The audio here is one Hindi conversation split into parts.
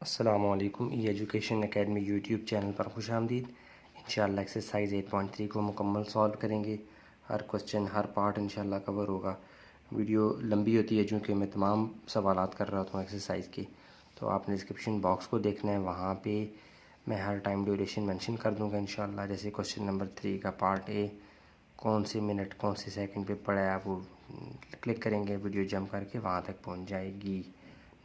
अस्सलामुअलैकुम। ई एजुकेशन एकेडमी यूट्यूब चैनल पर खुश आमदीद। इंशाल्लाह एक्सरसाइज 8.3 को मुकम्मल सॉल्व करेंगे। हर क्वेश्चन हर पार्ट इंशाल्लाह कवर होगा। वीडियो लंबी होती है क्योंकि मैं तमाम सवालात कर रहा हूँ एक्सरसाइज के, तो आपने डिस्क्रिप्शन बॉक्स को देखना है, वहाँ पे मैं हर टाइम ड्यूरेशन मेंशन कर दूँगा इंशाल्लाह। जैसे क्वेश्चन नंबर 3 का पार्ट ए कौन से मिनट कौन से सेकंड पे पड़ा है, आप वो क्लिक करेंगे, वीडियो जंप करके वहाँ तक पहुँच जाएगी।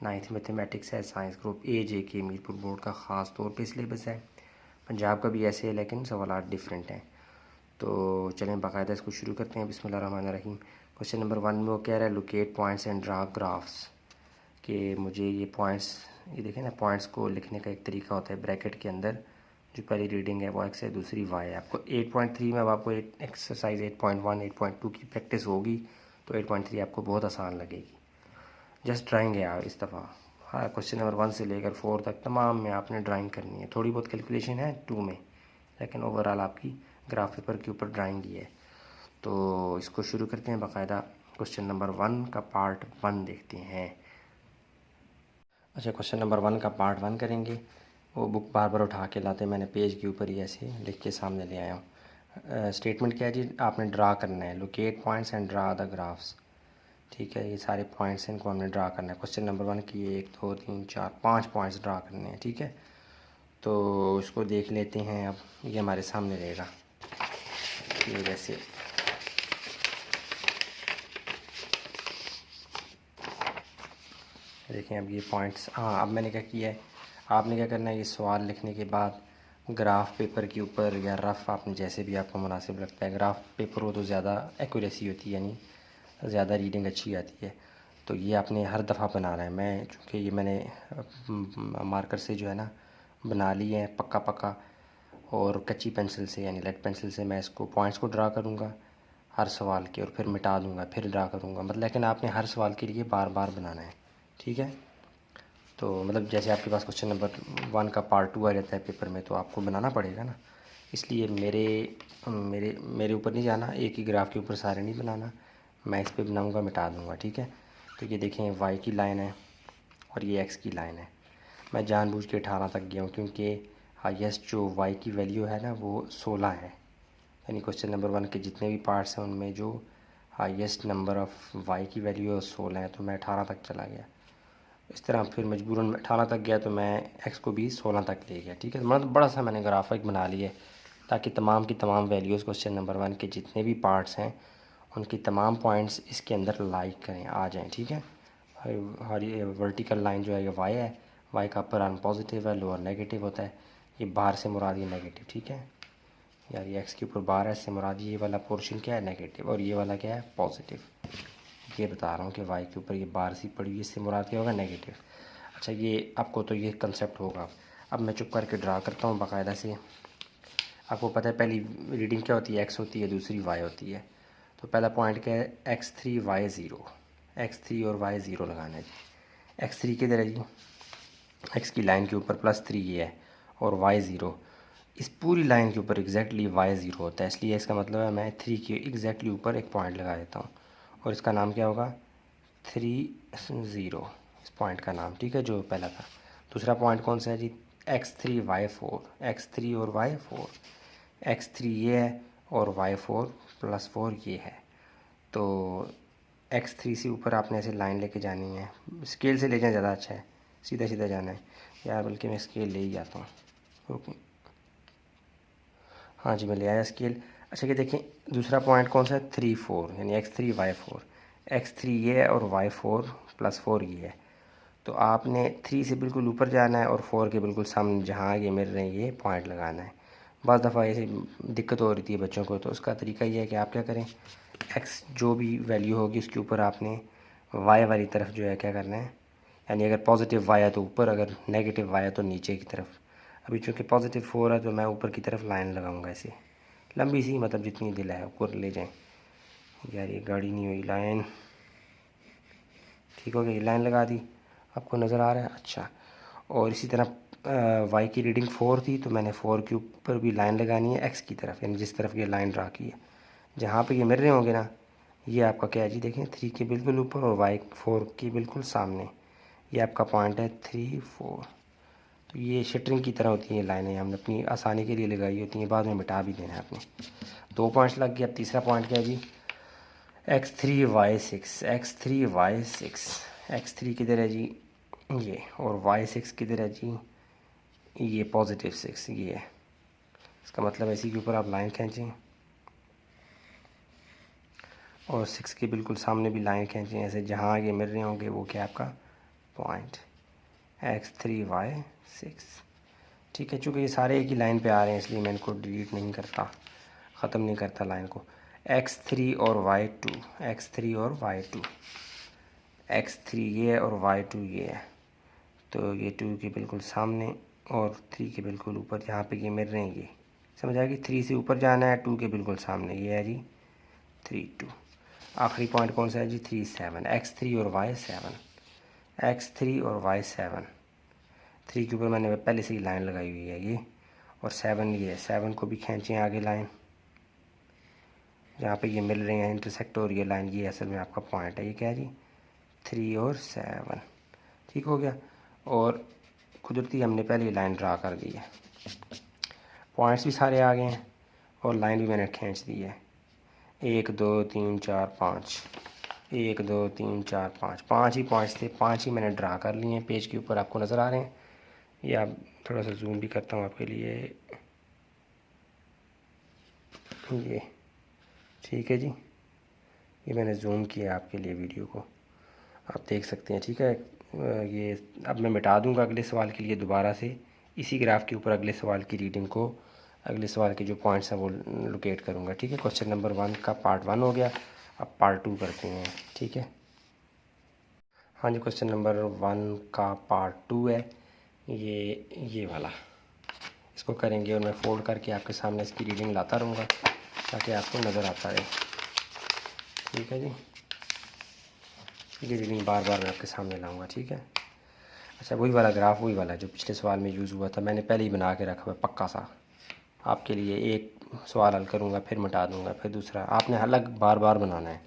9th मैथमेटिक्स है, साइंस ग्रुप ए जे के मीरपुर बोर्ड का ख़ास तौर पे सिलेबस है। पंजाब का भी ऐसे है लेकिन सवालात डिफरेंट हैं। तो चलें बाकायदा इसको शुरू करते हैं। बिस्मिल्लाहिर्रहमानिर्रहीम। क्वेश्चन नंबर 1 में वो कह रहा है locate points and draw graphs, कि मुझे ये पॉइंट्स, ये देखें ना, पॉइंट्स को लिखने का एक तरीका होता है ब्रैकेट के अंदर। जो पहली रीडिंग है वो एक्स है, दूसरी वाई है। आपको 8.3 में अब आपको एक्सरसाइज 8.1 8.2 की प्रैक्टिस होगी तो 8.3 आपको बहुत आसान लगेगी। जस्ट ड्राइंग है इस दफ़ा। हाँ, क्वेश्चन नंबर 1 से लेकर 4 तक तमाम में आपने ड्राइंग करनी है। थोड़ी बहुत कैलकुलेशन है 2 में, लेकिन ओवरऑल आपकी ग्राफ पेपर के ऊपर ड्राइंग ही है। तो इसको शुरू करते हैं बाकायदा। क्वेश्चन नंबर 1 का पार्ट 1 देखते हैं। अच्छा, क्वेश्चन नंबर 1 का पार्ट 1 करेंगे। वो बुक बार बार उठा के लाते, मैंने पेज के ऊपर ही ऐसे लिख के सामने ले आया हूँ। स्टेटमेंट क्या है जी, आपने ड्रा करना है, locate points and draw the graphs. ठीक है, ये सारे पॉइंट्स हैं, इनको हमने ड्रा करना है। क्वेश्चन नंबर 1 की 1 2 3 4 5 पॉइंट्स ड्रा करने हैं। ठीक है, तो इसको देख लेते हैं। अब ये हमारे सामने रहेगा, ये जैसे देखें। अब ये पॉइंट्स, हाँ, अब मैंने क्या किया है, आपने क्या करना है, ये सवाल लिखने के बाद ग्राफ पेपर के ऊपर या रफ़, आपने जैसे भी आपको मुनासिब लगता है, ग्राफ पेपर हो तो ज़्यादा एक्यूरेसी होती है, यानी ज़्यादा रीडिंग अच्छी आती है। तो ये आपने हर दफ़ा बनाना है। मैं चूँकि ये मैंने मार्कर से जो है ना बना ली है पक्का पक्का, और कच्ची पेंसिल से यानी लेड पेंसिल से मैं इसको पॉइंट्स को ड्रा करूँगा हर सवाल के, और फिर मिटा दूँगा, फिर ड्रा करूँगा। मतलब लेकिन आपने हर सवाल के लिए बार बार बनाना है। ठीक है, तो मतलब जैसे आपके पास क्वेश्चन नंबर 1 का पार्ट 2 आ जाता है पेपर में, तो आपको बनाना पड़ेगा ना। इसलिए मेरे मेरे मेरे ऊपर नहीं जाना, एक ही ग्राफ के ऊपर सारे नहीं बनाना, मैं इस पे बनाऊँगा, मिटा दूँगा। ठीक है, तो ये देखें वाई की लाइन है और ये एक्स की लाइन है। मैं जानबूझ के 18 तक गया हूँ क्योंकि हाईएस्ट जो वाई की वैल्यू है ना वो 16 है। यानी क्वेश्चन नंबर 1 के जितने भी पार्ट्स हैं उनमें जो हाईएस्ट नंबर ऑफ़ वाई की वैल्यू है 16 है, तो मैं 18 तक चला गया। इस तरह फिर मजबूरन 18 तक गया तो मैं एक्स को भी 16 तक ले गया। ठीक है, मतलब बड़ा सा मैंने ग्राफिक बना लिया ताकि तमाम की तमाम वैल्यूज़ क्वेश्चन नंबर 1 के जितने भी पार्ट्स हैं उनकी तमाम पॉइंट्स इसके अंदर लाइक करें, आ जाएं। ठीक है, और ये वर्टिकल लाइन जो है ये वाई है, वाई का अपर आर्म पॉजिटिव है, लोअर नेगेटिव होता है। ये बाहर से मुराद ये नेगेटिव। ठीक है यार, ये एक्स के ऊपर बाहर है, इससे मुराद ये वाला पोर्शन क्या है, नेगेटिव, और ये वाला क्या है, पॉजिटिव। ये बता रहा हूँ कि वाई के ऊपर ये बार सी पड़ी हुई, इससे मुराद क्या होगा, नेगेटिव। अच्छा, ये आपको तो ये कंसेप्ट होगा। अब मैं चुप करके ड्रा करता हूँ बाकायदा से। आपको पता है पहली रीडिंग क्या होती है, एक्स होती है, दूसरी वाई होती है। तो पहला पॉइंट क्या है, x3 y0, x3 और y0 लगाना है जी। x3 किधर है जी, x की लाइन के ऊपर +3 ये है, और y0 इस पूरी लाइन के ऊपर एग्जैक्टली y0 होता है, इसलिए इसका मतलब है मैं 3 के एग्जैक्टली ऊपर एक पॉइंट लगा देता हूँ, और इसका नाम क्या होगा, 30, इस पॉइंट का नाम। ठीक है, जो पहला था। दूसरा पॉइंट कौन सा है जी, x3 y4, x3 और y4, x3 ये है और y4 +4 ये है। तो x3 से ऊपर आपने ऐसे लाइन लेके जानी है, स्केल से ले जाना ज़्यादा अच्छा है, सीधा सीधा जाना है यार, बल्कि मैं स्केल ले ही जाता हूँ। ओके, हाँ जी, मैं ले आया स्केल। अच्छा, कि देखें दूसरा पॉइंट कौन सा है, 3 4, यानी x3 y4, x3 ये है और y4 +4 ये है। तो आपने 3 से बिल्कुल ऊपर जाना है और 4 के बिल्कुल सामने जहाँ ये मिल रहे हैं ये पॉइंट लगाना है। बस दफ़ा ऐसी दिक्कत हो रही थी बच्चों को, तो उसका तरीका ये है कि आप क्या करें, एक्स जो भी वैल्यू होगी उसके ऊपर आपने वाई वाली तरफ जो है क्या करना है, यानी अगर पॉजिटिव वाई है तो ऊपर, अगर नेगेटिव वाई है तो नीचे की तरफ। अभी चूँकि पॉजिटिव 4 है तो मैं ऊपर की तरफ लाइन लगाऊंगा ऐसे लंबी सी, मतलब जितनी दिल है ऊपर ले जाएं। यार ये गाड़ी नहीं हुई, लाइन ठीक हो गई, लाइन लगा दी, आपको नज़र आ रहा है। अच्छा, और इसी तरह वाई की रीडिंग 4 थी तो मैंने 4 के ऊपर भी लाइन लगानी है एक्स की तरफ, यानी जिस तरफ ये लाइन ड्रा की है, जहाँ पे ये मिल रहे होंगे ना, ये आपका क्या है जी, देखें 3 के बिल्कुल ऊपर और वाई 4 के बिल्कुल सामने, ये आपका पॉइंट है 3 4। तो ये शटरिंग की तरह होती हैं लाइनें, हमने अपनी आसानी के लिए लगाई होती हैं, बाद में मिटा भी देना है आपने। 2 पॉइंट्स लग गए। अब तीसरा पॉइंट क्या है जी, x3y6, x3y6, x3 किधर है जी ये, और y6 किधर है जी ये पॉजिटिव 6 ये है। इसका मतलब इसी के ऊपर आप लाइन खींचें और 6 के बिल्कुल सामने भी लाइन खींचें, ऐसे जहाँ ये मिल रहे होंगे वो क्या आपका पॉइंट x3y6। ठीक है, चूँकि ये सारे एक ही लाइन पे आ रहे हैं इसलिए मैं इनको डिलीट नहीं करता, ख़त्म नहीं करता लाइन को। x3 और y2, x3 और y2, x3 ये है और y2 ये है, तो ये 2 के बिल्कुल सामने और 3 के बिल्कुल ऊपर, जहाँ पे ये मिल रहे हैं ये समझ आएगी। 3 से ऊपर जाना है, 2 के बिल्कुल सामने ये है जी 3 2। आखिरी पॉइंट कौन सा है जी 3 7, x3 और y7, x3 और y7। 3 के ऊपर मैंने पहले से ही लाइन लगाई हुई है ये, और 7 ये है, 7 को भी खींचें आगे लाइन, जहाँ पे ये मिल रहे हैं इंटरसेक्ट और ये लाइन, ये असल में आपका पॉइंट है। ये क्या है जी 3 और 7, ठीक हो गया। और कुदरती हमने पहले ही लाइन ड्रा कर दी है, पॉइंट्स भी सारे आ गए हैं और लाइन भी मैंने खींच दी है। 1 2 3 4 5, 1 2 3 4 5, 5 ही पॉइंट्स थे, 5 ही मैंने ड्रा कर लिए हैं। पेज के ऊपर आपको नज़र आ रहे हैं, ये आप थोड़ा सा जूम भी करता हूँ आपके लिए, ये ठीक है जी, ये मैंने जूम किया आपके लिए वीडियो को, आप देख सकते हैं। ठीक है, ये अब मैं मिटा दूंगा अगले सवाल के लिए दोबारा से, इसी ग्राफ के ऊपर अगले सवाल की रीडिंग को, अगले सवाल के जो पॉइंट्स हैं वो लोकेट करूंगा। ठीक है, क्वेश्चन नंबर 1 का पार्ट 1 हो गया, अब पार्ट 2 करते हैं। ठीक है, हाँ जी, क्वेश्चन नंबर 1 का पार्ट 2 है ये वाला, इसको करेंगे और मैं फोल्ड करके आपके सामने इसकी रीडिंग लाता रहूँगा ताकि आपको नज़र आता रहे। ठीक है जी, ये रीडिंग बार बार मैं आपके सामने लाऊंगा। ठीक है, अच्छा वही वाला ग्राफ, वही वाला जो पिछले सवाल में यूज़ हुआ था, मैंने पहले ही बना के रखा हुआ है पक्का सा आपके लिए। एक सवाल हल करूँगा फिर मिटा दूँगा, फिर दूसरा, आपने अलग बार बार बनाना है,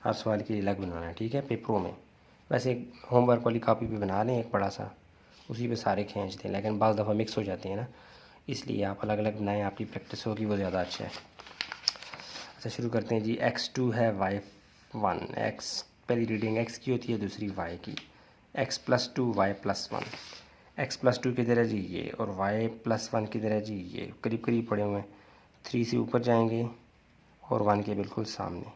हर सवाल के लिए अलग बनाना है। ठीक है, पेपरों में वैसे होमवर्क वाली कॉपी भी बना लें एक बड़ा सा, उसी पे सारे खींच दें, लेकिन बाज़ दफ़ा मिक्स हो जाते हैं ना, इसलिए आप अलग अलग बनाएं, आपकी प्रैक्टिस होगी वो ज़्यादा अच्छा है। अच्छा शुरू करते हैं जी। x2 है y1, x पहली रीडिंग x की होती है, दूसरी y की, x+2 y+1, x+2 किधर है जी ये, और y+1 किधर है जी ये, करीब करीब पड़े हुए हैं। 3 से ऊपर जाएंगे और 1 के बिल्कुल सामने,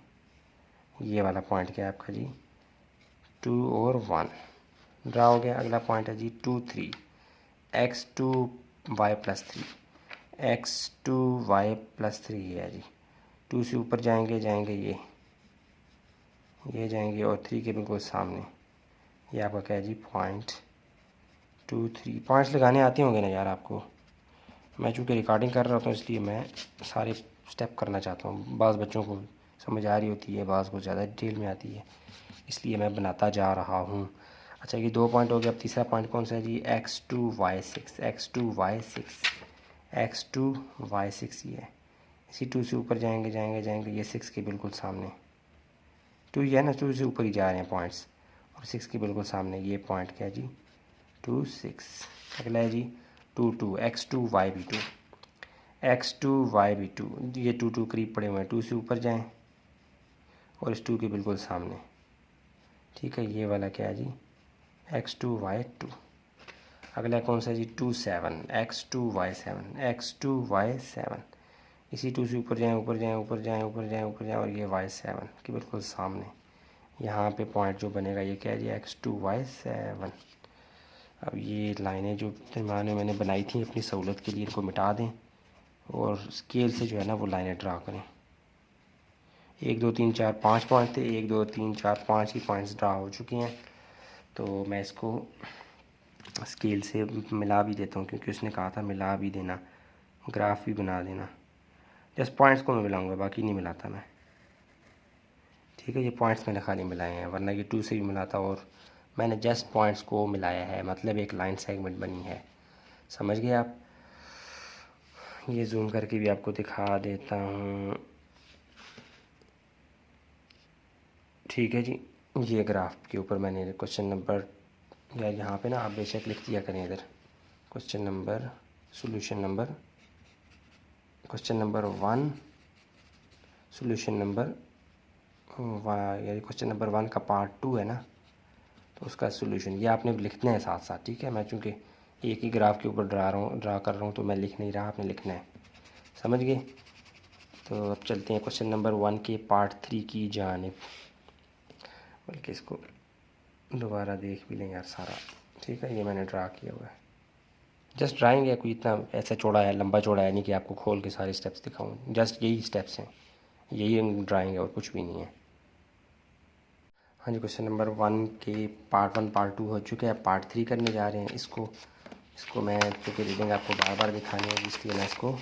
ये वाला पॉइंट क्या है आपका जी 2 और 1 ड्रा हो गया। अगला पॉइंट है जी 2 3, x2 y+3, x2 y+3 ये है जी। 2 से ऊपर जाएंगे ये जाएंगे और 3 के बिल्कुल सामने, ये आपका क्या है जी पॉइंट 2 3। पॉइंट्स लगाने आते होंगे ना यार आपको, मैं चूँकि रिकॉर्डिंग कर रहा हूँ इसलिए मैं सारे स्टेप करना चाहता हूँ। बाज़ बच्चों को समझ आ रही होती है, बाज़ को ज़्यादा डिटेल में आती है, इसलिए मैं बनाता जा रहा हूँ। अच्छा ये 2 पॉइंट हो गया। अब तीसरा पॉइंट कौन सा है जी x2 y6, x2 y6, x2 y6 ये है। इसी 2 से ऊपर जाएंगे ये 6 के बिल्कुल सामने, 2 ये है ना, 2 से ऊपर ही जा रहे हैं पॉइंट्स, और 6 के बिल्कुल सामने ये पॉइंट क्या है जी 2 6। अगला है जी 2 2, x2 y2, x2 y2, ये 2 2 करीब पड़े हुए हैं, 2 से ऊपर जाएं और इस 2 के बिल्कुल सामने। ठीक है, ये वाला क्या है जी x2 y2। अगला कौन सा जी 2 7, x2 y7, x2 y7, इसी 2 से ऊपर जाएं और ये y7 के बिल्कुल सामने, यहाँ पे पॉइंट जो बनेगा ये क्या है जी x2 y7। अब ये लाइनें जो दरम्यान में मैंने बनाई थी अपनी सहूलत के लिए, इनको मिटा दें और स्केल से जो है ना वो लाइनें ड्रा करें। 1 2 3 4 5 पॉइंट थे, 1 2 3 4 5 ही पॉइंट्स ड्रा हो चुके हैं, तो मैं इसको स्केल से मिला भी देता हूँ क्योंकि उसने कहा था मिला भी देना, ग्राफ भी बना देना। जस्ट पॉइंट्स को मैं मिलाऊंगा, बाकी नहीं मिलाता मैं। ठीक है, ये पॉइंट्स मैंने खाली मिलाए हैं, वरना ये 2 से भी मिलाता, और मैंने जस्ट पॉइंट्स को मिलाया है, मतलब एक लाइन सेगमेंट बनी है। समझ गए आप। ये जूम करके भी आपको दिखा देता हूँ। ठीक है जी, ये ग्राफ के ऊपर मैंने क्वेश्चन नंबर, या यहाँ पे ना आप बेशक लिख दिया करें इधर question number one solution number यानी क्वेश्चन नंबर 1 का पार्ट 2 है ना, तो उसका सोल्यूशन ये आपने लिखना है साथ साथ, ठीक है। मैं चूँकि एक ही ग्राफ के ऊपर ड्रा कर रहा हूँ तो मैं लिख नहीं रहा, आपने लिखना है, समझ गए। तो अब चलते हैं क्वेश्चन नंबर 1 के पार्ट 3 की जानिब, बल्कि इसको दोबारा देख भी लें यार सारा, ठीक है। ये मैंने ड्रा किया हुआ है, जस्ट ड्राइंग है, कोई इतना ऐसा चौड़ा है, लंबा चौड़ा है नहीं कि आपको खोल के सारे स्टेप्स दिखाऊँ, जस्ट यही स्टेप्स हैं, यही ड्राइंग है और कुछ भी नहीं है। हाँ जी, क्वेश्चन नंबर 1 के पार्ट 1 पार्ट 2 हो चुके हैं, पार्ट 3 करने जा रहे हैं। इसको मैं क्योंकि रीडिंग आपको बार बार दिखानी है, इसलिए मैं इसको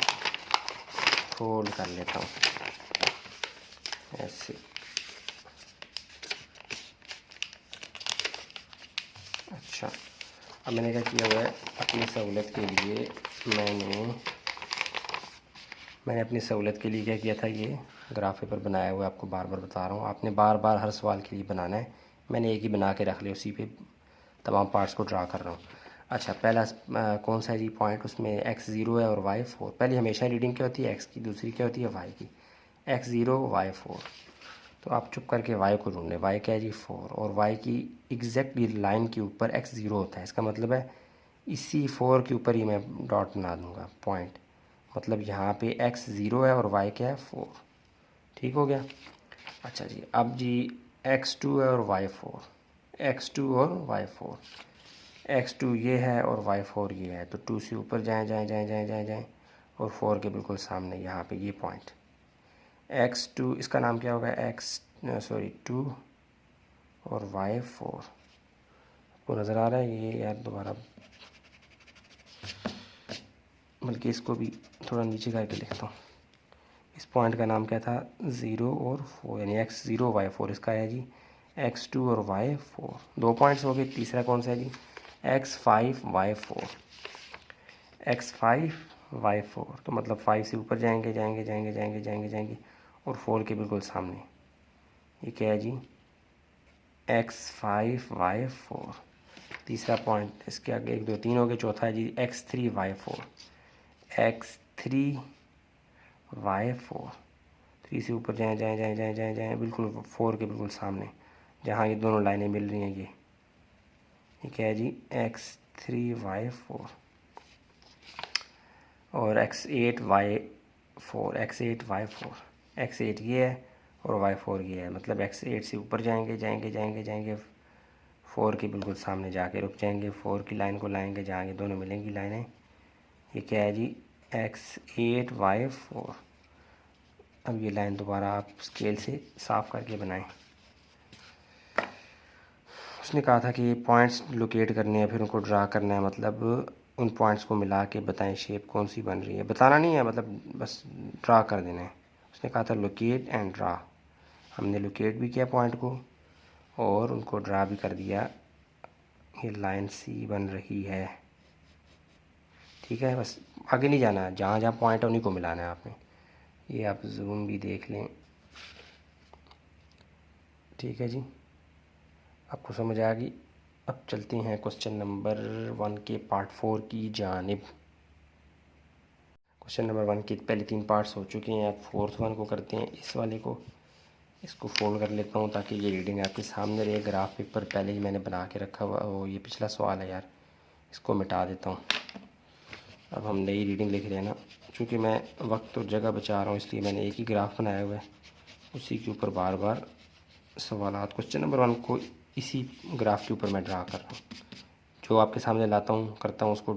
फोल्ड कर लेता हूँ ऐसे। अच्छा, अब मैंने क्या किया हुआ है, अपनी सहूलत के लिए मैंने अपनी सहूलत के लिए क्या किया था, ये ग्राफ पेपर बनाया हुआ है, आपको बार बार बता रहा हूँ। आपने बार बार हर सवाल के लिए बनाना है, मैंने एक ही बना के रख लिया, उसी पे तमाम पार्ट्स को ड्रा कर रहा हूँ। अच्छा, पहला कौन सा जी पॉइंट, उसमें x0 है और y4। पहले हमेशा रीडिंग क्या होती है, x की, दूसरी क्या होती है y की, x0 y4। तो आप चुप करके y को ढूंढें, y क्या है जी 4, और y की एग्जैक्ट लाइन के ऊपर x0 होता है, इसका मतलब है इसी 4 के ऊपर ही मैं डॉट बना दूँगा पॉइंट, मतलब यहाँ पे x0 है और y क्या है 4, ठीक हो गया। अच्छा जी, अब जी x2 है और y4, x2 और y4, x2 ये है और y4 ये है, तो 2 से ऊपर जाएं और 4 के बिल्कुल सामने यहाँ पे ये पॉइंट x2, इसका नाम क्या होगा, 2 और y4। आपको नज़र आ रहा है ये यार, दोबारा बल्कि इसको भी थोड़ा नीचे करके लिखता हूँ। इस पॉइंट का नाम क्या था, 0 और 4, यानी x0 y4, इसका है जी x2 और y4, 2 पॉइंट्स हो गए। तीसरा कौन सा है जी, x5 y4, तो मतलब 5 से ऊपर जाएंगे और 4 के बिल्कुल सामने ये क्या है जी, x5 y4। तीसरा पॉइंट, इसके आगे 1 2 3 हो गए। चौथा है जी x3 y4, 3 से ऊपर जाएं बिल्कुल 4 के बिल्कुल सामने, जहाँ ये दोनों लाइनें मिल रही हैं, ये क्या है जी, x3 y4 और x8 x8 ये है और y4 ये है, मतलब x8 से ऊपर जाएंगे 4 के बिल्कुल सामने जाके रुक जाएंगे, 4 की लाइन को लाएंगे जहाँ ये दोनों मिलेंगी लाइनें, ये क्या है जी, x8 y4। अब ये लाइन दोबारा आप स्केल से साफ़ करके बनाएं। उसने कहा था कि पॉइंट्स लोकेट करने हैं, फिर उनको ड्रा करना है, मतलब उन पॉइंट्स को मिला के बताएं शेप कौन सी बन रही है, बताना नहीं है, मतलब बस ड्रा कर देना है। उसने कहा था लोकेट एंड ड्रा, हमने लोकेट भी किया पॉइंट को और उनको ड्रा भी कर दिया। ये लाइन सी बन रही है, ठीक है, बस आगे नहीं जाना, जहाँ जहाँ पॉइंट है उन्हीं को मिलाना है आपने। ये आप जूम भी देख लें, ठीक है जी, आपको समझ आ गई। अब चलते हैं क्वेश्चन नंबर 1 के पार्ट 4 की जानिब। क्वेश्चन नंबर 1 के पहले 3 पार्ट्स हो चुके हैं, अब 4th वन को करते हैं। इस वाले को, इसको फोल्ड कर लेता हूँ ताकि ये रीडिंग आपके सामने रहे। ग्राफ पेपर पहले ही मैंने बना के रखा हुआ, वो ये पिछला सवाल है यार, इसको मिटा देता हूँ। अब हम नई रीडिंग लिख रहे हैं ना, चूँकि मैं वक्त और जगह बचा रहा हूँ इसलिए मैंने एक ही ग्राफ बनाया हुआ है, उसी के ऊपर बार बार सवालात क्वेश्चन नंबर 1 को इसी ग्राफ के ऊपर मैं ड्रा कर रहा हूँ। जो आपके सामने लाता हूँ करता हूँ, उसको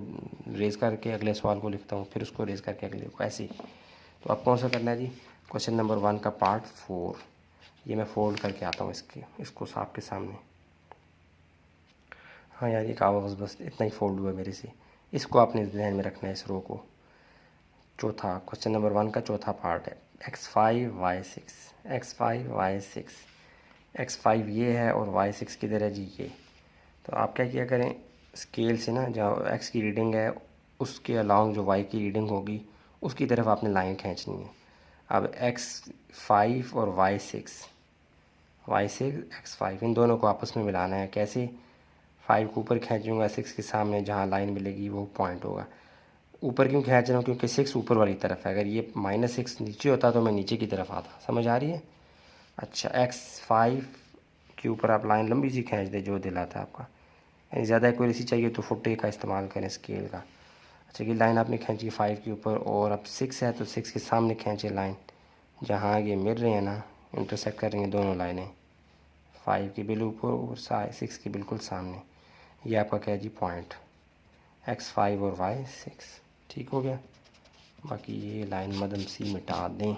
रेज़ करके अगले सवाल को लिखता हूँ, फिर उसको रेज़ करके अगले को, ऐसे ही। तो आप कौन सा करना है जी, क्वेश्चन नंबर 1 का पार्ट 4, ये मैं फोल्ड करके आता हूँ इसको आपके सामने। हाँ यार, ये कागज़ बस इतना ही फोल्ड हुआ है मेरे से, इसको आपने ध्यान में रखना है, इस रो को। चौथा क्वेश्चन नंबर 1 का चौथा पार्ट है, x5 y6, x5 ये है और y6 किधर है जी, ये। तो आप क्या किया करें, स्केल से ना जहाँ x की रीडिंग है उसके अलॉन्ग जो y की रीडिंग होगी उसकी तरफ आपने लाइन खींचनी है। अब x5 और y6 x5 इन दोनों को आपस में मिलाना है। कैसे, 5 को ऊपर खींचूँगा, 6 के सामने जहाँ लाइन मिलेगी वो पॉइंट होगा। ऊपर क्यों खींच रहा हूँ? क्योंकि 6 ऊपर वाली तरफ है। अगर ये -6 नीचे होता तो मैं नीचे की तरफ आता। समझ आ रही है? अच्छा, x5 के ऊपर आप लाइन लंबी सी खींच दें जो दिलाता है आपका। यानी ज़्यादा एक्यूरेसी चाहिए तो फुटे का इस्तेमाल करें, स्केल का। अच्छा, ये लाइन आपने खींची 5 के ऊपर, और अब 6 है तो 6 के सामने खींचे लाइन, जहाँ ये मिल रही है ना, इंटरसेक्ट कर रही हैं दोनों लाइनें, 5 के बिल्कुल ऊपर और 6 के बिल्कुल सामने। ये आपका क्या है जी? पॉइंट x5 और y6। ठीक हो गया। बाकी ये लाइन मदम सी मिटा दें।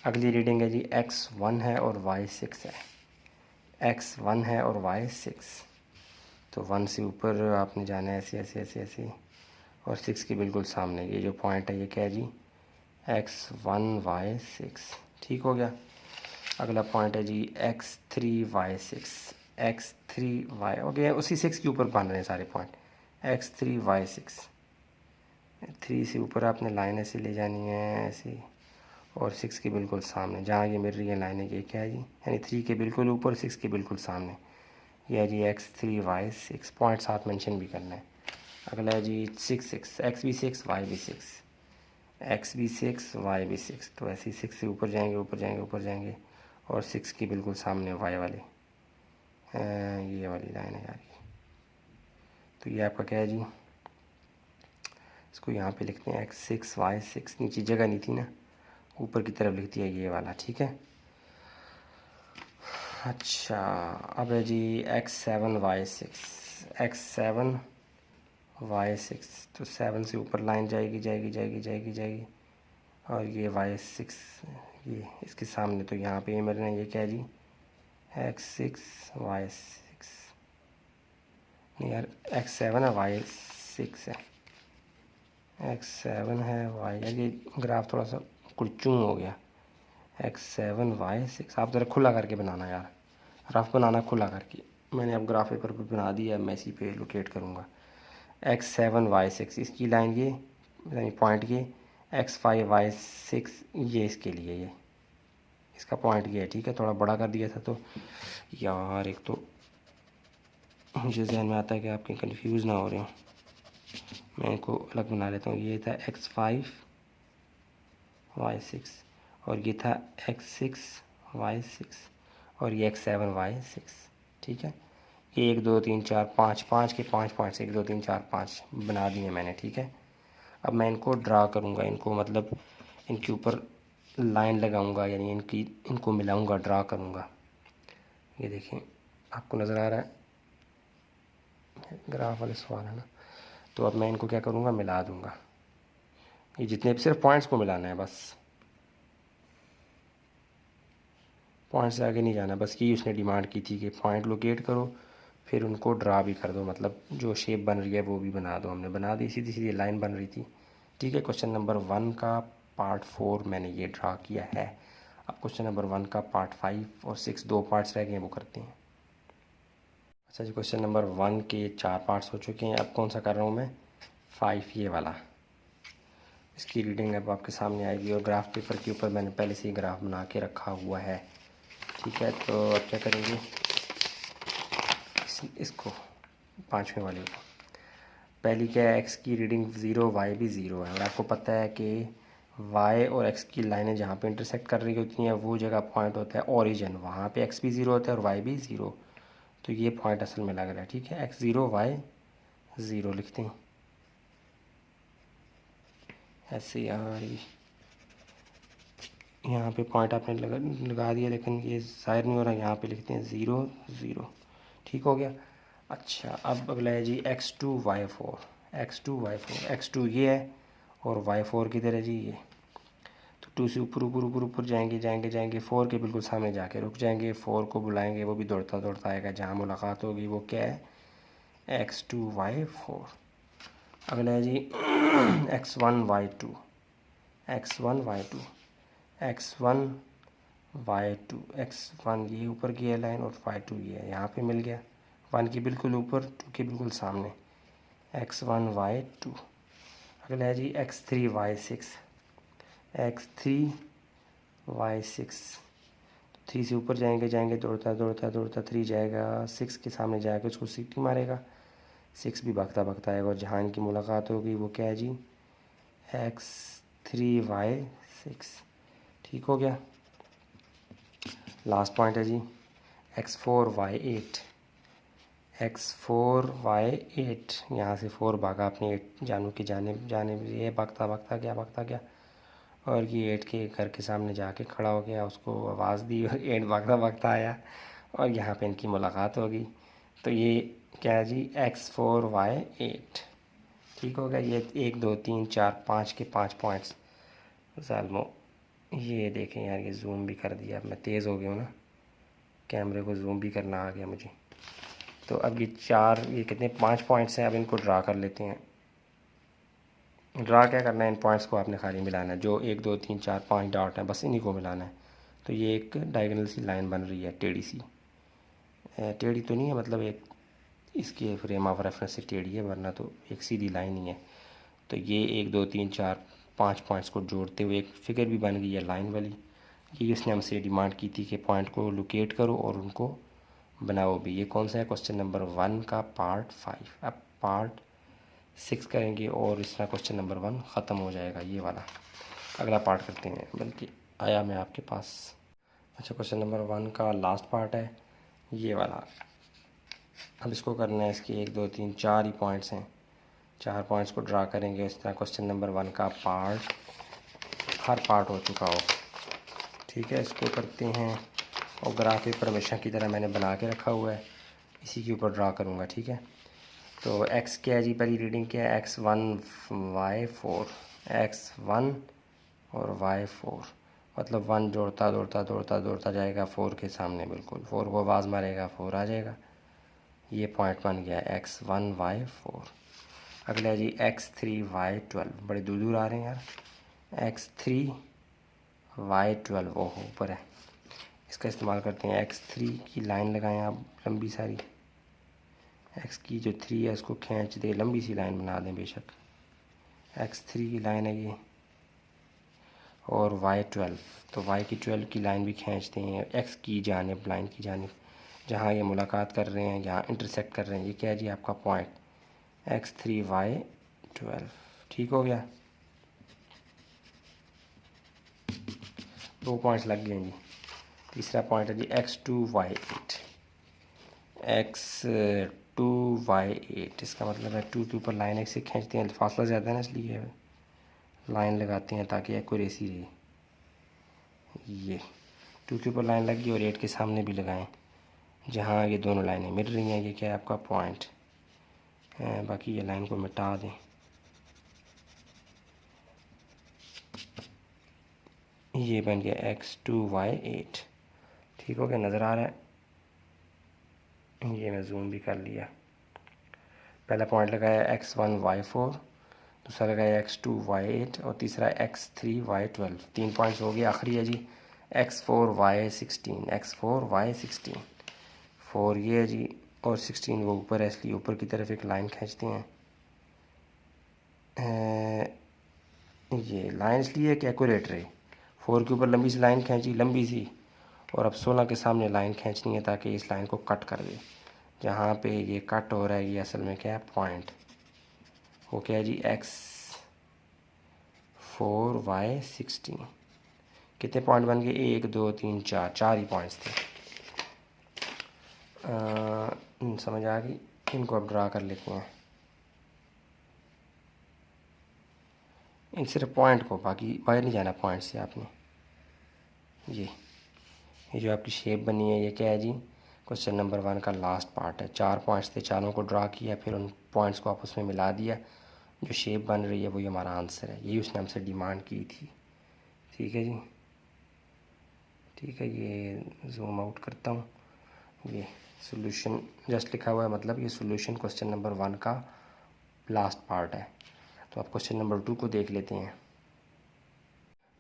अगली रीडिंग है जी x1 है और y6 है। x1 है और y6, तो 1 से ऊपर आपने जाना है ऐसे ऐसे ऐसे ऐसे, और 6 के बिल्कुल सामने ये जो पॉइंट है ये क्या है जी? x1 y6। ठीक हो गया। अगला पॉइंट है जी x3 y6। x3 y हो गया, उसी 6 के ऊपर बन रहे हैं सारे पॉइंट। x3 y6, 3 से ऊपर आपने लाइन ऐसे ले जानी है ऐसे, और 6 के बिल्कुल सामने जहाँ ये मिल रही है लाइनें, ये क्या है जी? यानी 3 के बिल्कुल ऊपर, 6 के बिल्कुल सामने, यह है जी x3 y6। पॉइंट साथ मेंशन भी करना है। अगला है जी 6 x भी 6 y भी 6, x भी 6 y भी 6। तो ऐसे ही 6 से ऊपर जाएंगे ऊपर जाएंगे ऊपर जाएंगे, और 6 के बिल्कुल सामने y वाले ये वाली लाइन है यार। तो ये आपका क्या है जी? इसको यहाँ पे लिखते हैं x6 y6। नीचे जगह नहीं थी ना, ऊपर की तरफ लिखती है ये वाला। ठीक है। अच्छा, अब है जी x7 y6। x7 y6, तो 7 से ऊपर लाइन जाएगी जाएगी जाएगी जाएगी जाएगी, और ये y6 ये इसके सामने, तो यहाँ पे ये मेरे ना, ये क्या है जी? x6 y6 नहीं यार, x7 है y6 है, x7 है y, यार ये ग्राफ थोड़ा सा कुलचूं हो गया। x7 y6 आप ज़रा खुला करके बनाना यार, रफ बनाना खुला करके। मैंने अब ग्राफ पेपर पर बना दिया, मैं इसी पे लोकेट करूँगा। x7 y6 इसकी लाइन ये, यानी पॉइंट ये, x5 y6 ये इसके लिए, ये इसका पॉइंट ये है। ठीक है, थोड़ा बड़ा कर दिया था तो यार, एक तो मुझे जहन में आता है कि आपके कंफ्यूज ना हो रहे हो, मैं इनको अलग बना लेता हूँ। ये था x5 y6, और ये था x6 y6, और ये x7 y6। ठीक है, ये 1 2 3 4 5 5 के 5 पॉइंट्स 1 2 3 4 5 बना दिए मैंने। ठीक है, अब मैं इनको ड्रा करूँगा, इनको मतलब इनके ऊपर लाइन लगाऊंगा, यानी इनको मिलाऊंगा, ड्रा करूँगा। ये देखें, आपको नज़र आ रहा है ग्राफ वाले सवाल है ना। तो अब मैं इनको क्या करूँगा? मिला दूँगा। ये जितने भी सिर्फ पॉइंट्स को मिलाना है बस, पॉइंट से आगे नहीं जाना। बस यही उसने डिमांड की थी कि पॉइंट लोकेट करो, फिर उनको ड्रा भी कर दो, मतलब जो शेप बन रही है वो भी बना दो। हमने बना दी, सीधी सीधी लाइन बन रही थी। ठीक है, क्वेश्चन नंबर 1 का पार्ट 4 मैंने ये ड्रा किया है। अब क्वेश्चन नंबर 1 का पार्ट 5 और 6 दो पार्ट्स रह गए हैं, वो करते हैं। अच्छा जी, क्वेश्चन नंबर 1 के 4 पार्ट्स हो चुके हैं। अब कौन सा कर रहा हूँ मैं? 5, ये वाला। इसकी रीडिंग अब आपके सामने आएगी, और ग्राफ पेपर के ऊपर मैंने पहले से ही ग्राफ बना के रखा हुआ है। ठीक है, तो अब क्या करेंगे? इसको 5वें वाले को, पहली क्या है? x की रीडिंग 0, y भी 0 है, और आपको पता है कि y और x की लाइनें जहाँ पे इंटरसेक्ट कर रही होती हैं वो जगह पॉइंट होता है ओरिजिन, वहाँ पे x भी 0 होता है और y भी 0, तो ये पॉइंट असल में लग रहा है। ठीक है, x 0 y 0 लिखते हैं ऐसे। यहाँ पे पॉइंट आपने लगा दिया, लेकिन ये ज़ाहिर नहीं हो रहा। यहाँ पे लिखते हैं 0 0। ठीक हो गया। अच्छा, अब अगला है जी x2 y4। x2 y4, x2 ये है और y4 किधर है जी? ये। तो 2 से ऊपर ऊपर ऊपर ऊपर जाएंगे जाएंगे जाएंगे, 4 के बिल्कुल सामने जाके रुक जाएंगे। 4 को बुलाएंगे, वो भी दौड़ता दौड़ता आएगा, जहाँ मुलाकात होगी वो क्या है? x2 y4। अगला है जी x1 y2। x1 y2, x1 y2, x1 ये ऊपर की है लाइन, और y2 ये है, यहाँ पे मिल गया। 1 के बिल्कुल ऊपर, 2 के बिल्कुल सामने, x1 y2। अगला है जी x3 y6। x3 y6, 3 से ऊपर जाएंगे दौड़ता दौड़ता दौड़ता 3 जाएगा, 6 के सामने जाएगा, उसको सीटी मारेगा, 6 भी भागता भागता आएगा और जहाँ इनकी मुलाकात होगी वो क्या है जी, x3y6। ठीक हो गया। लास्ट पॉइंट है जी x4y8। x4y8 यहाँ से 4 भागा अपने 8 जानू की जाने ये भागता गया और ये 8 के घर के सामने जाके खड़ा हो गया, उसको आवाज़ दी और 8 भागता आया और यहाँ पे इनकी मुलाकात होगी। तो ये क्या है जी, x4y8। ठीक हो गया। ये 1 2 3 4 5 के 5 पॉइंट्स ज़ालमो। ये देखें यार, ये जूम भी कर दिया, अब मैं तेज़ हो गया हूँ ना, कैमरे को जूम भी करना आ गया मुझे। तो अब ये कितने 5 पॉइंट्स हैं, अब इनको ड्रा कर लेते हैं। ड्रा क्या करना है, इन पॉइंट्स को आपने खाली मिलाना है, जो 1 2 3 4 5 डॉट हैं बस इन्हीं को मिलाना है। तो ये एक डायगोनल सी लाइन बन रही है, टेढ़ी सी, टेढ़ी तो नहीं है मतलब एक इसकी फ्रेम ऑफ रेफरेंस से टेढ़ी है, वरना तो एक सीधी लाइन ही है। तो ये 1 2 3 4 5 पॉइंट्स को जोड़ते हुए एक फिगर भी बन गई है लाइन वाली। ये उसने हमसे डिमांड की थी कि पॉइंट को लोकेट करो और उनको बनाओ भी। ये कौन सा है, क्वेश्चन नंबर 1 का पार्ट 5। अब पार्ट 6 करेंगे और इसका क्वेश्चन नंबर 1 ख़त्म हो जाएगा। ये वाला अगला पार्ट करते हैं, बल्कि आया मैं आपके पास। अच्छा, क्वेश्चन नंबर 1 का लास्ट पार्ट है ये वाला। अब इसको करना है, इसके 1 2 3 4 ही पॉइंट्स हैं, 4 पॉइंट्स को ड्रा करेंगे। इस तरह क्वेश्चन नंबर 1 का पार्ट हर पार्ट हो चुका हो। ठीक है, इसको करते हैं और ग्राफ पेपर हमेशा की तरह मैंने बना के रखा हुआ है, इसी के ऊपर ड्रा करूँगा। ठीक है, तो x क्या है जी, पहली रीडिंग क्या है, x1 y4, x1 और y4, मतलब 1 दौड़ता जाएगा 4 के सामने, बिल्कुल 4 को आवाज़ मारेगा 4 आ जाएगा। ये पॉइंट बन गया x1 y4। अगला है जी x3 y12, बड़े दूर दूर आ रहे हैं यार, x3 y12 ओहो ऊपर है। इसका इस्तेमाल करते हैं, x3 की लाइन लगाएं आप लंबी सारी, x की जो 3 है उसको खींच दे, लंबी सी लाइन बना दें बेशक, x3 की लाइन है ये, और y12, तो y की 12 की लाइन भी खींचते हैं x की जानिब, लाइन की जानिब, जहाँ ये मुलाकात कर रहे हैं, यहाँ इंटरसेक्ट कर रहे हैं। ये क्या है जी, आपका पॉइंट x3 y12। ठीक हो गया, 2 पॉइंट्स लग गए जी। तीसरा पॉइंट है जी x2 y8, x2 y8, इसका मतलब है 2 के ऊपर लाइन एक से खींचते हैं, फासला ज़्यादा है ना इसलिए लाइन लगाते हैं ताकि एक्यूरेसी रहे। ये 2 के ऊपर लाइन लगी और 8 के सामने भी लगाएं, जहाँ ये दोनों लाइनें मिल रही हैं। ये क्या है आपका पॉइंट, बाकी ये लाइन को मिटा दें। ये बन गया x2 y8। ठीक हो गया, नज़र आ रहा है, ये मैं जूम भी कर लिया। पहला पॉइंट लगाया x1 y4, दूसरा लगाया x2 y8 और तीसरा x3 y12। 3 पॉइंट्स हो गए। आखिरी है जी x4 y16, x4 y16, 4 ये है जी और 16 वो ऊपर है, इसलिए ऊपर की तरफ एक लाइन खींचते हैं। ये लाइन इसलिए कि एक्यूरेट रहे, 4 के ऊपर लंबी सी लाइन खींची, लंबी सी, और अब 16 के सामने लाइन खींचनी है ताकि इस लाइन को कट कर दे। जहाँ पे ये कट हो रहा है ये असल में क्या है, पॉइंट। वो क्या है जी x4 y16। कितने पॉइंट बन गए, 1 2 3 4, 4 ही पॉइंट्स थे। समझ आ गई, इनको अब ड्रा कर लेते हैं, इन सिर्फ पॉइंट को, बाकी बाहर नहीं जाना पॉइंट से आपने। ये जो आपकी शेप बनी है ये क्या है जी, क्वेश्चन नंबर 1 का लास्ट पार्ट है। 4 पॉइंट्स थे, चारों को ड्रा किया, फिर उन पॉइंट्स को आपस में मिला दिया, जो शेप बन रही है वही हमारा आंसर है। यही उसने हमसे डिमांड की थी। ठीक है जी, ठीक है, ये जूम आउट करता हूँ। ये सॉल्यूशन जस्ट लिखा हुआ है, मतलब ये सॉल्यूशन क्वेश्चन नंबर 1 का लास्ट पार्ट है। तो आप क्वेश्चन नंबर 2 को देख लेते हैं।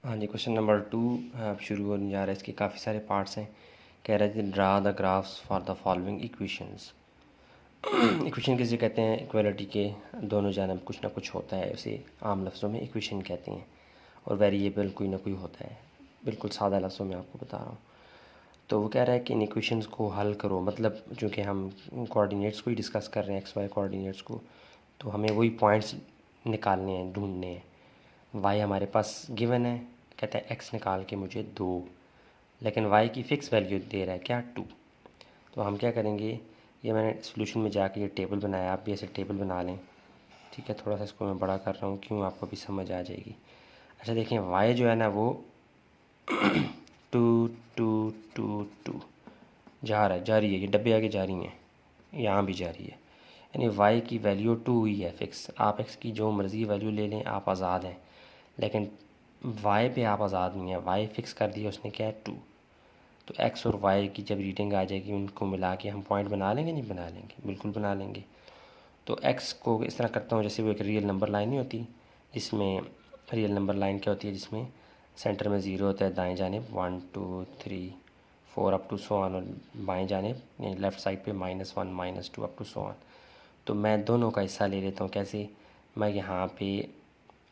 हाँ जी, क्वेश्चन नंबर 2 अब शुरू होने जा रहा है। इसके काफ़ी सारे पार्ट्स हैं। कह रहे थे draw the graphs for the following equations. Equation किसे कहते हैं, इक्वलिटी के दोनों जानब कुछ ना कुछ होता है, उसे आम लफ्ज़ों में इक्वेशन कहते हैं, और वेरिएबल कोई ना कोई होता है। बिल्कुल सादा लफ्ज़ों में आपको बता रहा हूँ। तो वो कह रहा है कि इन इक्वेशंस को हल करो, मतलब चूँकि हम कोऑर्डिनेट्स को ही डिस्कस कर रहे हैं, एक्स वाई कोऑर्डिनेट्स को, तो हमें वही पॉइंट्स निकालने हैं, ढूंढने हैं। वाई हमारे पास गिवन है, कहता है एक्स निकाल के मुझे दो, लेकिन वाई की फ़िक्स वैल्यू दे रहा है क्या, 2। तो हम क्या करेंगे, ये मैंने सोल्यूशन में जाके ये टेबल बनाया, आप भी ऐसे टेबल बना लें, ठीक है। थोड़ा सा इसको मैं बड़ा कर रहा हूँ, क्यों, आपको भी समझ आ जाएगी। अच्छा देखें, वाई जो है ना वो 2 2 2 2 जा रहा है, जारी है, ये डब्बे आगे जा रही हैं, यहाँ भी जा रही है, यानी वाई की वैल्यू 2 ही है फिक्स। आप एक्स की जो मर्ज़ी वैल्यू ले लें, आप आज़ाद हैं, लेकिन वाई पे आप आज़ाद नहीं है। वाई फिक्स कर दिया उसने, क्या है, 2। तो एक्स और वाई की जब रीडिंग आ जाएगी, उनको मिला के हम पॉइंट बना लेंगे, नहीं बना लेंगे, बिल्कुल बना लेंगे। तो एक्स को इस तरह करता हूँ जैसे वो एक रियल नंबर लाइन नहीं होती, जिसमें रियल नंबर लाइन क्या होती है, जिसमें सेंटर में 0 होता है, दाएं जानिब 1 2 3 4 अप टू सो ऑन, और बाएं जानिब यानी लेफ़्ट साइड पे -1 -2 अप टू सो ऑन। तो मैं दोनों का हिस्सा ले लेता हूँ। कैसे, मैं यहाँ पे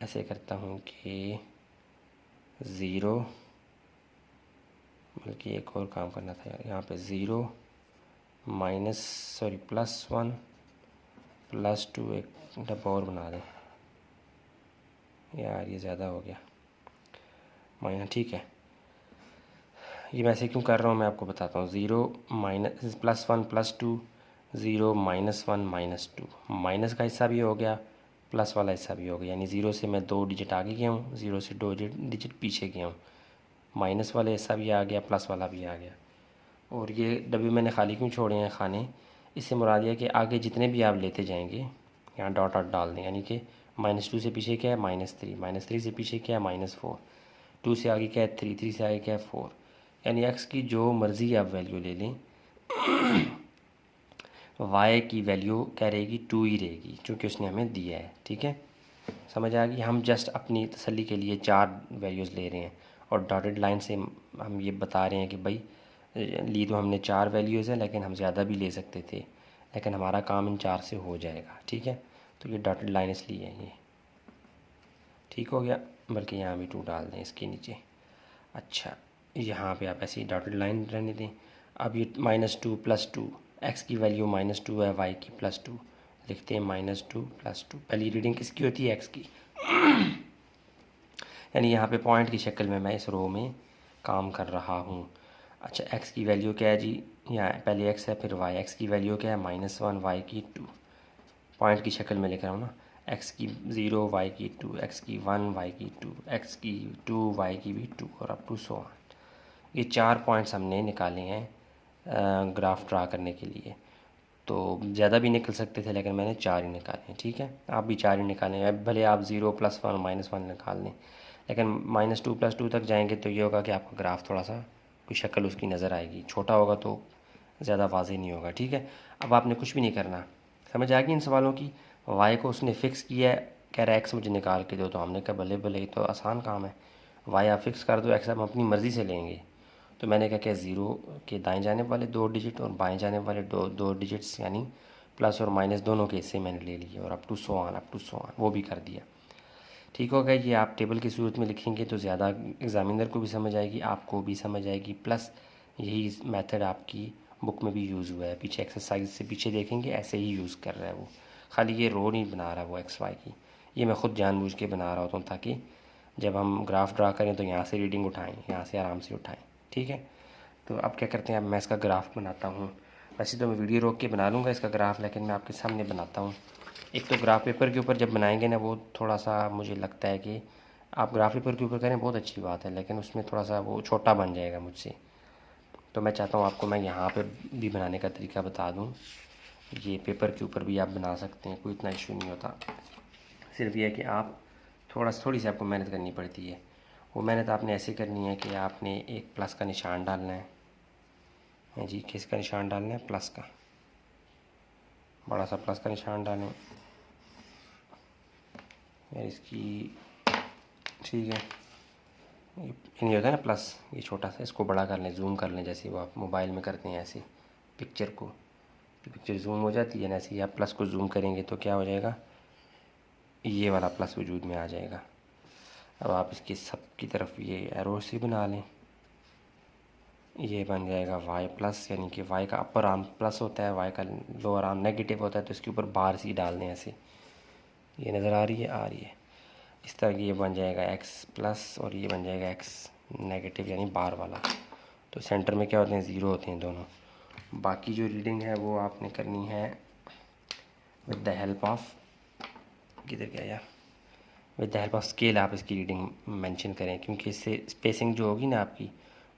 ऐसे करता हूँ कि 0, बल्कि एक और काम करना था यहाँ पे, 0 +1 +2, एक डब्बा और बना दें यार, ये ज़्यादा हो गया माइनस, ठीक है। ये मैं ऐसे क्यों कर रहा हूँ मैं आपको बताता हूँ। 0 +1 +2, 0 -1 -2, माइनस का हिस्सा भी हो गया, प्लस वाला हिस्सा भी हो गया, यानी 0 से मैं 2 डिजिट आगे गया हूँ, 0 से 2 डिजिट पीछे गया हूँ। माइनस वाला हिस्सा भी आ गया, प्लस वाला भी आ गया। और ये डब्बे मैंने खाली क्यों छोड़े हैं खाने, इससे मुराद ये है कि आगे जितने भी आप लेते जाएंगे, यहाँ डॉट डॉट डाल दें, यानी कि -2 से पीछे क्या है, -3, -3 से पीछे क्या है, -4, 2 से आगे क्या है, 3, 3 से आगे क्या है, 4, यानी एक्स की जो मर्ज़ी आप वैल्यू ले लें, वाई की वैल्यू क्या रहेगी, 2 ही रहेगी, क्योंकि उसने हमें दिया है, ठीक है। समझ आ गई। हम जस्ट अपनी तसल्ली के लिए 4 वैल्यूज़ ले रहे हैं, और डॉटेड लाइन से हम ये बता रहे हैं कि भाई ली तो हमने 4 वैल्यूज़ हैं, लेकिन हम ज़्यादा भी ले सकते थे, लेकिन हमारा काम इन 4 से हो जाएगा, ठीक है। तो ये डॉटेड लाइन इसलिए है, ये ठीक हो गया। बल्कि यहाँ भी 2 डाल दें इसके नीचे। अच्छा, यहाँ पे आप ऐसी डॉटेड लाइन रहने दें। अब ये -2 +2, एक्स की वैल्यू -2 है, वाई की +2, लिखते हैं -2 +2। पहली रीडिंग किसकी होती है, एक्स की, यानी यहाँ पे पॉइंट की शक्ल में मैं इस रो में काम कर रहा हूँ। अच्छा, एक्स की वैल्यू क्या है जी, यहाँ पहले एक्स है फिर वाई, एक्स की वैल्यू क्या है, -1, वाई की 2, पॉइंट की शक्ल में लिख रहा हूँ ना, एक्स की 0, वाई की 2, एक्स की 1, वाई की 2, एक्स की 2, वाई की भी 2, और अप टू सो ऑन। ये 4 पॉइंट्स हमने निकाले हैं ग्राफ ड्रा करने के लिए। तो ज़्यादा भी निकल सकते थे, लेकिन मैंने 4 ही निकाले हैं, ठीक है। आप भी 4 ही निकालें, भले आप 0 +1 -1 निकाल लें, लेकिन -2 +2 तक जाएंगे तो ये होगा कि आपका ग्राफ थोड़ा सा कोई शक्ल उसकी नज़र आएगी, छोटा होगा तो ज़्यादा वाज़ेह नहीं होगा, ठीक है। अब आपने कुछ भी नहीं करना, समझ आ गई इन सवालों की। वाई को उसने फ़िक्स किया है, कह रहा है एक्स मुझे निकाल के दो, तो हमने कहा भले भले, ये तो आसान काम है, वाई आप फिक्स कर दो, एक्स हम अपनी मर्ज़ी से लेंगे। तो मैंने क्या 0 के दाएं जाने वाले 2 डिजिट और बाएं जाने वाले दो डिजिट्स, यानी प्लस और माइनस दोनों के हिस्से मैंने ले लिए, और अप टू सो ऑन वो भी कर दिया, ठीक हो गया। ये आप टेबल की सूरत में लिखेंगे तो ज़्यादा एग्ज़ामिनर को भी समझ आएगी, आपको भी समझ आएगी, प्लस यही मेथड आपकी बुक में भी यूज़ हुआ है। पीछे एक्सरसाइज से पीछे देखेंगे, ऐसे ही यूज़ कर रहा है वो, खाली ये रो नहीं बना रहा वो एक्स वाई की, ये मैं ख़ुद जानबूझ के बना रहा होता हूँ, ताकि जब हम ग्राफ ड्रा करें तो यहाँ से रीडिंग उठाएँ, यहाँ से आराम से उठाएँ, ठीक है। तो अब क्या करते हैं, अब मैं इसका ग्राफ बनाता हूँ। वैसे तो मैं वीडियो रोक के बना लूँगा इसका ग्राफ, लेकिन मैं आपके सामने बनाता हूँ। एक तो ग्राफ पेपर के ऊपर जब बनाएंगे ना, वो थोड़ा सा मुझे लगता है कि आप ग्राफ पेपर के ऊपर करें बहुत अच्छी बात है, लेकिन उसमें थोड़ा सा वो छोटा बन जाएगा मुझसे। तो मैं चाहता हूँ आपको मैं यहाँ पे भी बनाने का तरीका बता दूँ। ये पेपर के ऊपर भी आप बना सकते हैं, कोई इतना इशू नहीं होता। सिर्फ ये है कि आप थोड़ी सी आपको मेहनत करनी पड़ती है। वो मेहनत आपने ऐसे करनी है कि आपने एक प्लस का निशान डालना है जी। किसका निशान डालना है, प्लस का, बड़ा सा प्लस का निशान डालें यार इसकी, ठीक है। ये नहीं होता है ना प्लस, ये छोटा सा, इसको बड़ा कर लें, जूम कर लें, जैसे वो आप मोबाइल में करते हैं ऐसे पिक्चर को, तो पिक्चर जूम हो जाती है ना, ऐसे ही आप प्लस को जूम करेंगे तो क्या हो जाएगा, ये वाला प्लस वजूद में आ जाएगा। अब आप इसकी सब की तरफ ये एरो से बना लें, ये बन जाएगा y प्लस, यानी कि y का अपर आर्म प्लस होता है, y का लोअर आर्म नेगेटिव होता है, तो इसके ऊपर बार सी डाल दें ऐसे। ये नज़र आ रही है, आ रही है। इस तरह ये बन जाएगा x प्लस और ये बन जाएगा x नेगेटिव, यानी बार वाला। तो सेंटर में क्या होते हैं, ज़ीरो होते हैं दोनों। बाकी जो रीडिंग है वो आपने करनी है विद द हेल्प ऑफ, किधर गया यार, with the help of scale आप इसकी रीडिंग मेंशन करें, क्योंकि इससे स्पेसिंग जो होगी ना आपकी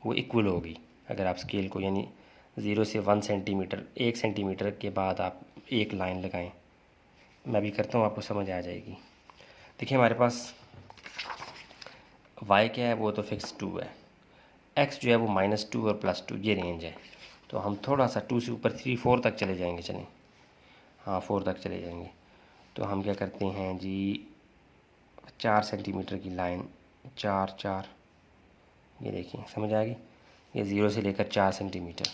वो इक्वल होगी। अगर आप स्केल को यानी 0 से 1 सेंटीमीटर, 1 सेंटीमीटर के बाद आप एक लाइन लगाएं। मैं भी करता हूँ, आपको समझ आ जाएगी। देखिए हमारे पास y क्या है, वो तो फिक्स 2 है। x जो है वो -2 और +2, ये रेंज है। तो हम थोड़ा सा 2 से ऊपर 3 4 तक चले जाएंगे, चलें, हाँ 4 तक चले जाएंगे। तो हम क्या करते हैं जी, 4 सेंटीमीटर की लाइन, 4 4, ये देखिए समझ आ गई। ये 0 से लेकर 4 सेंटीमीटर,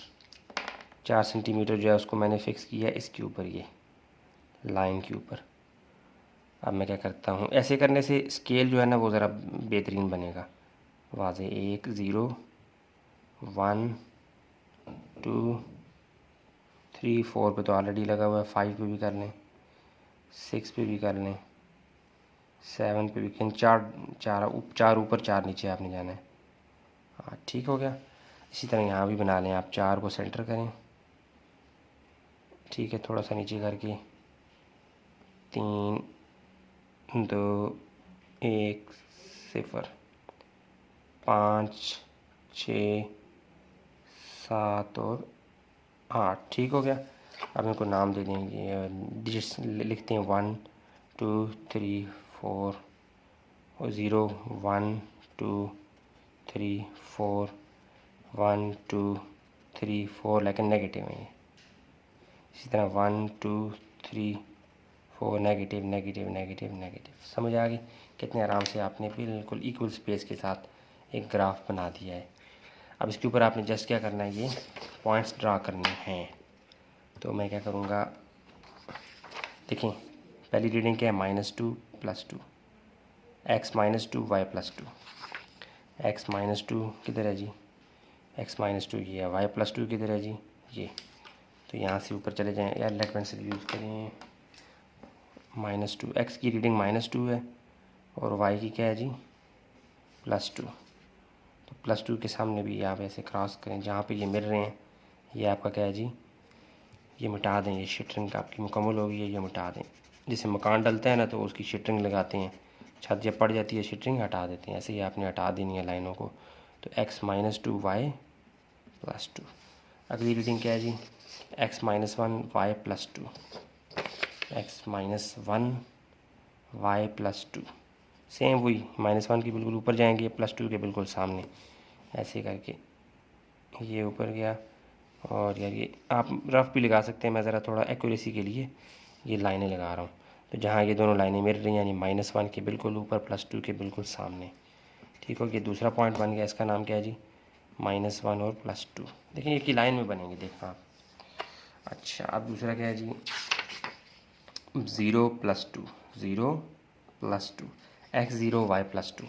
4 सेंटीमीटर जो है उसको मैंने फ़िक्स किया है इसके ऊपर, ये लाइन के ऊपर। अब मैं क्या करता हूँ, ऐसे करने से स्केल जो है ना वो ज़रा बेहतरीन बनेगा, वाज़े। 1 0 1 2 3 4 पे तो ऑलरेडी लगा हुआ है, 5 पे भी कर लें, 6 पे भी कर लें, 7 पे भी, लेकिन 4 ऊपर 4 नीचे आपने जाना है। हाँ ठीक हो गया। इसी तरह यहाँ भी बना लें आप, 4 को सेंटर करें, ठीक है, थोड़ा सा नीचे करके, 3 2 1 0 5 6 7 और 8, ठीक हो गया। अब इनको नाम दे देंगे, डिजिट्स लिखते हैं 1 2 3 4 और 0 1 2 3 4 1 2 3 4, लेकिन नेगेटिव है ये। इसी तरह 1 2 3 4 नेगेटिव नेगेटिव नेगेटिव नेगेटिव। समझ आ गई कितने आराम से आपने बिल्कुल इक्वल स्पेस के साथ एक ग्राफ बना दिया है। अब इसके ऊपर आपने जस्ट क्या करना है, ये पॉइंट्स ड्रा करने हैं। तो मैं क्या करूँगा, देखें पहली रीडिंग क्या है, -2 +2, x -2 y +2, x -2 किधर है जी, x -2 ये है, y +2 किधर है जी, ये। तो यहाँ से ऊपर चले जाएँ यार, लेट पेंसिल यूज़ करें। -2, x की रीडिंग -2 है और y की क्या है जी, +2। तो +2 के सामने भी आप ऐसे क्रॉस करें, जहाँ पे ये मिल रहे हैं ये आपका क्या है जी, ये मिटा दें, ये शटरिंग आपकी मुकम्मल होगी है, ये मिटा दें। जैसे मकान डलता है ना तो उसकी शटरिंग लगाते हैं, छत जब पड़ जाती है शटरिंग हटा देते हैं, ऐसे ही आपने हटा देनी है लाइनों को। तो x -2 y +2। अगली रीडिंग क्या है जी, x -1 y +2, x -1 y +2। Same वही, -1 के बिल्कुल ऊपर जाएंगे, +2 के बिल्कुल सामने, ऐसे करके ये ऊपर गया। और यार ये आप रफ भी लगा सकते हैं, मैं ज़रा थोड़ा एक्यूरेसी के लिए ये लाइनें लगा रहा हूँ। तो जहाँ ये दोनों लाइनें मिल रही हैं, यानी -1 के बिल्कुल ऊपर, +2 के बिल्कुल सामने, ठीक हो। ये दूसरा पॉइंट बन गया, इसका नाम क्या है जी, -1 और +2। देखिए एक ही लाइन में बनेंगे, देखना आप। अच्छा अब दूसरा क्या है जी, 0 +2, 0 +2, x 0 y +2।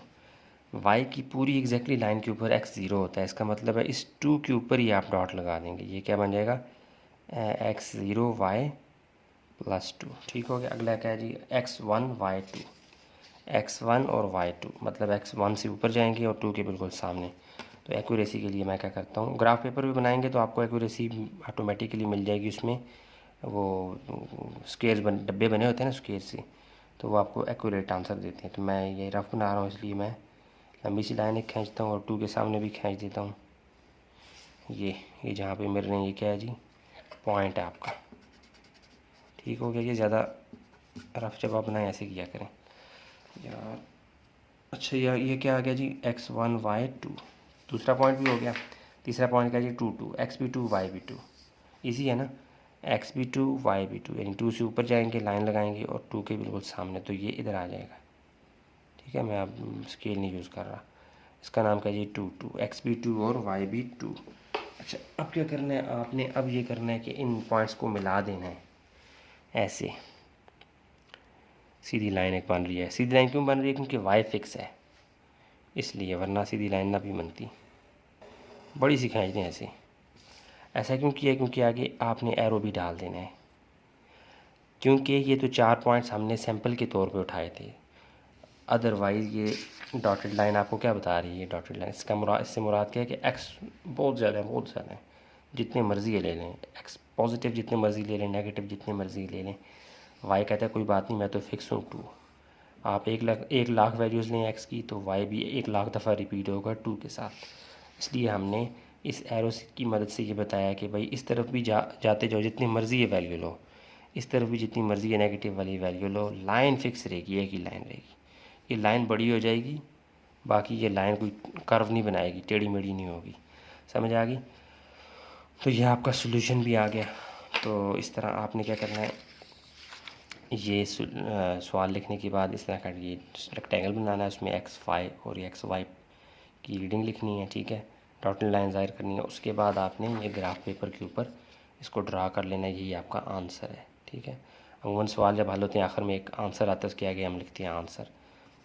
y की पूरी एग्जैक्टली लाइन के ऊपर x 0 होता है, इसका मतलब है इस 2 के ऊपर ही आप डॉट लगा देंगे, ये क्या बन जाएगा, x 0 y +2, ठीक हो गया। अगला क्या है जी, x 1 y 2, x 1 और y 2, मतलब x 1 से ऊपर जाएंगे और 2 के बिल्कुल सामने। तो एक्यूरेसी के लिए मैं क्या करता हूँ, ग्राफ पेपर भी बनाएंगे तो आपको एक्यूरेसी ऑटोमेटिकली मिल जाएगी उसमें। वो स्केल डब्बे बने होते हैं ना स्केल से, तो वो आपको एक्यूरेट आंसर देते हैं। तो मैं ये रफ बना रहा हूँ, इसलिए मैं लंबी सी लाइन एक खींचता हूँ और 2 के सामने भी खींच देता हूँ। ये जहाँ पे मिल रहे हैं ये क्या है जी, पॉइंट है आपका, ठीक हो गया। ये ज़्यादा रफ जब आप बनाए ऐसे किया करें यार। अच्छा यार ये क्या आ गया जी, x 1 y 2, दूसरा पॉइंट भी हो गया। तीसरा पॉइंट क्या जी, 2 2, x भी 2 y भी 2, ईजी है ना, x भी 2 y भी 2, यानी 2 से ऊपर जाएंगे, लाइन लगाएंगे और 2 के बिल्कुल सामने, तो ये इधर आ जाएगा, ठीक है। मैं अब स्केल नहीं यूज़ कर रहा, इसका नाम क्या जी, 2 2, x भी 2 और y भी 2। अच्छा अब क्या करना है आपने, अब ये करना है कि इन पॉइंट्स को मिला देना है, ऐसे सीधी लाइन एक बन रही है। सीधी लाइन क्यों बन रही है, क्योंकि y फिक्स है इसलिए, वरना सीधी लाइन ना भी बनती। बड़ी सी खींच दें ऐसे। ऐसा क्यों किया? क्योंकि आगे आपने एरो भी डाल देना है, क्योंकि ये तो 4 पॉइंट्स हमने सैंपल के तौर पे उठाए थे। अदरवाइज़ ये डॉटेड लाइन आपको क्या बता रही है? डॉटेड लाइन इससे मुराद क्या है कि एक्स बहुत ज़्यादा है, बहुत ज़्यादा है, जितने मर्ज़ी ले लें, एक्स पॉजिटिव जितने मर्ज़ी ले लें, नेगेटिव जितने मर्ज़ी ले लें। वाई कहता है कोई बात नहीं, मैं तो फिक्स हूँ 2। आप 1 लाख वैल्यूज़ लें एक्स की, तो वाई भी 1 लाख दफ़ा रिपीट होगा 2 के साथ। इसलिए हमने इस एरो की मदद से ये बताया कि भाई इस तरफ भी जाते जाओ, जितनी मर्ज़ी ये वैल्यू लो, इस तरफ भी जितनी मर्ज़ी है नेगेटिव वाली वैल्यू लो, लाइन फिक्स रहेगी, एक ही लाइन रहेगी। ये लाइन बड़ी हो जाएगी, बाकी ये लाइन कोई कर्व नहीं बनाएगी, टेढ़ी मेढ़ी नहीं होगी। समझ आ गई? तो यह आपका सोल्यूशन भी आ गया। तो इस तरह आपने क्या करना है, ये सवाल लिखने के बाद इस तरह का ये रेक्टेंगल बनाना है, उसमें x5 और x y की रीडिंग लिखनी है, ठीक है, डॉटेड लाइन ज़ाहिर करनी है। उसके बाद आपने ये ग्राफ पेपर के ऊपर इसको ड्रा कर लेना है, यही आपका आंसर है, ठीक है। अमूमन सवाल जब हल होते हैं आखिर में एक आंसर आता है, उसके आगे हम लिखते हैं आंसर।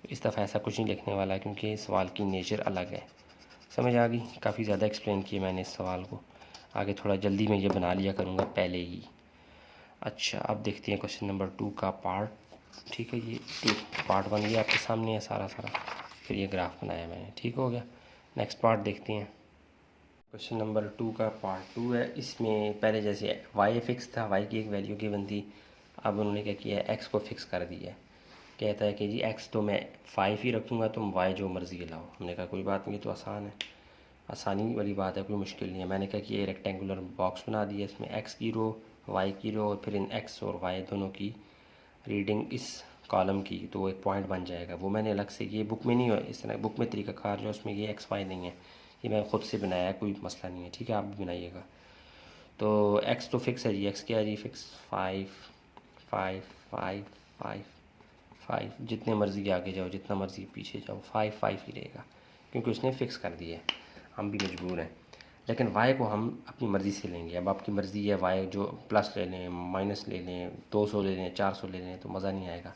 इस दफ़ा ऐसा कुछ नहीं लिखने वाला है क्योंकि सवाल की नेचर अलग है। समझ आ गई? काफ़ी ज़्यादा एक्सप्लेन किया मैंने इस सवाल को, आगे थोड़ा जल्दी में ये बना लिया करूँगा पहले ही। अच्छा, अब देखते हैं क्वेश्चन नंबर 2 का पार्ट, ठीक है। ये 2 पार्ट बन गया आपके सामने है सारा, फिर ये ग्राफ बनाया मैंने, ठीक हो गया। नेक्स्ट पार्ट देखते हैं। क्वेश्चन नंबर 2 का पार्ट 2 है। इसमें पहले जैसे वाई फिक्स था, वाई की एक वैल्यू गिवन थी, अब उन्होंने क्या किया है, एक्स को फिक्स कर दिया है। कहता है कि जी एक्स तो मैं 5 ही रखूँगा, तुम वाई जो मर्ज़ी लाओ। हमने कहा कोई बात नहीं, तो आसान है, आसानी वाली बात है, कोई मुश्किल नहीं है। मैंने क्या किया, रेक्टेंगुलर बॉक्स बना दिया, इसमें एक्स की रो, वाई की रो, और फिर इन एक्स और वाई दोनों की रीडिंग इस कॉलम की, तो एक पॉइंट बन जाएगा। वो मैंने अलग से, ये बुक में नहीं है, इस तरह बुक में तरीक़ाकार जो उसमें ये एक्स वाई नहीं है, ये मैं ख़ुद से बनाया है, कोई मसला नहीं है, ठीक है, आप भी बनाइएगा। तो एक्स तो फिक्स है जी, एक्स क्या है जी, फिक्स 5 5 5 5 5, जितने मर्ज़ी आगे जाओ, जितना मर्ज़ी पीछे जाओ, 5 5 ही रहेगा, क्योंकि उसने फ़िक्स कर दिया है। हम भी मजबूर हैं, लेकिन वाई को हम अपनी मर्ज़ी से लेंगे। अब आपकी मर्ज़ी है, वाई जो प्लस ले लें, माइनस ले लें, 200 ले लें, 400 ले लें, तो मज़ा नहीं आएगा।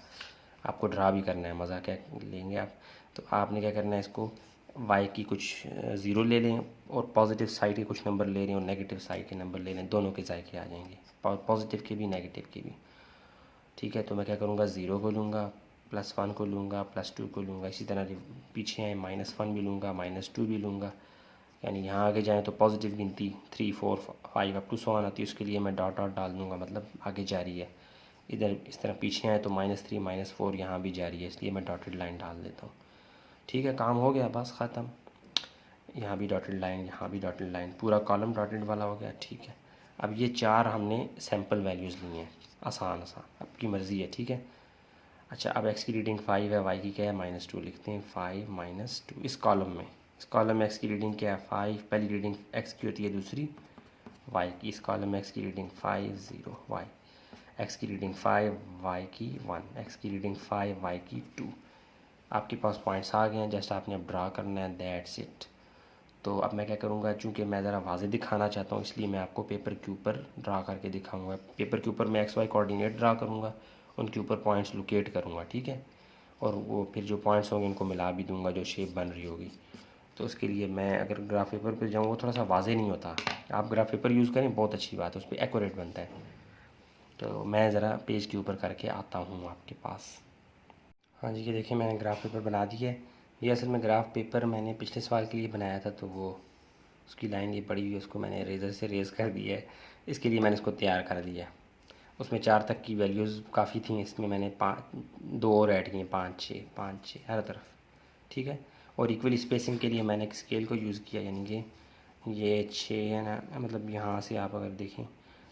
आपको ड्रा भी करना है, मज़ा क्या लेंगे आप? तो आपने क्या करना है, इसको वाई की कुछ ज़ीरो ले लें, और पॉजिटिव साइड के कुछ नंबर ले लें, और नेगेटिव साइड के नंबर ले लें, दोनों के जायके आ जाएंगे, पॉजिटिव के भी नेगेटिव के भी, ठीक है। तो मैं क्या करूँगा, ज़ीरो को लूँगा, +1 को लूँगा, +2 को लूँगा, इसी तरह पीछे आए -1 भी लूँगा, -2 भी लूँगा, यानी यहाँ आगे जाएँ तो पॉजिटिव गिनती 3 4 5 अप टू 100 आती है, उसके लिए मैं डॉट डॉट डाल दूँगा, मतलब आगे जारी है। इधर इस तरह पीछे आए तो -3 -4 यहाँ भी जारी है, इसलिए मैं डॉटेड लाइन डाल देता हूँ, ठीक है। काम हो गया, बस ख़त्म। यहाँ भी डॉटेड लाइन, यहाँ भी डॉटेड लाइन, पूरा कॉलम डॉटेड वाला हो गया, ठीक है। अब ये 4 हमने सैम्पल वैल्यूज़ ली हैं, आसान आसान, आपकी मर्ज़ी है, ठीक है। अच्छा, अब एक्स की रीडिंग 5 है, वाई की क्या है, -2 लिखते हैं, 5 -2 इस कॉलम में एक्स की रीडिंग क्या है, 5, पहली रीडिंग एक्स की होती है, दूसरी वाई की। इस कॉलम में एक्स की रीडिंग 5 0 वाई, एक्स की रीडिंग 5, वाई की 1, एक्स की रीडिंग 5, वाई की 2। आपके पास पॉइंट्स आ गए हैं, जस्ट आपने अब ड्रा करना है, दैट्स इट। तो अब मैं क्या करूँगा, चूँकि मैं ज़रा वाज़े दिखाना चाहता हूँ, इसलिए मैं आपको पेपर के ऊपर ड्रा करके दिखाऊँगा। पेपर के ऊपर मैं एक्स वाई कोऑर्डिनेट ड्रा करूँगा, उनके ऊपर पॉइंट्स लोकेट करूँगा, ठीक है। और वो फिर जो पॉइंट्स होंगे उनको मिला भी दूँगा, जो शेप बन रही होगी। तो उसके लिए मैं अगर ग्राफ पेपर पर जाऊँ, वो थोड़ा सा वाज़े नहीं होता। आप ग्राफ पेपर यूज़ करें, बहुत अच्छी बात है, उस पर एक्यूरेट बनता है। तो मैं ज़रा पेज के ऊपर करके आता हूँ आपके पास। हाँ जी, ये देखिए मैंने ग्राफ पेपर बना दिया है। ये असल में ग्राफ पेपर मैंने पिछले सवाल के लिए बनाया था, तो वो उसकी लाइन ये पड़ी हुई है, उसको मैंने रेज़र से रेज़ कर दिया है, इसके लिए मैंने इसको तैयार कर दिया। उसमें 4 तक की वैल्यूज़ काफ़ी थी, इसमें मैंने 2 और ऐड किए, 5 6 हर तरफ, ठीक है। और इक्वल स्पेसिंग के लिए मैंने एक स्केल को यूज़ किया, यानी कि ये 6 है ना, मतलब यहाँ से आप अगर देखें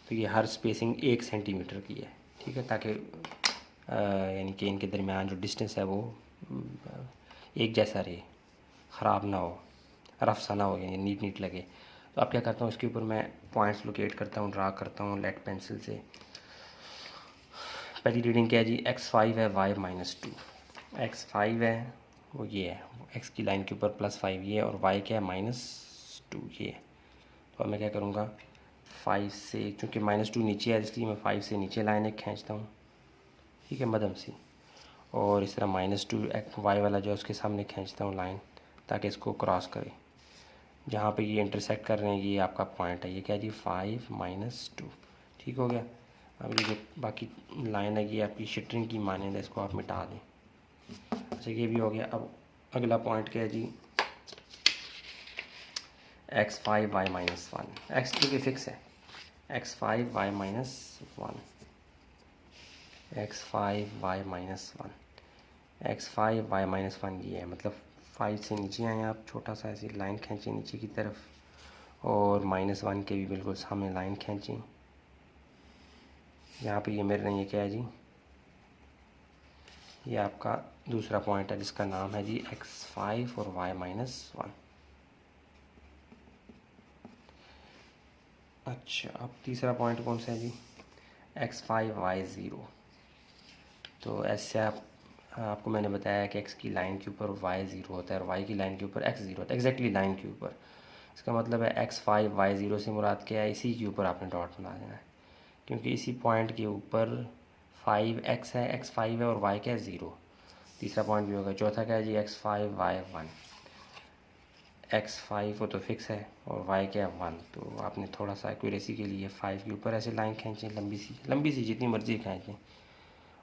तो ये हर स्पेसिंग 1 सेंटीमीटर की है, ठीक है, ताकि यानी कि इनके दरमियान जो डिस्टेंस है वो एक जैसा रहे, ख़राब ना हो, रफ सा ना हो, यानी नीट लगे। तो अब क्या करता हूँ, इसके ऊपर मैं पॉइंट्स लोकेट करता हूँ, ड्रा करता हूँ लेड पेंसिल से। पहली रीडिंग क्या है जी, x5 है, y -2, x5 है वो ये है, x की लाइन के ऊपर +5 ये है, और y क्या है, -2 ये है। तो अब मैं क्या करूँगा, 5 से, चूँकि -2 नीचे है इसलिए मैं 5 से नीचे लाइन एक खींचता हूँ, ठीक है, मध्यम सी, और इस तरह -2 वाई वाला जो है उसके सामने खींचता हूँ लाइन, ताकि इसको क्रॉस करे। जहाँ पे ये इंटरसेक्ट कर रहे हैं ये आपका पॉइंट है, ये क्या जी 5 - 2। ठीक हो गया। अब ये जो बाकी लाइन है ये आपकी शिटरिंग की मानेंद है, इसको आप मिटा दें। अच्छा ये भी हो गया। अब अगला पॉइंट क्या है जी x5 y - 1। x क्योंकि फिक्स है, x5 y - 1, x5 y - 1, x5 y - 1 ये है। मतलब 5 से नीचे आए आप, छोटा सा ऐसी लाइन खींचें नीचे की तरफ और -1 के भी बिल्कुल सामने लाइन खींचें। यहाँ पे ये मेरे ये क्या है जी, ये आपका दूसरा पॉइंट है जिसका नाम है जी x5 और y - 1। अच्छा अब तीसरा पॉइंट कौन सा है जी x5 y 0। तो ऐसे आपको मैंने बताया कि x की लाइन के ऊपर y 0 होता है और y की लाइन के ऊपर x 0 होता है, एग्जैक्टली लाइन के ऊपर। इसका मतलब है x5 y 0 से मुराद क्या है, इसी के ऊपर आपने डॉट बना देना है, क्योंकि इसी पॉइंट के ऊपर 5x है, x5 है और y क्या है 0। तीसरा पॉइंट भी होगा। चौथा क्या है जी x5 y 1, x5 वो तो फिक्स है और y क्या है 1। तो आपने थोड़ा सा एक्यूरेसी के लिए 5 के ऊपर ऐसे लाइन खींचें, लंबी सी जितनी मर्ज़ी खींचें,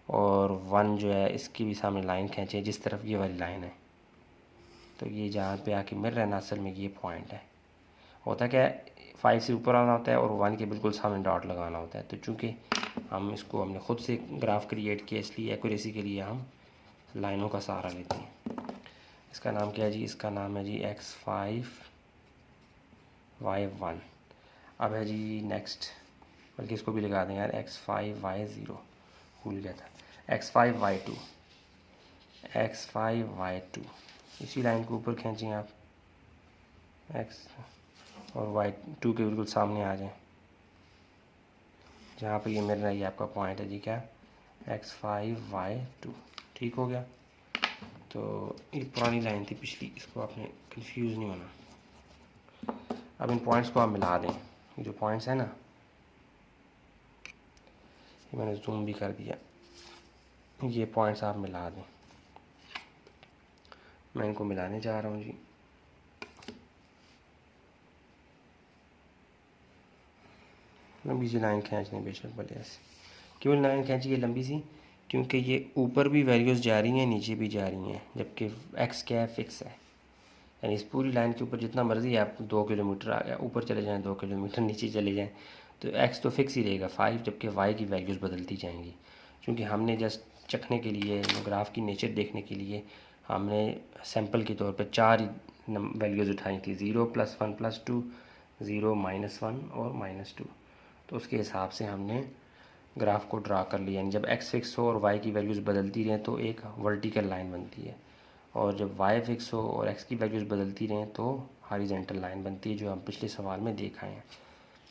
और 1 जो है इसकी भी सामने लाइन खींचें जिस तरफ ये वाली लाइन है। तो ये जहाँ पे आके मिल रहा है ना, असल में ये पॉइंट है। होता क्या है 5 से ऊपर आना होता है और 1 के बिल्कुल सामने डॉट लगाना होता है। तो चूँकि हमने ख़ुद से ग्राफ क्रिएट किया इसलिए एक्यूरेसी के लिए हम लाइनों का सहारा लेते हैं। इसका नाम क्या है जी, इसका नाम है जी x5 y 1। अब है जी नेक्स्ट, बल्कि इसको भी लगा दें यार x5 y 0, भूल गया था। x5 y 2, x5 y 2 इसी लाइन के ऊपर खींचें आप x और y 2 के बिल्कुल सामने आ जाएं, जहाँ पे ये मिल रहा है ये आपका पॉइंट है जी क्या x5 y 2। ठीक हो गया। तो ये पुरानी लाइन थी पिछली, इसको आपने कंफ्यूज नहीं होना। अब इन पॉइंट्स को आप मिला दें, ये जो पॉइंट्स है ना, ये मैंने जूम भी कर दिया, ये पॉइंट्स आप मिला दें। मैं इनको मिलाने जा रहा हूँ जी। लंबी सी लाइन खींचने बेशक भले ऐसे, क्यों लाइन खींची है लंबी सी, क्योंकि ये ऊपर भी वैल्यूज़ जा रही हैं नीचे भी जा रही हैं, जबकि x क्या है फिक्स है। यानी इस पूरी लाइन के ऊपर जितना मर्ज़ी आप 2 किलोमीटर आ गया ऊपर चले जाएं, 2 किलोमीटर नीचे चले जाएं, तो x तो फिक्स ही रहेगा 5, जबकि y की वैल्यूज़ बदलती जाएंगी। क्योंकि हमने जस्ट चखने के लिए, ग्राफ की नेचर देखने के लिए हमने सैम्पल के तौर पर 4 वैल्यूज़ उठाई थी, 0 + 1 + 2, 0 -1 और -2। तो उसके हिसाब से हमने ग्राफ को ड्रा कर लिया। यानी जब x फिक्स हो और y की वैल्यूज़ बदलती रहें तो एक वर्टिकल लाइन बनती है, और जब y फिक्स हो और x की वैल्यूज़ बदलती रहें तो हॉरिजॉन्टल लाइन बनती है, जो हम पिछले सवाल में देखा है।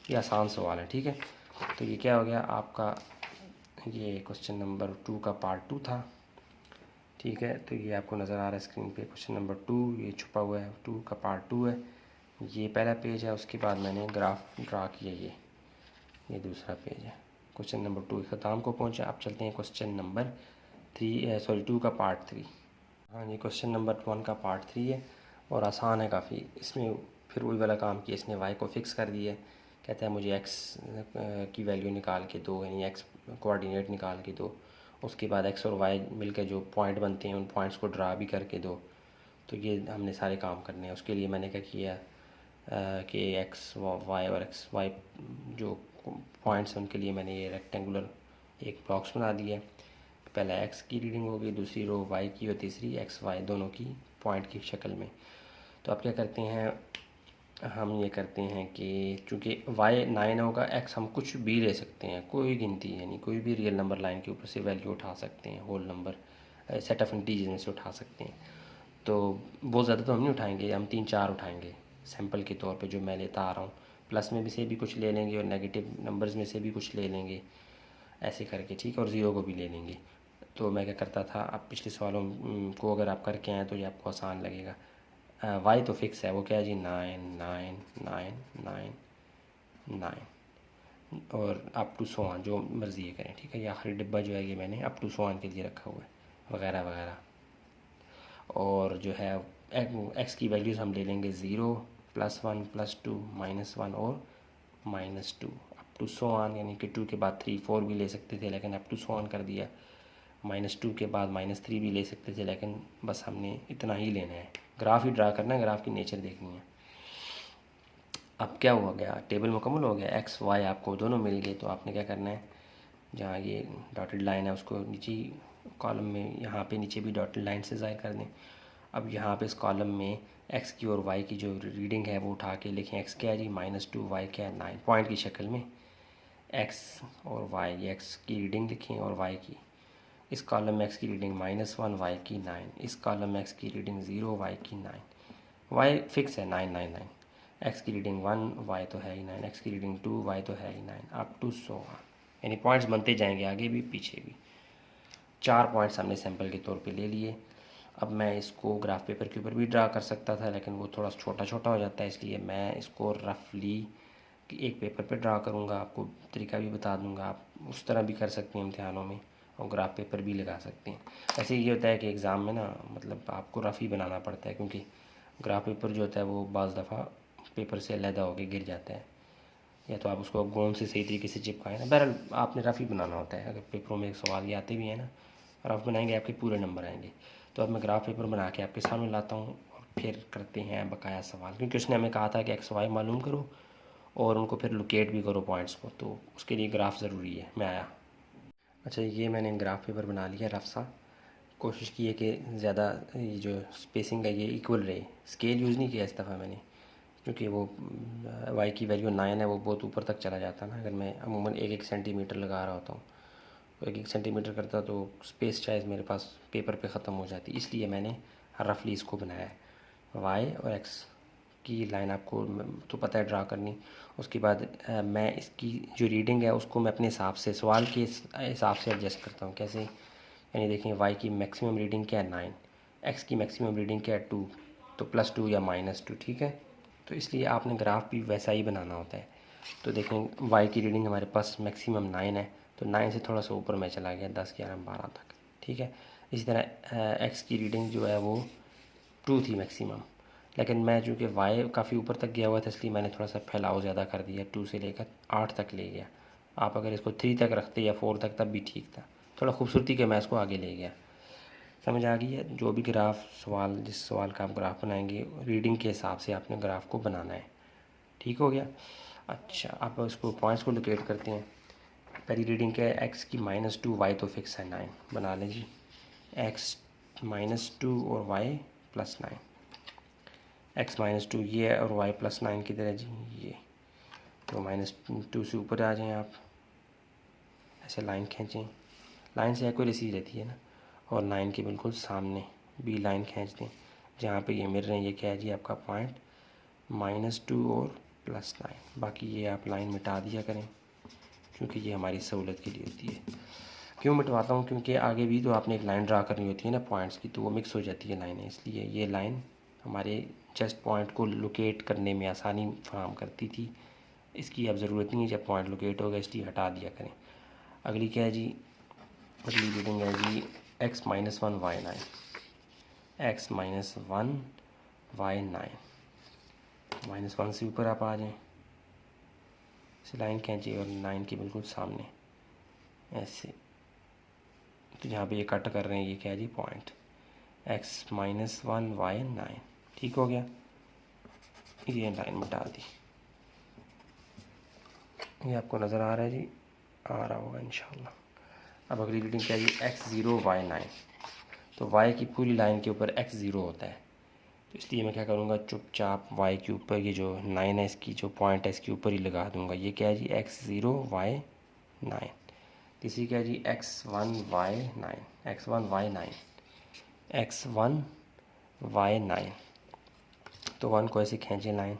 ये आसान सवाल है, ठीक है। तो ये क्या हो गया आपका, ये क्वेश्चन नंबर 2 का पार्ट 2 था, ठीक है। तो ये आपको नज़र आ रहा है स्क्रीन पे क्वेश्चन नंबर 2, ये छुपा हुआ है, 2 का पार्ट 2 है। ये पहला पेज है, उसके बाद मैंने ग्राफ ड्रा किया, ये दूसरा पेज है। क्वेश्चन नंबर 2 ख़त्म को पहुँचा। अब चलते हैं क्वेश्चन नंबर 2 का पार्ट 3। हाँ ये क्वेश्चन नंबर 1 का पार्ट 3 है और आसान है काफ़ी। इसमें फिर वही वाला काम किया, इसने y को फिक्स कर दिया है। कहता है मुझे x की वैल्यू निकाल के दो, यानी x कोऑर्डिनेट निकाल के दो, उसके बाद x और y मिलकर जो पॉइंट बनते हैं उन पॉइंट्स को ड्रा भी करके दो। तो ये हमने सारे काम करने हैं। उसके लिए मैंने क्या किया कि x y और x y जो पॉइंट्स हैं उनके लिए मैंने ये रेक्टेंगुलर एक बॉक्स बना दिया है। पहला x की रीडिंग होगी, दूसरी रो y की और तीसरी x y दोनों की पॉइंट की शक्ल में। तो अब क्या करते हैं, हम ये करते हैं कि चूँकि y 9 होगा, x हम कुछ भी ले सकते हैं, कोई गिनती, यानी कोई भी रियल नंबर लाइन के ऊपर से वैल्यू उठा सकते हैं, whole number set of integer में से उठा सकते हैं। तो बहुत ज़्यादा तो हम नहीं उठाएंगे, हम 3-4 उठाएंगे सैम्पल के तौर पे जो मैं लेता आ रहा हूँ। प्लस में भी से भी कुछ ले लेंगे और नेगेटिव नंबर्स में से भी कुछ ले लेंगे, ऐसे करके, ठीक है, और ज़ीरो को भी ले लेंगे। तो मैं क्या करता था, अब पिछले सवालों को अगर आप करके आएँ तो ये आपको आसान लगेगा। y तो फिक्स है, वो क्या है जी 9 9 9 9 9 और अप टू 100 जो मर्ज़ी ये करें, ठीक है। ये आखिरी डिब्बा जो है ये मैंने अप टू 100 के लिए रखा हुआ है, वगैरह वगैरह। और जो है x की वैल्यूज़ हम ले लेंगे 0 +1 +2 -1 और -2 अप टू सो ऑन, यानी कि 2 के बाद 3 4 भी ले सकते थे लेकिन अप टू सो ऑन कर दिया। -2 के बाद -3 भी ले सकते थे लेकिन बस हमने इतना ही लेना है। ग्राफ ही ड्रा करना है, ग्राफ की नेचर देखनी है। अब क्या हो गया, टेबल मुकम्मल हो गया, एक्स वाई आपको दोनों मिल गए। तो आपने क्या करना है, जहाँ ये डॉटेड लाइन है उसको नीचे कॉलम में, यहाँ पे नीचे भी डॉटेड लाइन से ज़ाहिर कर दें। अब यहाँ पे इस कॉलम में एक्स की और वाई की जो रीडिंग है वो उठा के लिखें। एक्स क्या है जी -2, वाई क्या है 9, पॉइंट की शक्ल में एक्स और वाई, एक्स की रीडिंग लिखें और वाई की। इस कॉलम में एक्स की रीडिंग -1, वाई की 9, इस कॉलम में एक्स की रीडिंग 0, वाई की 9, वाई फिक्स है 9 9 9, एक्स की रीडिंग 1, वाई तो है ही 9, एक्स की रीडिंग 2, वाई तो है ही 9, अप टू सो ऑन, यानी पॉइंट्स बनते जाएंगे आगे भी पीछे भी। 4 पॉइंट्स हमने सैंपल के तौर पे ले लिए। अब मैं इसको ग्राफ पेपर के ऊपर भी ड्रा कर सकता था लेकिन वो थोड़ा छोटा छोटा हो जाता है, इसलिए मैं इसको रफली एक पेपर पे ड्रा करूँगा। आपको तरीका भी बता दूँगा, आप उस तरह भी कर सकते हैं इम्तिहानों में और ग्राफ पेपर भी लगा सकते हैं। ऐसे ये होता है कि एग्ज़ाम में ना मतलब आपको रफ़ ही बनाना पड़ता है, क्योंकि ग्राफ पेपर जो होता है वो बाज़ दफ़ा पेपर से अलहदा होकर गिर जाता है, या तो आप उसको गोंद से सही तरीके से चिपकाएं ना। बहरहाल आपने रफ़ ही बनाना होता है। अगर पेपरों में सवाल ये आते भी हैं ना, रफ़ बनाएंगे आपके पूरे नंबर आएंगे। तो अब मैं ग्राफ पेपर बना के आपके सामने लाता हूँ और फिर करते हैं बकाया सवाल, क्योंकि उसने हमें कहा था कि एक्स वाई मालूम करो और उनको फिर लोकेट भी करो पॉइंट्स को, तो उसके लिए ग्राफ ज़रूरी है। मैं आया। अच्छा, ये मैंने ग्राफ पेपर बना लिया रफ सा। कोशिश की है कि ज़्यादा ये जो स्पेसिंग है ये इक्वल रहे। स्केल यूज़ नहीं किया इस दफ़ा मैंने, क्योंकि वो वाई की वैल्यू 9 है, वो बहुत ऊपर तक चला जाता ना। अगर मैं अमूमन 1 सेंटीमीटर लगा रहा होता हूँ तो 1 सेंटीमीटर करता तो स्पेस शायद मेरे पास पेपर पे ख़त्म हो जाती, इसलिए मैंने रफली इसको बनाया है। वाई और एक्स की लाइन आपको तो पता है ड्रा करनी। उसके बाद मैं इसकी जो रीडिंग है उसको मैं अपने हिसाब से, सवाल के हिसाब से एडजस्ट करता हूँ। कैसे, यानी देखें वाई की मैक्सिमम रीडिंग क्या है 9, एक्स की मैक्सिमम रीडिंग क्या है 2, तो +2 या -2, ठीक है। तो इसलिए आपने ग्राफ भी वैसा ही बनाना होता है। तो देखें वाई की रीडिंग हमारे पास मैक्सिमम 9 है, तो 9 से थोड़ा सा ऊपर मैं चला गया 10 11 12 तक, ठीक है। इसी तरह एक्स की रीडिंग जो है वो 2 थी मैक्सिमम, लेकिन मैं चूँकि वाई काफ़ी ऊपर तक गया हुआ था इसलिए मैंने थोड़ा सा फैलाव ज़्यादा कर दिया, 2 से लेकर 8 तक ले गया। आप अगर इसको 3 तक रखते या 4 तक तब भी ठीक था, थोड़ा खूबसूरती के मैं इसको आगे ले गया। समझ आ गई है। जो भी ग्राफ सवाल, जिस सवाल का आप ग्राफ बनाएंगे रीडिंग के हिसाब से आपने ग्राफ को बनाना है, ठीक हो गया। अच्छा, आप इसको पॉइंट्स को लोकेट करते हैं। पहली रीडिंग क्या है, एक्स की -2, वाई तो फिक्स है 9, बना लें जी। एक्स -2 और वाई +9, एक्स -2 ये है और वाई +9 किधर है जी, ये। तो -2 से ऊपर आ जाएं आप, ऐसे लाइन खींचें, लाइन से एक्यूरेसी रहती है ना, और 9 के बिल्कुल सामने बी लाइन खींच दें जहाँ पे ये मिल रहे हैं। ये क्या है जी आपका पॉइंट, -2 और +9। बाकी ये आप लाइन मिटा दिया करें, क्योंकि ये हमारी सहूलत के लिए होती है। क्यों मिटवाता हूँ, क्योंकि आगे भी तो आपने एक लाइन ड्रा करनी होती है ना पॉइंट्स की, तो वो मिक्स हो जाती है लाइनें, इसलिए ये लाइन हमारे जस्ट पॉइंट को लोकेट करने में आसानी फराहम करती थी। इसकी अब ज़रूरत नहीं है, जब पॉइंट लोकेट हो गया इसलिए हटा दिया करें। अगली क्या है जी, अगली रीडिंग है जी x -1 y 9, x -1 y 9, -1 से ऊपर आप आ जाएं, इसे लाइन खींचिए और 9 के बिल्कुल सामने ऐसे, तो जहाँ पे ये कट कर रहे हैं ये क्या है जी पॉइंट, x -1 y 9, ठीक हो गया। ये लाइन मिटा दी, ये आपको नज़र आ रहा है जी, आ रहा होगा इंशाल्लाह। अब अगली रीडिंग क्या है जी, x 0 y 9, तो y की पूरी लाइन के ऊपर x 0 होता है, तो इसलिए मैं क्या करूँगा, चुपचाप y के ऊपर ये जो 9 है इसकी जो पॉइंट है इसके ऊपर ही लगा दूँगा। ये क्या है जी, x 0 y 9। तीसरी क्या है जी, x 1 y 9, x 1 y 9, x 1 y 9, तो 1 को ऐसे खींचें लाइन,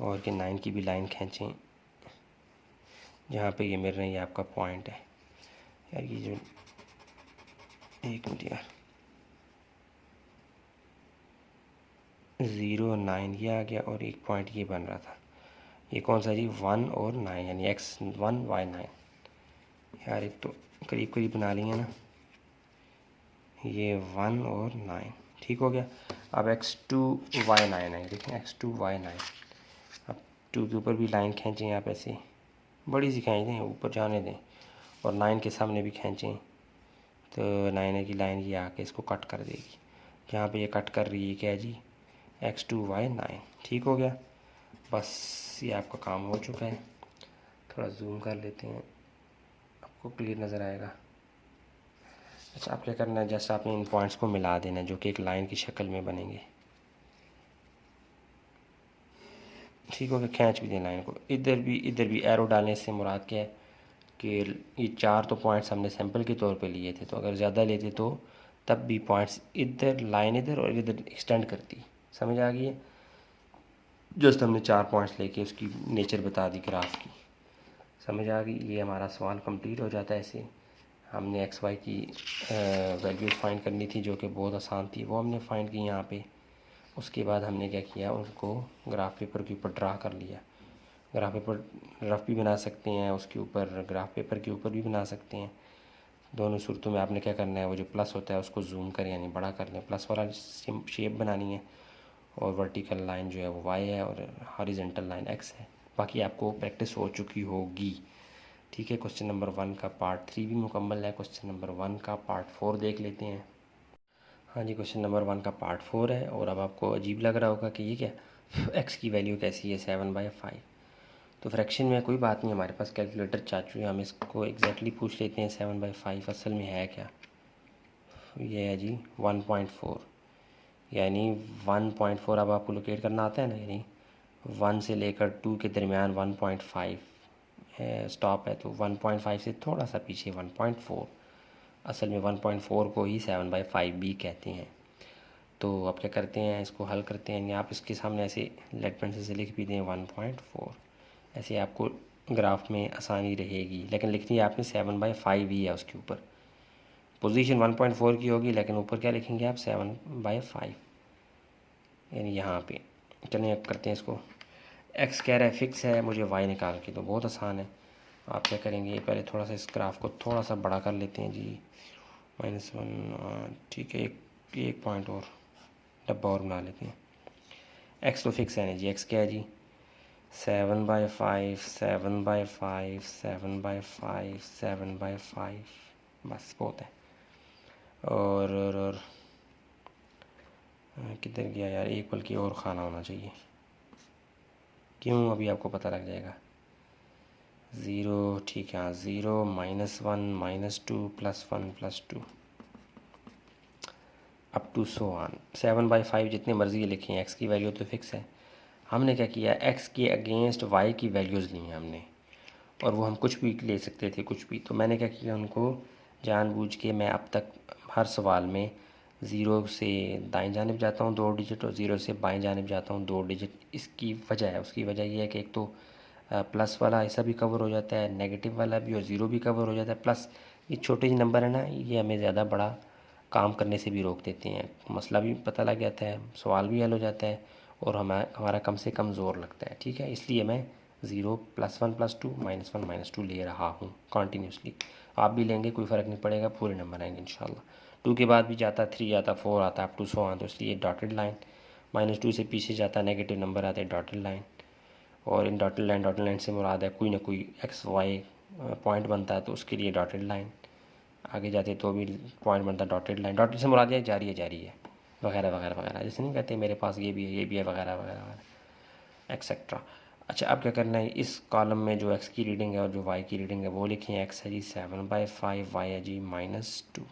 और कि 9 की भी लाइन खींचें जहाँ पे ये मिल रहे हैं, ये आपका पॉइंट है। यार ये जो, एक मिनट यार, 0 9 ये आ गया और एक पॉइंट ये बन रहा था, ये कौन सा जी, 1 और 9, यानी x 1 y 9। यार एक तो करीब करीब बना लिए ना, ये 1 और 9, ठीक हो गया। अब x2y9 है, देखें x2y9। अब 2 के ऊपर भी लाइन खींचें आप, ऐसे बड़ी सी खींच दें, ऊपर जाने दें, और 9 के सामने भी खींचें तो 9 की लाइन ये आके इसको कट कर देगी। जहाँ पे ये कट कर रही है क्या है जी, x2y9। ठीक हो गया, बस ये आपका काम हो चुका है। थोड़ा जूम कर लेते हैं, आपको क्लियर नज़र आएगा। अच्छा, आप क्या करना है, जैसे आपने इन पॉइंट्स को मिला देना है जो कि एक लाइन की शक्ल में बनेंगे। ठीक हो गया, खींच भी दें लाइन को। इधर भी एरो डालने से मुराद क्या है कि ये 4 तो पॉइंट्स हमने सैंपल के तौर पे लिए थे, तो अगर ज़्यादा लेते तो तब भी पॉइंट्स इधर, लाइन इधर और इधर एक्सटेंड करती। समझ आ गई है? जस्ट हमने 4 पॉइंट्स लेके उसकी नेचर बता दी ग्राफ की। समझ आ गई? ये हमारा सवाल कंप्लीट हो जाता है। ऐसे हमने एक्स वाई की वैल्यूज़ फाइंड करनी थी जो कि बहुत आसान थी, वो हमने फाइंड की यहाँ पे। उसके बाद हमने क्या किया, उनको ग्राफ पेपर के ऊपर ड्रा कर लिया। ग्राफ पेपर रफ भी बना सकते हैं, उसके ऊपर ग्राफ पेपर के ऊपर भी बना सकते हैं। दोनों सूरतों में आपने क्या करना है, वो जो प्लस होता है उसको जूम करें, यानी बड़ा कर लें। प्लस वाला शेप बनानी है, और वर्टिकल लाइन जो है वो वाई है, और हॉरिजॉन्टल लाइन एक्स है। बाकी आपको प्रैक्टिस हो चुकी होगी। ठीक है, क्वेश्चन नंबर 1 का पार्ट 3 भी मुकम्मल है। क्वेश्चन नंबर 1 का पार्ट 4 देख लेते हैं। हाँ जी, क्वेश्चन नंबर 1 का पार्ट 4 है। और अब आपको अजीब लग रहा होगा कि ये क्या, एक्स की वैल्यू कैसी है 7/5। तो फ्रैक्शन में कोई बात नहीं, हमारे पास कैलकुलेटर चाचू है, हम इसको एग्जैक्टली पूछ लेते हैं 7/5 असल में है क्या। ये है जी 1.4, यानी 1.4 अब आपको लोकेट करना आता है ना, यानी 1 से लेकर 2 के दरमियान 1.5 स्टॉप है, तो 1.5 से थोड़ा सा पीछे 1.4। असल में 1.4 को ही 7/5 भी कहते हैं। तो अब क्या करते हैं, इसको हल करते हैं, यानी आप इसके सामने ऐसे लेड पेंसिल से लिख भी दें 1.4। ऐसे आपको ग्राफ में आसानी रहेगी, लेकिन लिखनी है आपने 7/5 ही है। उसके ऊपर पोजीशन 1.4 की होगी, लेकिन ऊपर क्या लिखेंगे आप, 7/5, यानी यहाँ पे। चलिए अब करते हैं इसको। एक्स कह रहा है फिक्स है, मुझे वाई निकाल के, तो बहुत आसान है। आप क्या करेंगे, पहले थोड़ा सा इस ग्राफ को थोड़ा सा बड़ा कर लेते हैं जी, -1। ठीक है, एक पॉइंट और डब्बा और बना लेते हैं। एक्स तो फिक्स है ना जी, एक्स क्या है जी, 7/5, 7/5, 7/5, 7/5, बस बहुत है। और किधर गया यार, एक बल्कि और खाना होना चाहिए। क्यों, अभी आपको पता लग जाएगा। 0, ठीक है, 0, -1, -2, +1, +2 अप टू सो ऑन। 7/5 जितने मर्जी लिखें, एक्स की वैल्यू तो फिक्स है। हमने क्या किया, एक्स के अगेंस्ट वाई की वैल्यूज़ ली हैं हमने, और वो हम कुछ भी ले सकते थे, कुछ भी। तो मैंने क्या किया, उनको जानबूझ के मैं अब तक हर सवाल में 0 से दाएं जानिब जाता हूँ 2 डिजिट, और 0 से बाएं जानिब जाता हूँ 2 डिजिट। इसकी वजह है, उसकी वजह ये है कि एक तो प्लस वाला ऐसा भी कवर हो जाता है, नेगेटिव वाला भी, और ज़ीरो भी कवर हो जाता है। प्लस ये छोटे नंबर है ना, ये हमें ज़्यादा बड़ा काम करने से भी रोक देते हैं। मसला भी पता लग जाता है, सवाल भी हल हो जाता है, और हमारा कम से कम ज़ोर लगता है। ठीक है, इसलिए मैं 0, +1, +2, -1, -2 ले रहा हूँ कॉन्टीन्यूसली। आप भी लेंगे, कोई फ़र्क नहीं पड़ेगा, पूरे नंबर आएंगे इंशाल्लाह। 2 के बाद भी जाता, 3 आता, 4 आता, अप टू 100 आता, तो इसलिए डॉटेड लाइन। -2 से पीछे जाता, नेगेटिव नंबर आते, डॉटेड लाइन। और इन डॉटेड लाइन से मुराद है कोई ना कोई एक्स वाई पॉइंट बनता है, तो उसके लिए डॉटेड लाइन। आगे जाते तो भी पॉइंट बनता है, डॉटेड लाइन। डॉटेड से मुराद है जारी है वगैरह वगैरह वगैरह, जैसे नहीं कहते मेरे पास ये भी है वगैरह वगैरह वगैरह एक्सेट्रा। अच्छा, अब क्या करना है, इस कॉलम में जो एक्स की रीडिंग है और जो वाई की रीडिंग है वो लिखें। एक्स है जी 7/5, वाई है जी -2।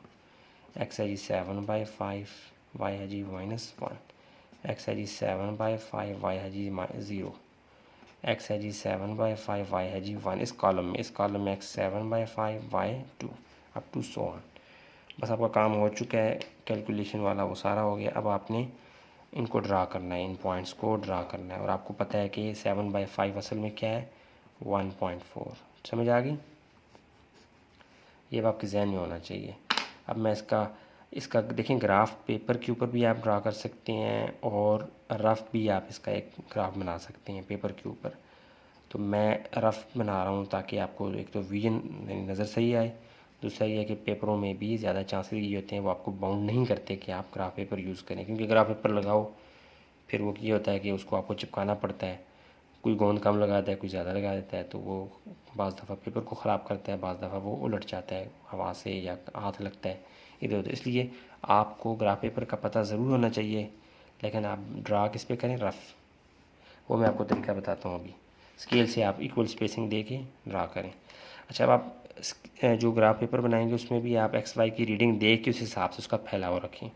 एक्स है जी 7/5, वाई है जी -1। एक्स है जी 7/5, वाई है जी 0। एक्स है जी 7/5, वाई है जी 1। इस कॉलम में X 7/5, Y 2, up to so on. बस आपका काम हो चुका है, कैलकुलेशन वाला वो सारा हो गया। अब आपने इनको ड्रा करना है, इन पॉइंट्स को ड्रा करना है। और आपको पता है कि 7/5 असल में क्या है, 1.4। समझ आ गई? ये अब आपके जहन में होना चाहिए। अब मैं इसका देखें, ग्राफ पेपर के ऊपर भी आप ड्रा कर सकते हैं, और रफ भी आप इसका एक ग्राफ बना सकते हैं पेपर के ऊपर। तो मैं रफ बना रहा हूँ ताकि आपको एक तो विजन नज़र सही आए, दूसरा ये है कि पेपरों में भी ज़्यादा चांसेस ये होते हैं वो आपको बाउंड नहीं करते कि आप ग्राफ पेपर यूज़ करें, क्योंकि ग्राफ पेपर लगाओ फिर वो ये होता है कि उसको आपको चिपकाना पड़ता है, कोई गोंद कम लगाता है कोई ज़्यादा लगा देता है, तो वो बाज़ दफ़ा पेपर को ख़राब करता है, बाज़ दफ़ा वो उलट जाता है हवा से या हाथ लगता है इधर उधर। इसलिए आपको ग्राफ पेपर का पता ज़रूर होना चाहिए, लेकिन आप ड्रा किस पे करें, रफ़। वो मैं आपको तरीका बताता हूँ अभी। स्केल से आप इक्वल स्पेसिंग दे के ड्रा करें। अच्छा, अब आप जो ग्राफ पेपर बनाएंगे उसमें भी आप एक्स वाई की रीडिंग देख के उस हिसाब से उसका फैलाव रखें।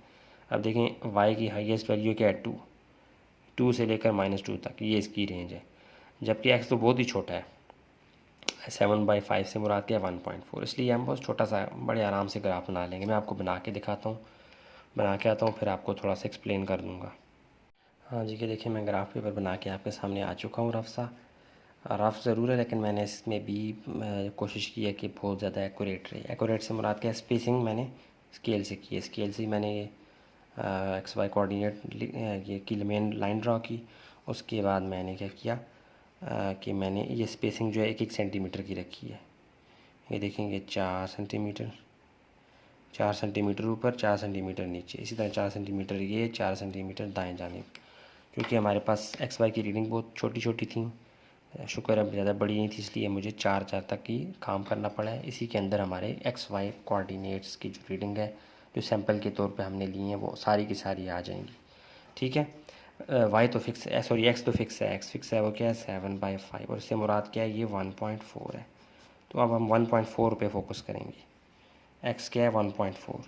अब देखें वाई की हाईएस्ट वैल्यू क्या है, 2 से लेकर -2 तक, ये इसकी रेंज है, जबकि एक्स तो बहुत ही छोटा है, 7/5 से मुराद क्या 1.4, इसलिए हम बहुत छोटा सा बड़े आराम से ग्राफ बना लेंगे। मैं आपको बना के दिखाता हूँ, बना के आता हूँ, फिर आपको थोड़ा सा एक्सप्लेन कर दूँगा। हाँ जी, कि देखिए मैं ग्राफ पेपर बना के आपके सामने आ चुका हूँ। रफ़ ज़रूर है, लेकिन मैंने इसमें भी कोशिश की है कि बहुत ज़्यादा एक्यूरेट रहे। एक्यूरेट से मुराद क्या, स्पेसिंग मैंने स्केल से की है, स्केल से मैंने ये एक्स वाई कोऑर्डिनेट ये की मेन लाइन ड्रा की। उसके बाद मैंने क्या किया कि मैंने ये स्पेसिंग जो है 1-1 सेंटीमीटर की रखी है। ये देखेंगे 4 सेंटीमीटर, 4 सेंटीमीटर ऊपर, 4 सेंटीमीटर नीचे, इसी तरह 4 सेंटीमीटर ये, 4 सेंटीमीटर दाएं जानिब। क्योंकि हमारे पास एक्स वाई की रीडिंग बहुत छोटी छोटी थी, शुक्र अब ज़्यादा बड़ी नहीं थी, इसलिए मुझे 4 तक ही काम करना पड़ा है। इसी के अंदर हमारे एक्स वाई कोऑर्डिनेट्स की जो रीडिंग है, जो सैंपल के तौर पे हमने ली हैं, वो सारी की सारी आ जाएंगी। ठीक है, वाई तो फिक्स है, सॉरी एक्स तो फिक्स है, एक्स फिक्स है, वो क्या है 7/5, और इससे मुराद क्या है, ये 1.4 है। तो अब हम 1.4 पे फोकस करेंगे। एक्स क्या है 1.4,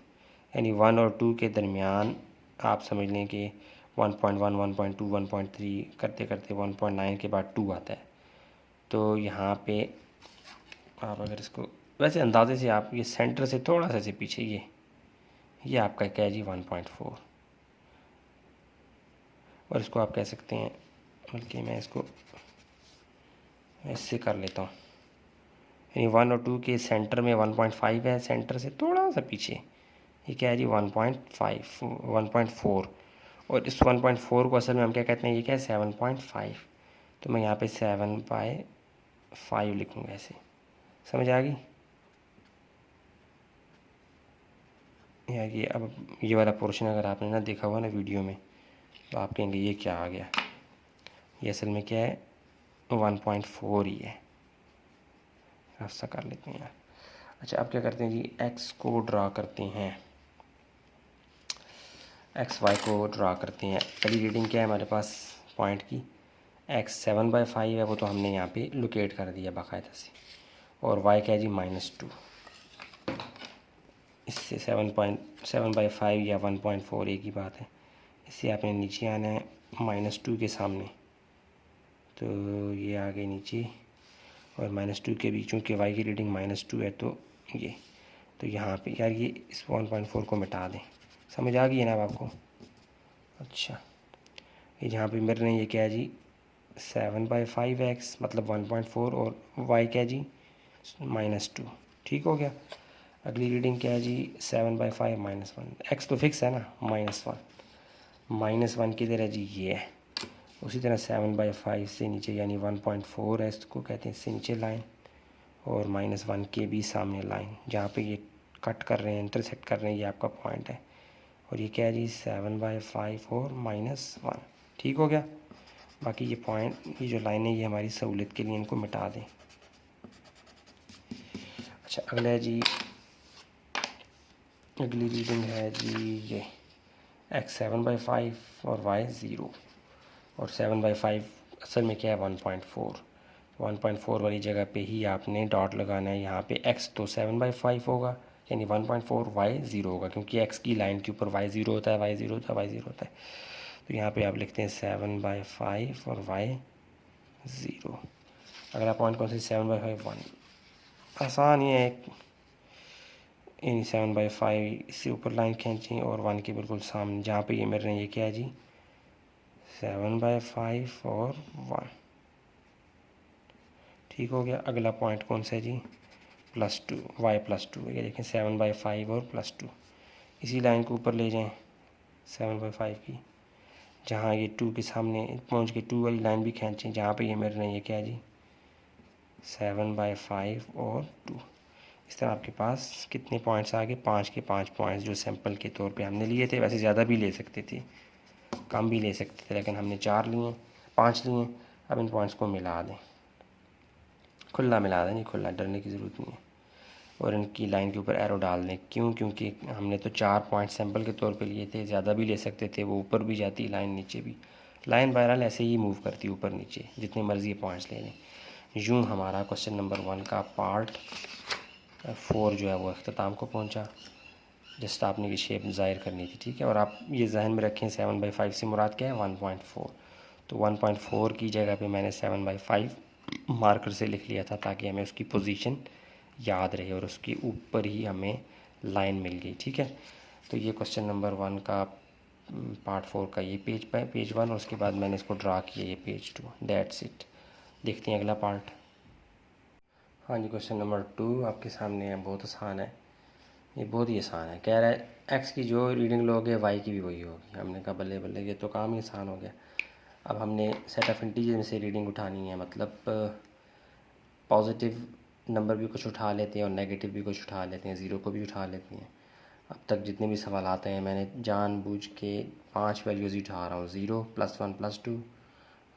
यानी 1 और 2 के दरमियान आप समझ लें कि 1.1, 1.2, 1.3 करते करते 1.9 के बाद 2 आता है। तो यहाँ पे आप अगर इसको वैसे अंदाजे से आप ये सेंटर से थोड़ा सा से पीछे, ये आपका क्या है जी 1.4, और इसको आप कह सकते हैं, बल्कि मैं इसको इससे कर लेता हूँ, यानी 1 और 2 के सेंटर में 1.5 है, सेंटर से थोड़ा सा पीछे ये क्या है जी 1.5, 1.4, और इस 1.4 को असल में हम क्या कहते हैं, ये क्या है 7.5। तो मैं यहाँ पे 7/5 लिखूँगा, ऐसे समझ आ गई। या ये अब ये वाला पोर्शन अगर आपने ना देखा हुआ ना वीडियो में, तो आप कहेंगे ये क्या आ गया, ये असल में क्या है 1.4 ही है। रास्ता कर लेते हैं यार। अच्छा, अब क्या करते हैं जी, एक्स को ड्रा करते हैं, एक्स वाई को ड्रा करते हैं। पहली रीडिंग क्या है हमारे पास पॉइंट की, एक्स 7/5 है, वो तो हमने यहाँ पे लोकेट कर दिया बाकायदा से, और वाई क्या है जी -2। इससे 7/5 या 1.4 एक ही बात है। इससे आपने नीचे आना है -2 के सामने, तो ये आ गए नीचे, और -2 के बीच, चूँकि वाई की रीडिंग -2 है, तो ये, तो यहाँ पे यार ये इस 1.4 को मिटा दें। समझ आ गई है ना अब आपको। अच्छा, ये जहाँ पे मेरे ने ये क्या है जी 7/5 एक्स मतलब 1.4, और वाई क्या है जी -2। ठीक हो गया। अगली रीडिंग क्या है जी 7/5 -1, एक्स तो फिक्स है ना, -1 किधर है जी, ये है। उसी तरह 7/5 से नीचे यानी 1.4 है, इसको कहते हैं इससे नीचे लाइन, और -1 के भी सामने लाइन, जहाँ पे ये कट कर रहे हैं, इंटरसेक्ट कर रहे हैं, ये आपका पॉइंट है। और ये क्या है जी 7/5 और -1। ठीक हो गया। बाकी ये पॉइंट, ये जो लाइन है, ये हमारी सहूलियत के लिए इनको मिटा दें। अच्छा, अगला है जी, अगली रीडिंग है जी ये एक्स 7/5 और वाई 0, और 7/5 असल में क्या है 1.4। 1.4 वाली जगह पे ही आपने डॉट लगाना है। यहाँ पे x तो 7/5 होगा, यानी 1.4, वाई 0 होगा, क्योंकि x की लाइन के ऊपर y 0 होता है, y 0 होता है, y 0 होता है। तो यहाँ पे आप लिखते हैं 7/5 और y 0। अगला पॉइंट कौन सा, 7/5 1, आसान ही है एक, यानी 7/5 इससे ऊपर लाइन खींची और 1 के बिल्कुल सामने, जहाँ पे ये मेरे ये क्या है जी 7/5 और 1। ठीक हो गया। अगला पॉइंट कौन सा है जी +2, y +2, ये देखें 7/5 और +2, इसी लाइन को ऊपर ले जाएं 7/5 की, जहाँ ये 2 के सामने पहुँच के 2 वाली लाइन भी खींचें, जहाँ पे ये मेरे ये क्या है जी 7/5 और 2, इस तरह आपके पास कितने पॉइंट्स आ गए, 5 के 5 पॉइंट्स जो सैंपल के तौर पे हमने लिए थे। वैसे ज़्यादा भी ले सकते थे, कम भी ले सकते थे, लेकिन हमने 4 लिए, 5 लिए। अब इन पॉइंट्स को मिला दें, खुला मिला दें, नहीं खुला, डरने की ज़रूरत नहीं है। और इनकी लाइन के ऊपर एरो डाल दें। क्यों? क्योंकि हमने तो 4 पॉइंट सैंपल के तौर पे लिए थे, ज़्यादा भी ले सकते थे, वो ऊपर भी जाती लाइन, नीचे भी। लाइन बहरहाल ऐसे ही मूव करती ऊपर नीचे, जितने मर्ज़ी पॉइंट्स ले लें। यूँ हमारा क्वेश्चन नंबर 1 का पार्ट 4 जो है वो अख्ताम को पहुँचा। जस्ट आपने ये शेप ज़ाहिर करनी थी, ठीक है। और आप ये जहन में रखें 7/5 से मुराद क्या है, 1.4। तो 1.4 की जगह पे मैंने 7/5 मार्कर से लिख लिया था, ताकि हमें उसकी पोजीशन याद रहे और उसके ऊपर ही हमें लाइन मिल गई, ठीक है। तो ये क्वेश्चन नंबर 1 का पार्ट 4 का ये पेज 1, और उसके बाद मैंने इसको ड्रा किया ये पेज 2। That's it. देखते हैं अगला पार्ट। हाँ जी, क्वेश्चन नंबर 2 आपके सामने है। बहुत आसान है, ये बहुत ही आसान है। कह रहा है एक्स की जो रीडिंग लोगे वाई की भी वही होगी। हमने कहा बल्ले बल्ले, ये तो काम ही आसान हो गया। अब हमने सेट ऑफ इंटीजर में से रीडिंग उठानी है, मतलब पॉजिटिव नंबर भी कुछ उठा लेते हैं और नेगेटिव भी कुछ उठा लेते हैं, ज़ीरो को भी उठा लेते हैं। अब तक जितने भी सवाल आते हैं मैंने जानबूझ के 5 वैल्यूज़ ही उठा रहा हूँ। 0 +1 +2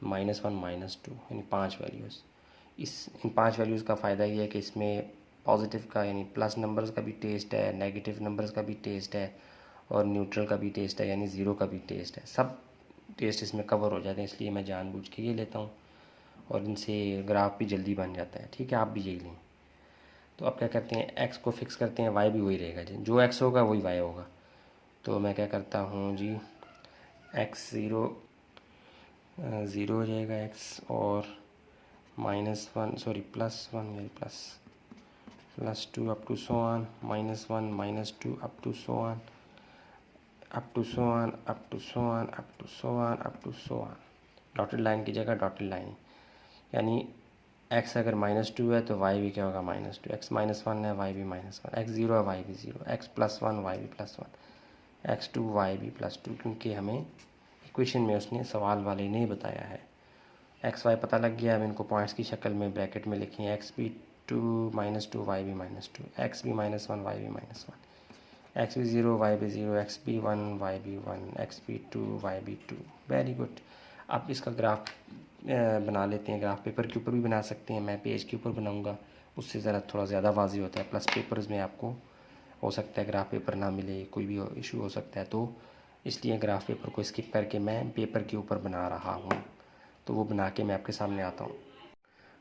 -1 -2, यानी 5 वैल्यूज़। इन 5 वैल्यूज़ का फ़ायदा ये है कि इसमें पॉजिटिव का यानी प्लस नंबर्स का भी टेस्ट है, नेगेटिव नंबर्स का भी टेस्ट है, और न्यूट्रल का भी टेस्ट है, यानी ज़ीरो का भी टेस्ट है। सब टेस्ट इसमें कवर हो जाते हैं, इसलिए मैं जानबूझ के ये लेता हूँ, और इनसे ग्राफ भी जल्दी बन जाता है, ठीक है। आप भी यही लें। तो अब क्या करते हैं, एक्स को फिक्स करते हैं, वाई भी वही रहेगा जी, जो एक्स होगा वही वाई होगा। तो मैं क्या करता हूँ जी, एक्स ज़ीरो हो जाएगा एक्स, और -1 सॉरी +1 या +2 up to so on, -1 -2 up to so on, up to so on, up to so on, up to so on, up to so on. Dotted line की जगह डॉटेड लाइन, यानी एक्स अगर -2 है तो वाई भी क्या होगा, -2। एक्स -1 है, वाई भी -1। एक्स 0 है, वाई भी 0। एक्स +1, वाई भी +1। एक्स 2, वाई भी +2, क्योंकि हमें इक्वेशन में उसने सवाल वाले ने बताया है। एक्स वाई पता लग गया। अब इनको पॉइंट्स की शक्ल में ब्रैकेट में लिखें, एक्स भी 2 -2, वाई भी -2, एक्स भी -1, वाई भी -1, एक्स भी 0, वाई भी 0, एक्स भी 1, वाई भी 1, एक्स भी 2, वाई भी 2। Very good. अब इसका ग्राफ बना लेते हैं। ग्राफ पेपर के ऊपर भी बना सकते हैं, मैं पेज के ऊपर बनाऊंगा, उससे ज़रा थोड़ा ज़्यादा वाज़ी होता है। प्लस पेपर्स में आपको हो सकता है ग्राफ पेपर ना मिले, कोई भी इशू हो सकता है, तो इसलिए ग्राफ पेपर को स्किप करके मैं पेपर के ऊपर बना रहा हूँ। तो वो बना के मैं आपके सामने आता हूँ।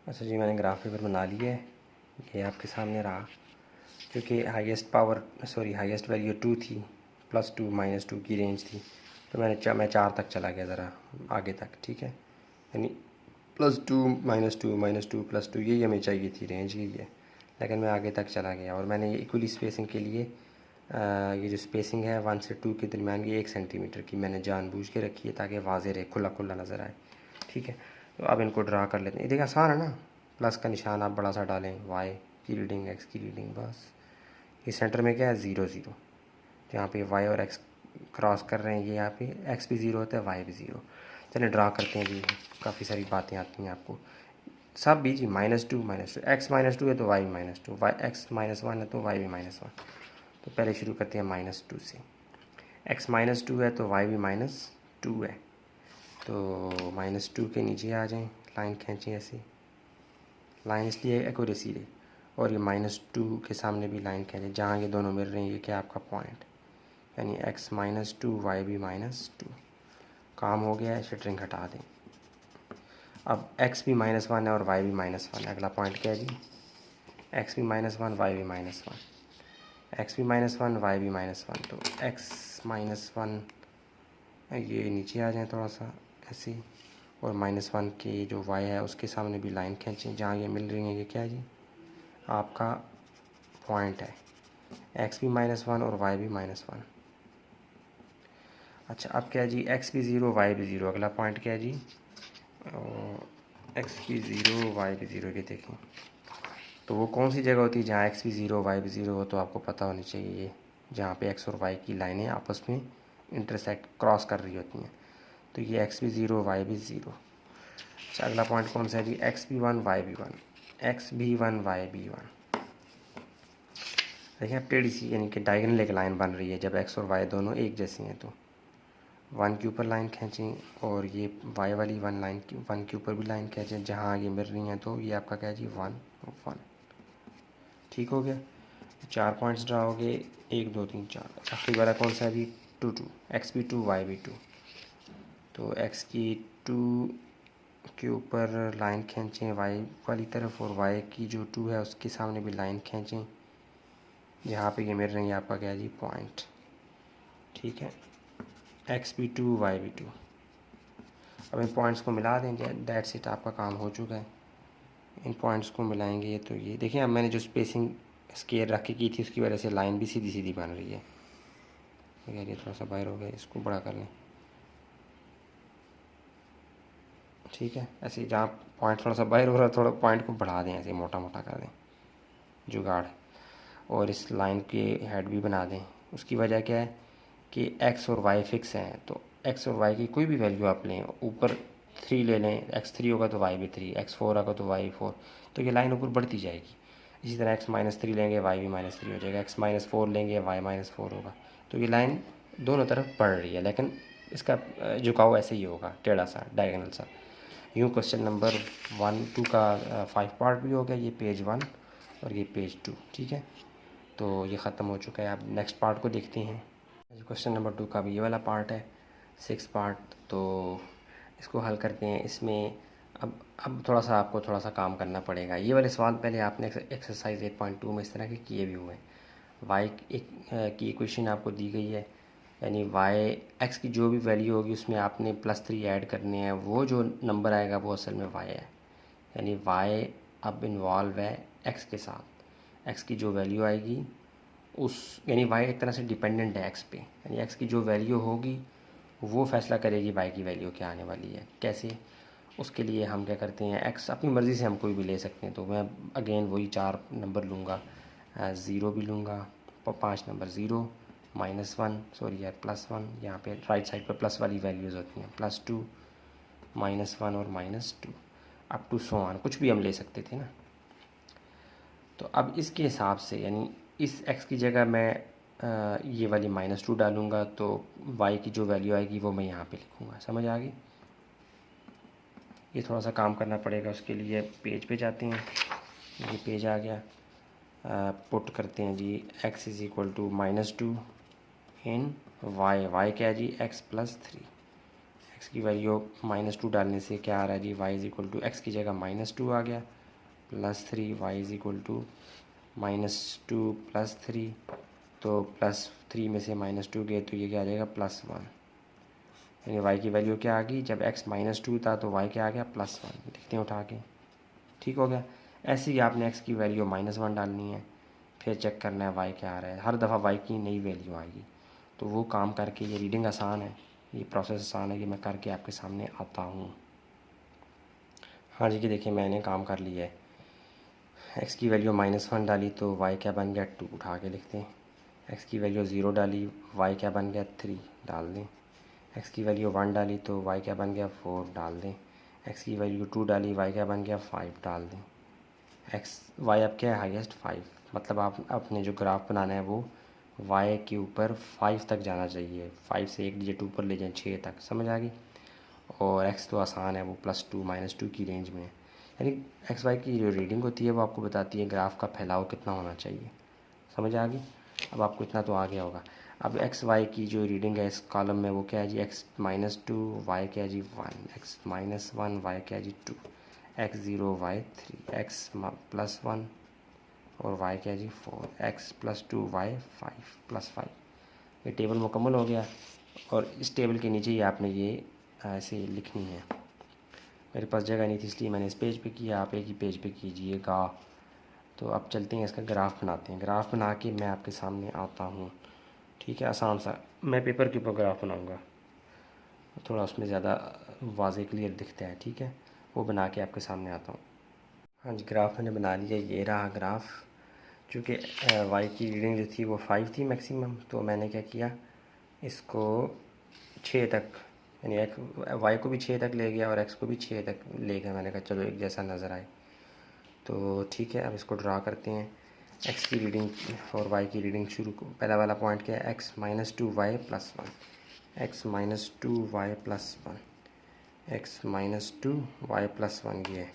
अच्छा जी, मैंने ग्राफ पेपर बना लिया है, ये आपके सामने रहा। क्योंकि हाईएस्ट वैल्यू 2 थी, +2 -2 की रेंज थी, तो मैं 4 तक चला गया, ज़रा आगे तक, ठीक है। यानी +2 -2 -2 +2, यही हमें चाहिए थी, रेंज यही है, लेकिन मैं आगे तक चला गया। और मैंने इक्वली स्पेसिंग के लिए ये जो स्पेसिंग है 1 से 2 के दरमियान की 1 सेंटीमीटर की मैंने जानबूझ के रखी है, ताकि वाज़े रहे, खुला खुला नज़र आए, ठीक है। तो अब इनको ड्रा कर लेते हैं। देखिए आसान है ना, प्लस का निशान आप बड़ा सा डालें, वाई की रीडिंग, एक्स की रीडिंग, बस। ये सेंटर में क्या है, 0 0, यहाँ पे वाई और एक्स क्रॉस कर रहे हैं, ये यहाँ पे एक्स भी 0 होता है, वाई भी 0। चलिए ड्रा करते हैं जी, काफ़ी सारी बातें आती हैं आपको सब भी जी। -2 एक्स -2 है तो वाई -2, वाई एक्स -1 है तो वाई भी -1। तो पहले शुरू करते हैं -2 से। एक्स -2 है तो वाई भी -2 है, तो -2 के नीचे आ जाएं, लाइन खींचें ऐसे, लाइन इसलिए एक्यूरेसी रहे, और ये -2 के सामने भी लाइन खींचें, जहाँ ये दोनों मिल रहे हैं, ये क्या आपका पॉइंट, यानी एक्स -2, वाई भी -2। काम हो गया है, शटरिंग हटा दें। अब एक्स भी -1 है और वाई भी -1 है। अगला पॉइंट क्या है जी, एक्स भी -1, वाई भी -1, एक्स भी -1, वाई भी -1। तो एक्स -1 ये नीचे आ जाए थोड़ा सा ऐसे, और -1 के जो वाई है उसके सामने भी लाइन खींचें, जहाँ ये मिल रही है, ये क्या है जी, आपका पॉइंट है। एक्स भी -1 और वाई भी -1। अच्छा, अब क्या है जी, एक्स भी 0, वाई भी 0। अगला पॉइंट क्या है जी, एक्स भी 0, वाई भी 0 के देखें। तो वो कौन सी जगह होती है जहाँ एक्स भी 0, वाई भी 0 हो, तो आपको पता होनी चाहिए, जहाँ पे एक्स और वाई की लाइनें आपस में इंटरसेक्ट क्रॉस कर रही होती हैं। तो ये एक्स भी 0, वाई भी 0। अच्छा, अगला पॉइंट कौन सा है जी, एक्स भी 1, वाई भी 1, एक्स भी 1, वाई भी 1। देखिए अब टेढ़ी सी यानी कि डायगोनल एक लाइन बन रही है जब एक्स और वाई दोनों एक जैसे हैं। तो 1 के ऊपर लाइन खींचें और ये वाई वाली 1 के ऊपर भी लाइन खींचें जहाँ ये मिल रही हैं, तो ये आपका क्या है जी 1 1। ठीक हो गया। 4 पॉइंट्स ड्रा हो गए, 1 2 3 4। आखिरी वाला कौन सा है जी 2 2, एक्स भी 2 वाई भी 2। तो एक्स की 2 के ऊपर लाइन खींचें वाई वाली तरफ, और वाई की जो 2 है उसके सामने भी लाइन खींचें जहाँ पे ये मिल रही है आपका क्या है जी पॉइंट। ठीक है, एक्स भी 2 वाई भी 2। अब इन पॉइंट्स को मिला देंगे, दैट्स इट, आपका काम हो चुका है। इन पॉइंट्स को मिलाएंगे तो ये देखिए अब मैंने जो स्पेसिंग स्केयर रख के की थी उसकी वजह से लाइन भी सीधी सीधी बन रही है। यार ये थोड़ा सा बाहर हो गया, इसको बड़ा कर लें। ठीक है, ऐसे जहाँ पॉइंट थोड़ा सा बाहर हो रहा है थोड़ा पॉइंट को बढ़ा दें, ऐसे मोटा मोटा कर दें जुगाड़। और इस लाइन के हेड भी बना दें। उसकी वजह क्या है कि एक्स और वाई फिक्स हैं, तो एक्स और वाई की कोई भी वैल्यू आप लें, ऊपर 3 ले लें, एक्स 3 होगा तो वाई भी 3, एक्स 4 होगा तो वाई 4, तो ये लाइन ऊपर बढ़ती जाएगी। इसी तरह एक्स -3 लेंगे वाई भी -3 हो जाएगा, एक्स -4 लेंगे वाई -4 होगा। तो ये लाइन दोनों तरफ बढ़ रही है, लेकिन इसका झुकाव ऐसे ही होगा, टेढ़ा सा डायगोनल सा। यूँ क्वेश्चन नंबर 1 2 का 5 पार्ट भी हो गया, ये पेज 1 और ये पेज 2। ठीक है, तो ये ख़त्म हो चुका है। अब नेक्स्ट पार्ट को देखते हैं। क्वेश्चन नंबर 2 का भी ये वाला पार्ट है, 6 पार्ट। तो इसको हल करते हैं। इसमें अब थोड़ा सा आपको थोड़ा सा काम करना पड़ेगा। ये वाले सवाल पहले आपने एक्सरसाइज 8.2 में इस तरह के किए भी हुए हैं। वाई की इक्वेशन आपको दी गई है, यानी वाई एक्स की जो भी वैल्यू होगी उसमें आपने +3 ऐड करने हैं, वो जो नंबर आएगा वो असल में वाई है। यानी वाई अब इन्वॉल्व है एक्स के साथ। एक्स की जो वैल्यू आएगी उस यानी वाई एक तरह से डिपेंडेंट है एक्स पे, यानी एक्स की जो वैल्यू होगी वो फैसला करेगी वाई की वैल्यू क्या आने वाली है। कैसे, उसके लिए हम क्या करते हैं, एक्स अपनी मर्ज़ी से हम कोई भी ले सकते हैं। तो मैं अगेन वही 4 नंबर लूँगा, 0 भी लूँगा, 5 नंबर 0 -1 सॉरी यार +1, यहाँ पे राइट साइड पर प्लस वाली वैल्यूज़ होती हैं, +2 -1 और -2 अप टू सो ऑन, कुछ भी हम ले सकते थे ना। तो अब इसके हिसाब से यानी इस x की जगह मैं ये वाली -2 डालूँगा, तो y की जो वैल्यू आएगी वो मैं यहाँ पे लिखूँगा। समझ आ गई? ये थोड़ा सा काम करना पड़ेगा, उसके लिए पेज पे जाते हैं। ये पेज आ गया, पुट करते हैं जी x = -2 इन y क्या है जी x + 3। x की वैल्यू -2 डालने से क्या आ रहा है जी y x की जगह -2 आ गया, +3 y -2 + 3, तो +3 में से -2 गए तो ये क्या आ जाएगा +1। यानी y की वैल्यू क्या आ गई, जब x -2 था तो y क्या आ गया +1। देखते हैं उठा के, ठीक हो गया। ऐसे ही आपने x की वैल्यू -1 डालनी है, फिर चेक करना है y क्या आ रहा है। हर दफ़ा y की नई वैल्यू आएगी, तो वो काम करके ये रीडिंग आसान है, ये प्रोसेस आसान है, कि मैं करके आपके सामने आता हूँ। हाँ जी, कि देखिए मैंने काम कर लिया है। x की वैल्यू -1 डाली तो y क्या बन गया 2, उठा के लिखते हैं। x की वैल्यू 0 डाली, y क्या बन गया 3, डाल दें। x की वैल्यू 1 डाली तो y क्या बन गया 4, डाल दें। x की वैल्यू 2 डाली, y क्या बन गया 5, डाल दें। y अब क्या है हाईएस्ट 5, मतलब आप अपने जो ग्राफ बनाना है वो y के ऊपर 5 तक जाना चाहिए। 5 से एक डिजिट ऊपर ले जाएं 6 तक। समझ आ गई? और x तो आसान है, वो +2 -2 की रेंज में है। यानी एक्स वाई की जो रीडिंग होती है वो आपको बताती है ग्राफ का फैलाव कितना होना चाहिए। समझ आ गई? अब आपको इतना तो आ गया होगा। अब एक्स वाई की जो रीडिंग है इस कॉलम में वो क्या है जी x -2, y क्या है जी 1, x -1, y क्या है जी 2, x 0 y 3, x +1 और y क्या है जी 4, x +2 y 5 +5। ये टेबल मुकम्मल हो गया, और इस टेबल के नीचे ही आपने ये ऐसे लिखनी है। मेरे पास जगह नहीं थी इसलिए मैंने इस पेज पे किया, आप एक ही पेज पे कीजिएगा। तो अब चलते हैं, इसका ग्राफ बनाते हैं। ग्राफ बना के मैं आपके सामने आता हूँ। ठीक है, आसान सा, मैं पेपर के ऊपर ग्राफ बनाऊँगा, थोड़ा उसमें ज़्यादा वाज़े क्लियर दिखता है। ठीक है, वो बना के आपके सामने आता हूँ। हाँ जी, ग्राफ मैंने बना लिया, ये रहा ग्राफ। चूँकि वाई की रीडिंग जो थी वो 5 थी मैक्सिमम, तो मैंने क्या किया, इसको 6 तक, यानी वाई को भी 6 तक ले गया और एक्स को भी 6 तक ले गया। मैंने कहा चलो एक जैसा नज़र आए। तो ठीक है, अब इसको ड्रा करते हैं। एक्स की रीडिंग और वाई की रीडिंग शुरू को पहला वाला पॉइंट क्या है, X minus two Y plus one, X minus two Y plus one, X minus two Y plus one ये है।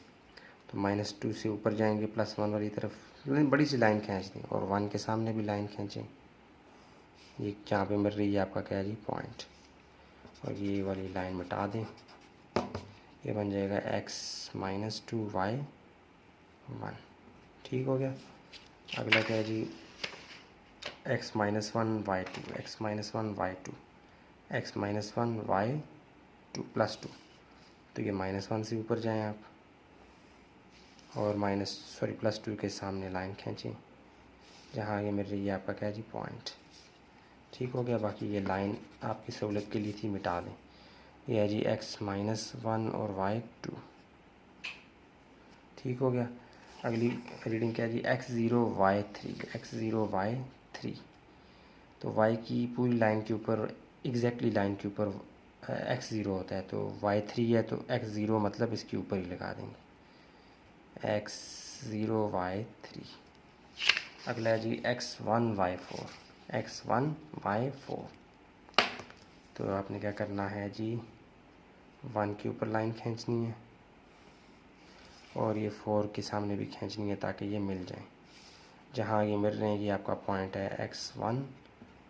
तो माइनस टू से ऊपर जाएंगे प्लस वन वाली तरफ, बड़ी सी लाइन खींच दें और वन के सामने भी लाइन खींचें, ये जहाँ पे मिल रही है आपका क्या है जी पॉइंट, और ये वाली लाइन मिटा दें, ये बन जाएगा x minus two y one. ठीक हो गया। अगला क्या है जी, x minus one y two, x minus one y two, x minus one y two plus two. तो ये माइनस वन से ऊपर जाएं आप और प्लस टू के सामने लाइन खींचें जहाँ ये मिल रही है आपका क्या है जी पॉइंट। ठीक हो गया। बाकी ये लाइन आपकी सहूलत के लिए थी, मिटा दें। ये है जी एक्स माइनस वन और वाई टू। ठीक हो गया। अगली रीडिंग क्या है जी, x zero y three, x zero y three. तो वाई की पूरी लाइन के ऊपर, एग्जैक्टली लाइन के ऊपर एक्स ज़ीरो होता है, तो वाई थ्री है तो एक्स ज़ीरो मतलब इसके ऊपर ही लगा देंगे, एक्स ज़ीरो वाई थ्री। अगला है जी x one y four, x one y four. तो आपने क्या करना है जी, वन के ऊपर लाइन खींचनी है और ये फोर के सामने भी खींचनी है ताकि ये मिल जाए। जहाँ ये मिल रहे हैं ये आपका पॉइंट है एक्स वन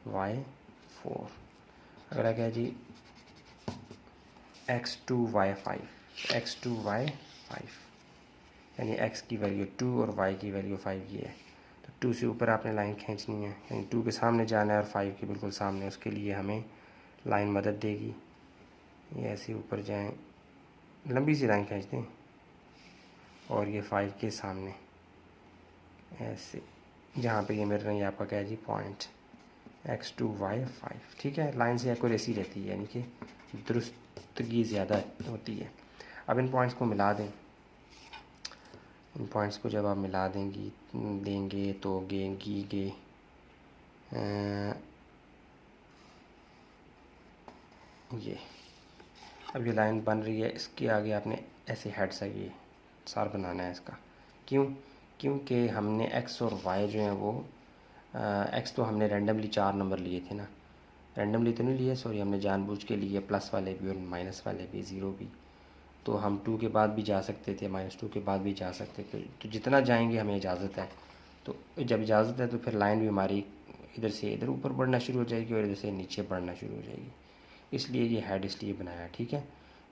वाई फोर। अगला क्या है जी, x two y five, x two y five, यानी एक्स की वैल्यू टू और वाई की वैल्यू फाइव ये है। तो टू से ऊपर आपने लाइन खींचनी है, यानी टू के सामने जाना है और फाइव के बिल्कुल सामने, उसके लिए हमें लाइन मदद देगी। ये ऐसे ऊपर जाएं, लंबी सी लाइन खींच दें और ये फाइव के सामने ऐसे, जहाँ पे ये मिल रही है आपका क्या है जी point x two y five. ठीक है, लाइन से एक्यूरेसी रहती है, यानी कि दुरुस्तगी ज़्यादा होती है। अब इन पॉइंट्स को मिला दें। इन पॉइंट्स को जब आप मिला देंगे तो ये अब ये लाइन बन रही है, इसके आगे आपने ऐसे हेड सा ये सार बनाना है इसका। क्योंकि हमने एक्स और वाई जो है वो एक्स तो हमने रैंडमली 4 नंबर लिए थे ना, रैंडमली तो नहीं लिए, सॉरी, हमने जानबूझ के लिए प्लस वाले भी और माइनस वाले भी, ज़ीरो भी। तो हम टू के बाद भी जा सकते थे, माइनस टू के बाद भी जा सकते थे, तो जितना जाएंगे हमें इजाज़त है। तो जब इजाज़त है तो फिर लाइन भी हमारी इधर से इधर ऊपर बढ़ना शुरू हो जाएगी और इधर से नीचे बढ़ना शुरू हो जाएगी, इसलिए ये हेड इसलिए बनाया। ठीक है,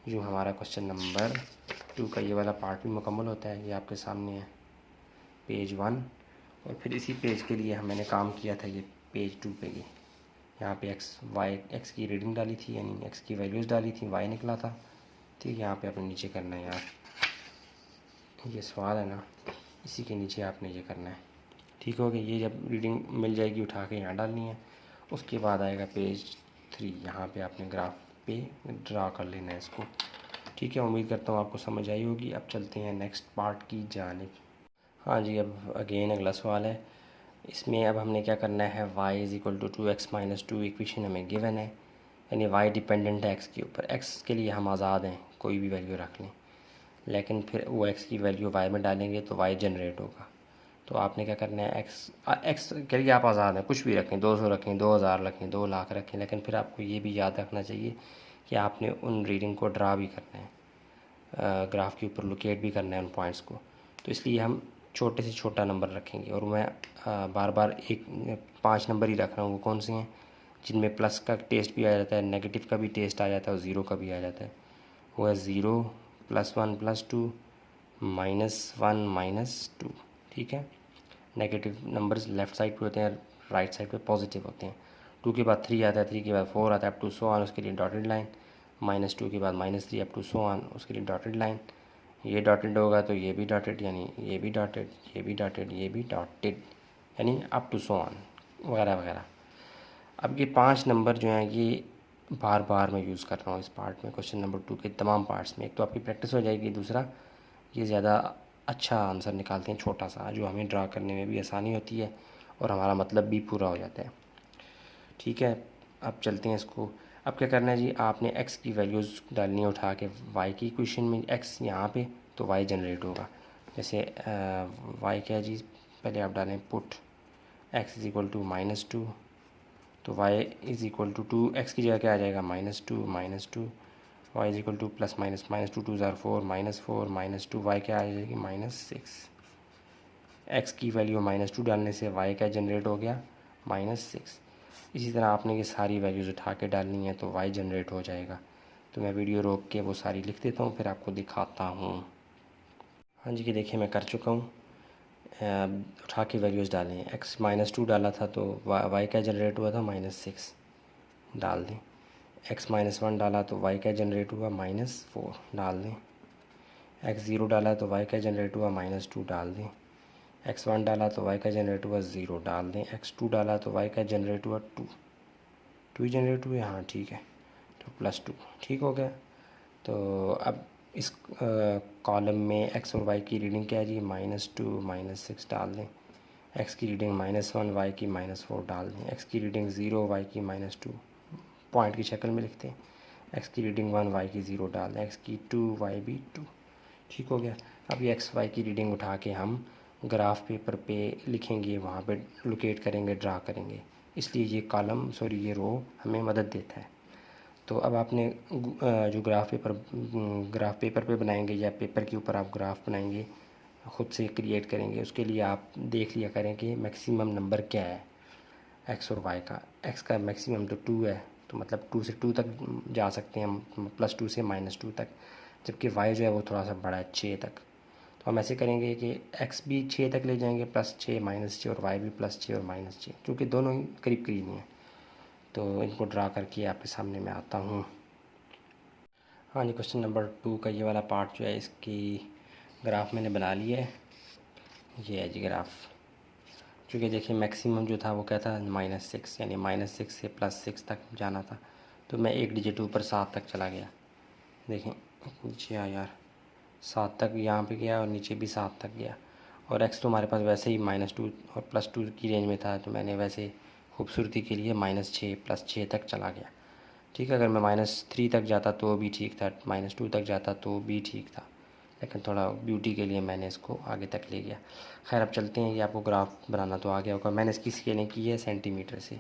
जो हमारा क्वेश्चन नंबर 2 का ये वाला पार्ट भी मुकम्मल होता है। ये आपके सामने है पेज 1, और फिर इसी पेज के लिए मैंने काम किया था ये पेज 2 पे। यहाँ पे एक्स की रीडिंग डाली थी, यानी एक्स की वैल्यूज़ डाली थी, वाई निकला था। ठीक है, यहाँ पे आपने नीचे करना है यार, ये सवाल है ना, इसी के नीचे आपने ये करना है। ठीक हो गया। ये जब रीडिंग मिल जाएगी उठा के यहाँ डालनी है। उसके बाद आएगा पेज 3, यहाँ पे आपने ग्राफ पे ड्रा कर लेना है इसको। ठीक है, उम्मीद करता हूँ आपको समझ आई होगी। अब चलते हैं नेक्स्ट पार्ट की जानिब। हाँ जी, अब अगेन अगला सवाल है। इसमें अब हमने क्या करना है, y is equal to 2x minus 2 equation हमें गिवन है, यानी y डिपेंडेंट है x के ऊपर। x के लिए हम आज़ाद हैं, कोई भी वैल्यू रख लें, लेकिन फिर वो x की वैल्यू y में डालेंगे तो y जनरेट होगा। तो आपने क्या करना है, x के लिए आप आज़ाद हैं, कुछ भी रखें, 200 रखें, 2000 रखें, 2 लाख रखें, लेकिन फिर आपको ये भी याद रखना चाहिए कि आपने उन रीडिंग को ड्रा भी करना है, ग्राफ के ऊपर लोकेट भी करना है उन पॉइंट्स को। तो इसलिए हम छोटे से छोटा नंबर रखेंगे, और मैं बार बार 5 नंबर ही रख रहा हूँ। वो कौन से हैं, जिनमें प्लस का टेस्ट भी आ जाता है, नेगेटिव का भी टेस्ट आ जाता है और ज़ीरो का भी आ जाता है। वो है 0 +1 +2 -1 -2। ठीक है, नेगेटिव नंबर्स लेफ़्ट साइड पे होते हैं, राइट साइड पे पॉजिटिव होते हैं। 2 के बाद 3 आता है, 3 के बाद 4 आता है, अप टू सो ऑन, उसके लिए डॉटेड लाइन। -2 के बाद -3 अप टू सो ऑन, उसके लिए डॉटेड लाइन। ये डॉटेड होगा तो ये भी डॉटेड, यानी ये भी डॉटेड, ये भी डॉटेड, ये भी डॉटेड, यानी अप टू सो ऑन वगैरह वगैरह। अब ये 5 नंबर जो हैं ये बार बार मैं यूज़ कर रहा हूँ इस पार्ट में, क्वेश्चन नंबर 2 के तमाम पार्ट्स में। एक तो आपकी प्रैक्टिस हो जाएगी, दूसरा ये ज़्यादा अच्छा आंसर निकालते हैं, छोटा सा, जो हमें ड्रा करने में भी आसानी होती है और हमारा मतलब भी पूरा हो जाता है। ठीक है, अब चलते हैं इसको। अब क्या करना है जी, आपने x की वैल्यूज़ डालनी है उठा के y की इक्वेशन में। x यहाँ पे तो y जनरेट होगा, जैसे y क्या है जी, पहले आप डालें put x is equal to -2, तो y is equal to 2, x की जगह क्या आ जाएगा -2, y is equal to plus minus -2 2 ज़ार 4 -4 -2, y क्या आ जाएगी -6। x की वैल्यू -2 डालने से y क्या जनरेट हो गया -6। इसी तरह आपने ये सारी वैल्यूज़ उठा के डालनी है तो y जनरेट हो जाएगा। तो मैं वीडियो रोक के वो सारी लिख देता हूँ, फिर आपको दिखाता हूँ। हाँ जी, कि देखिए मैं कर चुका हूँ। उठा के वैल्यूज़ डालें, x -2 डाला था तो y क्या जनरेट हुआ था -6 डाल दें। x -1 डाला तो y क्या जनरेट हुआ -4 डाल दें। x 0 डाला तो y क्या जनरेट हुआ -2 डाल दें। x 1 डाला तो y का जनरेट हुआ 0 डाल दें। x 2 डाला तो y का जनरेट हुआ 2 ही जनरेट हुए, हाँ ठीक है, तो +2 ठीक हो गया। तो अब इस कॉलम में x और y की रीडिंग क्या है जी -2 -6 डाल दें। x की रीडिंग -1 y की -4 डाल दें। x की रीडिंग 0 y की -2 पॉइंट की शक्ल में लिखते हैं। x की रीडिंग 1 y की 0 डाल दें। x की 2 y भी 2 ठीक हो गया। अब ये x y की रीडिंग उठा के हम ग्राफ पेपर पे लिखेंगे, वहाँ पे लोकेट करेंगे, ड्रा करेंगे, इसलिए ये कॉलम ये रो हमें मदद देता है। तो अब आपने जो ग्राफ पेपर पे बनाएंगे या पेपर के ऊपर आप ग्राफ बनाएंगे, ख़ुद से क्रिएट करेंगे, उसके लिए आप देख लिया करें कि मैक्सिमम नंबर क्या है x और y का। x का मैक्सिमम तो 2 है, तो मतलब 2 से 2 तक जा सकते हैं हम, +2 से -2 तक, जबकि y जो है वो थोड़ा सा बड़ा है 6 तक। तो हम ऐसे करेंगे कि x भी 6 तक ले जाएंगे, +6 -6, और y भी +6 और -6, क्योंकि दोनों ही करीब करीब हैं। तो इनको ड्रा करके आपके सामने मैं आता हूँ। हाँ जी, क्वेश्चन नंबर 2 का ये वाला पार्ट जो है, इसकी ग्राफ मैंने बना लिया है। ये है जी ग्राफ। क्योंकि देखिए मैक्सिमम जो था वो क्या था -6, यानी -6 से +6 तक जाना था, तो मैं एक डिजिट ऊपर 7 तक चला गया। देखें नीचे यार 7 तक यहाँ पे गया और नीचे भी 7 तक गया, और x तो हमारे पास वैसे ही -2 और +2 की रेंज में था, तो मैंने वैसे खूबसूरती के लिए -6 +6 तक चला गया। ठीक है, अगर मैं -3 तक जाता तो भी ठीक था, -2 तक जाता तो भी ठीक था, लेकिन थोड़ा ब्यूटी के लिए मैंने इसको आगे तक ले गया। खैर अब चलते हैं, कि आपको ग्राफ बनाना तो आ गया होगा। मैंने इसकी स्केलिंग की है सेंटीमीटर से,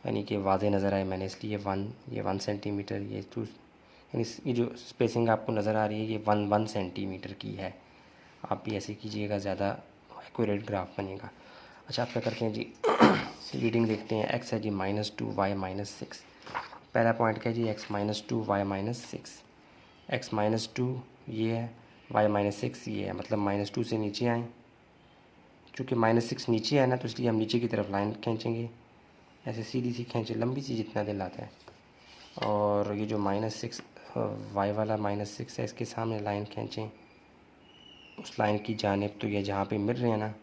यानी कि वाज़े नज़र आए मैंने, इसलिए 1 सेंटीमीटर, ये 2, यानी ये जो स्पेसिंग आपको नज़र आ रही है ये 1 सेंटीमीटर की है। आप भी ऐसे कीजिएगा, ज़्यादा एक्यूरेट ग्राफ बनेगा। अच्छा, आप क्या करते हैं जी रीडिंग देखते हैं। x है जी -2 y -6। पहला पॉइंट क्या है जी x -2 y -6, x -2 ये है, y -6 ये है, मतलब -2 से नीचे आएँ। चूँकि -6 नीचे है ना, तो इसलिए हम नीचे की तरफ लाइन खींचेंगे, ऐसे सीधी सी खींचे, लंबी सी, जितना दिल आता है। और ये जो -6 y वाला -6 है, इसके सामने लाइन खींचें उस लाइन की जानिब, तो ये जहाँ पे मिल रहे हैं ना,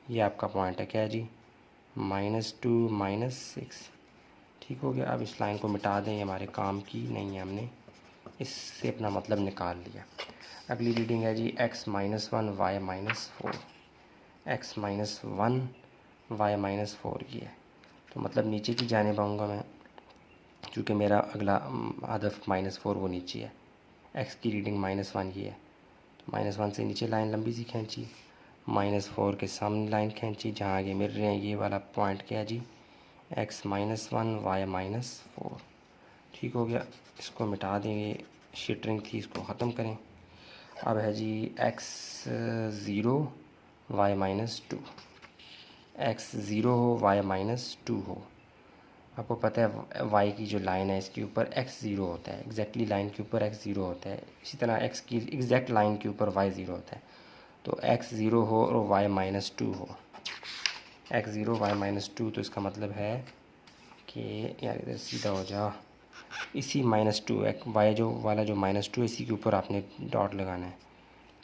ये आपका पॉइंट है, क्या है जी -2 -6। ठीक हो गया। अब इस लाइन को मिटा दें, ये हमारे काम की नहीं है, हमने इससे अपना मतलब निकाल लिया। अगली रीडिंग है जी x -1 y -4, x -1 y -4 ये है, तो मतलब नीचे की जानिब आऊँगा मैं, क्योंकि मेरा अगला हदफ -4 वो नीचे है। x की रीडिंग -1 ये है, तो -1 से नीचे लाइन लंबी सी खींची, -4 के सामने लाइन खींची, जहाँ ये मिल रहे हैं, ये वाला पॉइंट क्या है जी x -1 y -4। ठीक हो गया। इसको मिटा देंगे, शिटरिंग थी, इसको ख़त्म करें। अब है जी x 0 y -2, x 0 हो y -2 हो। आपको पता है y की जो लाइन है इसके ऊपर x 0 होता है, एग्जैक्टली लाइन के ऊपर x 0 होता है। इसी तरह x की एग्जैक्ट लाइन के ऊपर y 0 होता है। तो x 0 हो और y -2 हो, x 0 y -2, तो इसका मतलब है कि यार इधर सीधा हो जा, इसी -2 y जो वाला जो -2 है, इसी के ऊपर आपने डॉट लगाना है।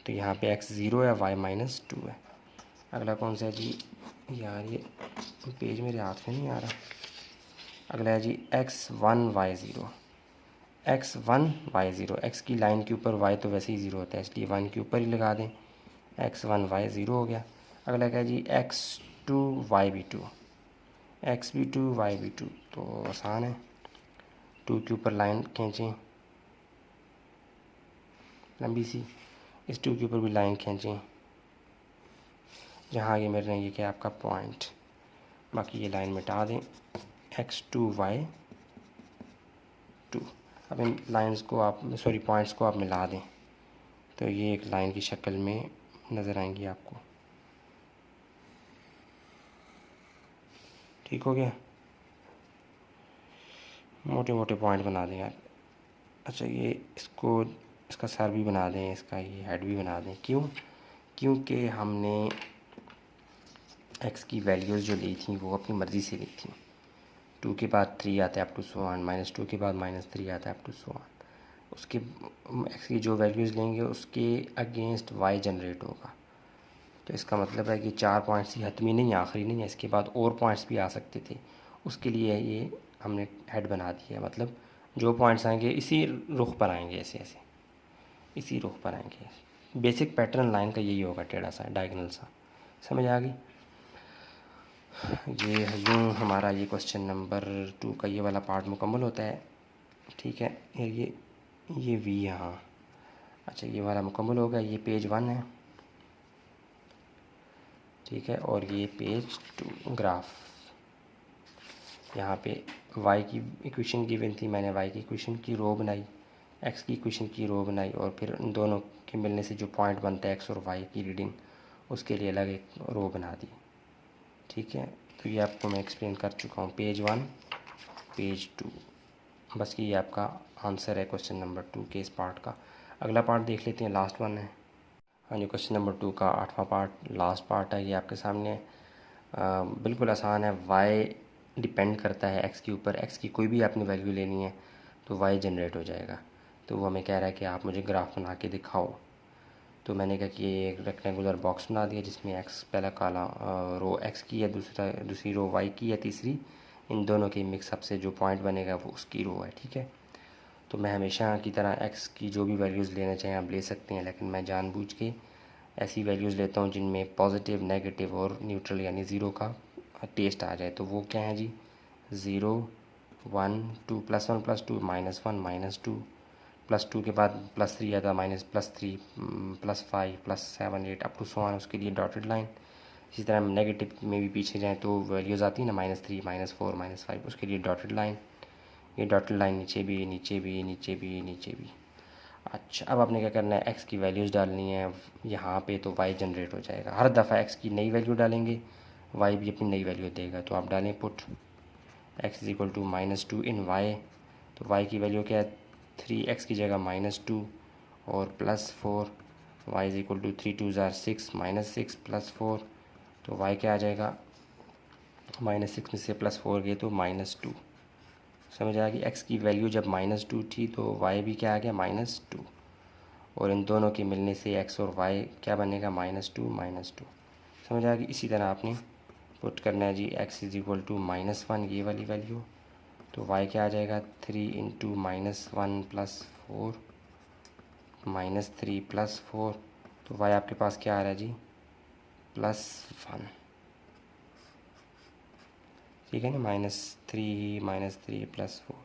तो यहाँ पे x 0 है, y -2 है। अगला कौन सा है जी, यार ये पेज मेरे हाथ में नहीं आ रहा। अगला है जी x 1 y 0, x 1 y 0, x की लाइन के ऊपर y तो वैसे ही 0 होता है, इसलिए 1 के ऊपर ही लगा दें, x 1 y 0 हो गया। अगला क्या है जी x 2 y भी 2, x भी 2 y भी 2, तो आसान है। 2 के ऊपर लाइन खींचें लंबी सी, इस 2 के ऊपर भी लाइन खींचें, जहाँ ये मेरे ये क्या आपका पॉइंट, बाकी ये लाइन मिटा दें, x2 y2। अब इन लाइंस को आप पॉइंट्स को आप मिला दें तो ये एक लाइन की शक्ल में नज़र आएंगी आपको। ठीक हो गया, मोटे मोटे पॉइंट बना दें यार। अच्छा ये इसका सर भी बना दें, इसका ये हेड भी बना दें। क्योंकि हमने x की वैल्यूज़ जो ली थी वो अपनी मर्ज़ी से ली थी। 2 के बाद 3 आता है अप टू सो ऑन, -2 के बाद -3 आता है अप टू सो ऑन। उसके x की जो वैल्यूज़ लेंगे उसके अगेंस्ट y जनरेट होगा। तो इसका मतलब है कि 4 पॉइंट्स ही हतमी नहीं, आखिरी नहीं है, इसके बाद और पॉइंट्स भी आ सकते थे। उसके लिए ये हमने हेड बना दिया, मतलब जो पॉइंट्स आएंगे इसी रुख पर आएंगे, ऐसे ऐसे इसी रुख पर आएंगे। बेसिक पैटर्न लाइन का यही होगा, टेढ़ा सा डायगोनल सा। समझ आ गई? ये यूँ हमारा ये क्वेश्चन नंबर 2 का ये वाला पार्ट मुकम्मल होता है। ठीक है, ये वी यहाँ, अच्छा ये वाला मुकम्मल हो गया। ये पेज 1 है, ठीक है, और ये पेज 2 ग्राफ। यहाँ पे y की इक्वेशन गिवन थी, मैंने y की इक्वेशन की रो बनाई, x की इक्वेशन की रो बनाई, और फिर उन दोनों के मिलने से जो पॉइंट बनता है x और y की रीडिंग, उसके लिए अलग एक रो बना दी। ठीक है, तो ये आपको मैं एक्सप्लेन कर चुका हूँ, पेज 1 पेज 2। बस ये आपका आंसर है क्वेश्चन नंबर 2 के इस पार्ट का। अगला पार्ट देख लेते हैं, लास्ट वन है। हाँ जी, क्वेश्चन नंबर 2 का 8वां पार्ट, लास्ट पार्ट है ये आपके सामने। बिल्कुल आसान है। y डिपेंड करता है x के ऊपर, x की कोई भी आपने वैल्यू लेनी है तो y जनरेट हो जाएगा। तो वो हमें कह रहा है कि आप मुझे ग्राफ बना के दिखाओ। तो मैंने कहा कि ये एक रेक्टेंगुलर बॉक्स बना दिया जिसमें x पहला काला रो x की है, दूसरी रो y की है, तीसरी इन दोनों के मिक्सअप से जो पॉइंट बनेगा वो उसकी रो है। ठीक है, तो मैं हमेशा की तरह x की जो भी वैल्यूज़ लेना चाहें आप ले सकते हैं, लेकिन मैं जानबूझ के ऐसी वैल्यूज़ लेता हूँ जिनमें पॉजिटिव, नेगेटिव और न्यूट्रल यानी ज़ीरो का टेस्ट आ जाए। तो वो क्या है जी, 0 1 2 +1 +2 -1 -2 +2 के बाद +3 आता, -+3 +5 +7 8 अप टू सो ऑन, उसके लिए डॉटेड लाइन। इसी तरह नेगेटिव में भी पीछे जाएँ तो वैल्यूज़ आती है ना, -3 -4 -5, उसके लिए डॉटेड लाइन। ये डॉटेड लाइन नीचे भी, नीचे भी, नीचे भी, नीचे भी। अच्छा, अब आपने क्या करना है, x की वैल्यूज़ डालनी है यहाँ पे, तो y जनरेट हो जाएगा। हर दफ़ा x की नई वैल्यू डालेंगे, y भी अपनी नई वैल्यू देगा। तो आप डालें put x is equal to -2 in y। तो y की वैल्यू क्या है, 3x की जगह -2 और +4, y इज़ इक्वल टू 3 2 ज़ार 6 -6 +4। तो y क्या आ जाएगा, -6 में से +4 गए तो -2। समझ आ गई? x की वैल्यू जब -2 थी तो y भी क्या आ गया, -2, और इन दोनों के मिलने से x और y क्या बनेगा, -2 -2। समझ आ गई? इसी तरह आपने पुट करना है जी, x इज़ इक्वल टू -1 ये वाली वैल्यू, तो y क्या आ जाएगा, 3 इंटू -1 +4 -3 +4, तो y आपके पास क्या आ रहा है जी, +1। ठीक है ना, -3 +4,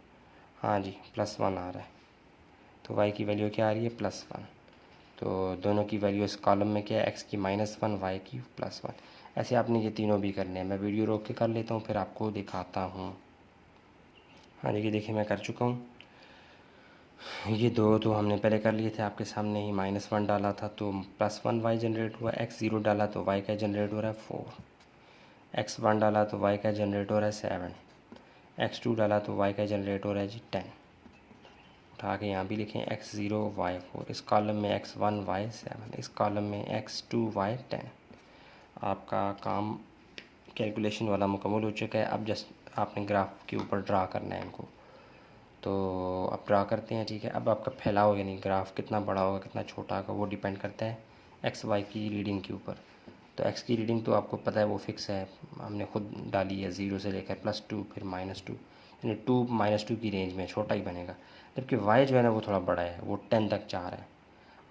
हाँ जी +1 आ रहा है। तो y की वैल्यू क्या आ रही है, +1। तो दोनों की वैल्यू इस कॉलम में क्या है, x की -1 y की +1। ऐसे आपने ये तीनों भी करने हैं। मैं वीडियो रोक के कर लेता हूँ फिर आपको दिखाता हूँ। हाँ जी, ये देखिए मैं कर चुका हूँ। ये दो तो हमने पहले कर लिए थे, आपके सामने ही। -1 डाला था तो +1 y जनरेट हुआ, x0 डाला तो y का जनरेट हो रहा है 4, x1 डाला तो y का जनरेट हो रहा है 7, x2 डाला तो y का जनरेट हो रहा है जी 10। उठा के यहाँ भी लिखें, x0 y4, इस कॉलम में x1 y7, इस कॉलम में x2 y10। आपका काम कैलकुलेशन वाला मुकम्मल हो चुका है। अब जस्ट आपने ग्राफ के ऊपर ड्रा करना है इनको। तो अब ड्रा करते हैं। ठीक है, अब आपका फैलाव यानी ग्राफ कितना बड़ा होगा कितना छोटा होगा वो डिपेंड करता है एक्स वाई की रीडिंग के ऊपर। तो एक्स की रीडिंग तो आपको पता है वो फिक्स है, हमने खुद डाली है, 0 से लेकर +2 फिर -2, यानी 2 -2 की रेंज में छोटा ही बनेगा। जबकि वाई जो है ना वो थोड़ा बड़ा है, वो 10 तक जा रहा है।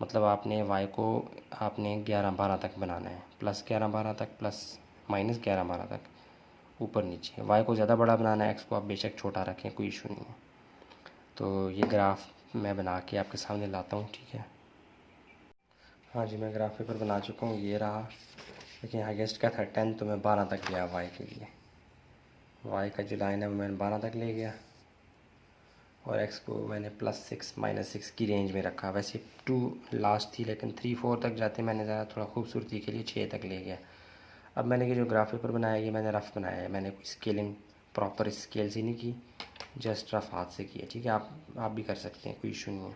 मतलब आपने वाई को आपने 11 12 तक बनाना है, +11 12 तक -11 12 तक ऊपर नीचे। वाई को ज़्यादा बड़ा बनाना है, एक्स को आप बेशक छोटा रखें, कोई इशू नहीं है। तो ये ग्राफ मैं बना के आपके सामने लाता हूँ। ठीक है, हाँ जी, मैं ग्राफ पेपर बना चुका हूँ, ये रहा। लेकिन हाईएस्ट क्या था 10, तो मैं 12 तक गया वाई के लिए। वाई का जो लाइन है वो मैंने 12 तक ले गया और एक्स को मैंने +6 -6 की रेंज में रखा। वैसे 2 लास्ट थी लेकिन 3 4 तक जाते मैंने ज़रा थोड़ा खूबसूरती के लिए 6 तक ले गया। अब मैंने ये जो ग्राफ पेपर बनाया ये मैंने रफ़ बनाया है, मैंने कोई स्केलिंग प्रॉपर स्केल से नहीं की, जस्ट रफ़ हाथ से किया। ठीक है, आप भी कर सकते हैं, कोई इशू नहीं है।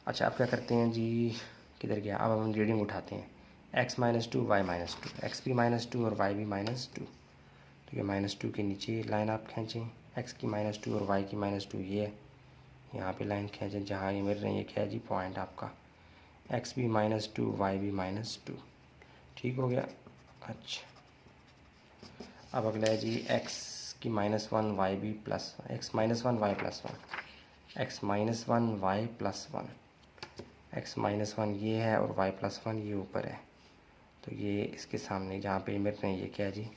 अच्छा, अब क्या करते हैं जी, किधर गया, अब हम रीडिंग उठाते हैं। x -2 y -2, x भी -2 और y भी -2। तो ये -2 के नीचे लाइन आप खींचें, x की -2 और y की -2 ये है, यहाँ पे लाइन खींचें जहाँ ये मिल रही है, क्या है जी पॉइंट आपका, x भी -2 y भी -2। ठीक हो गया। अच्छा, अब अगला है जी x की -1 y भी plus x -1 y +1, x -1 y +1, x -1 ये है और y +1 ये ऊपर है। तो ये इसके सामने जहाँ पे मिल रहे हैं ये क्या है जी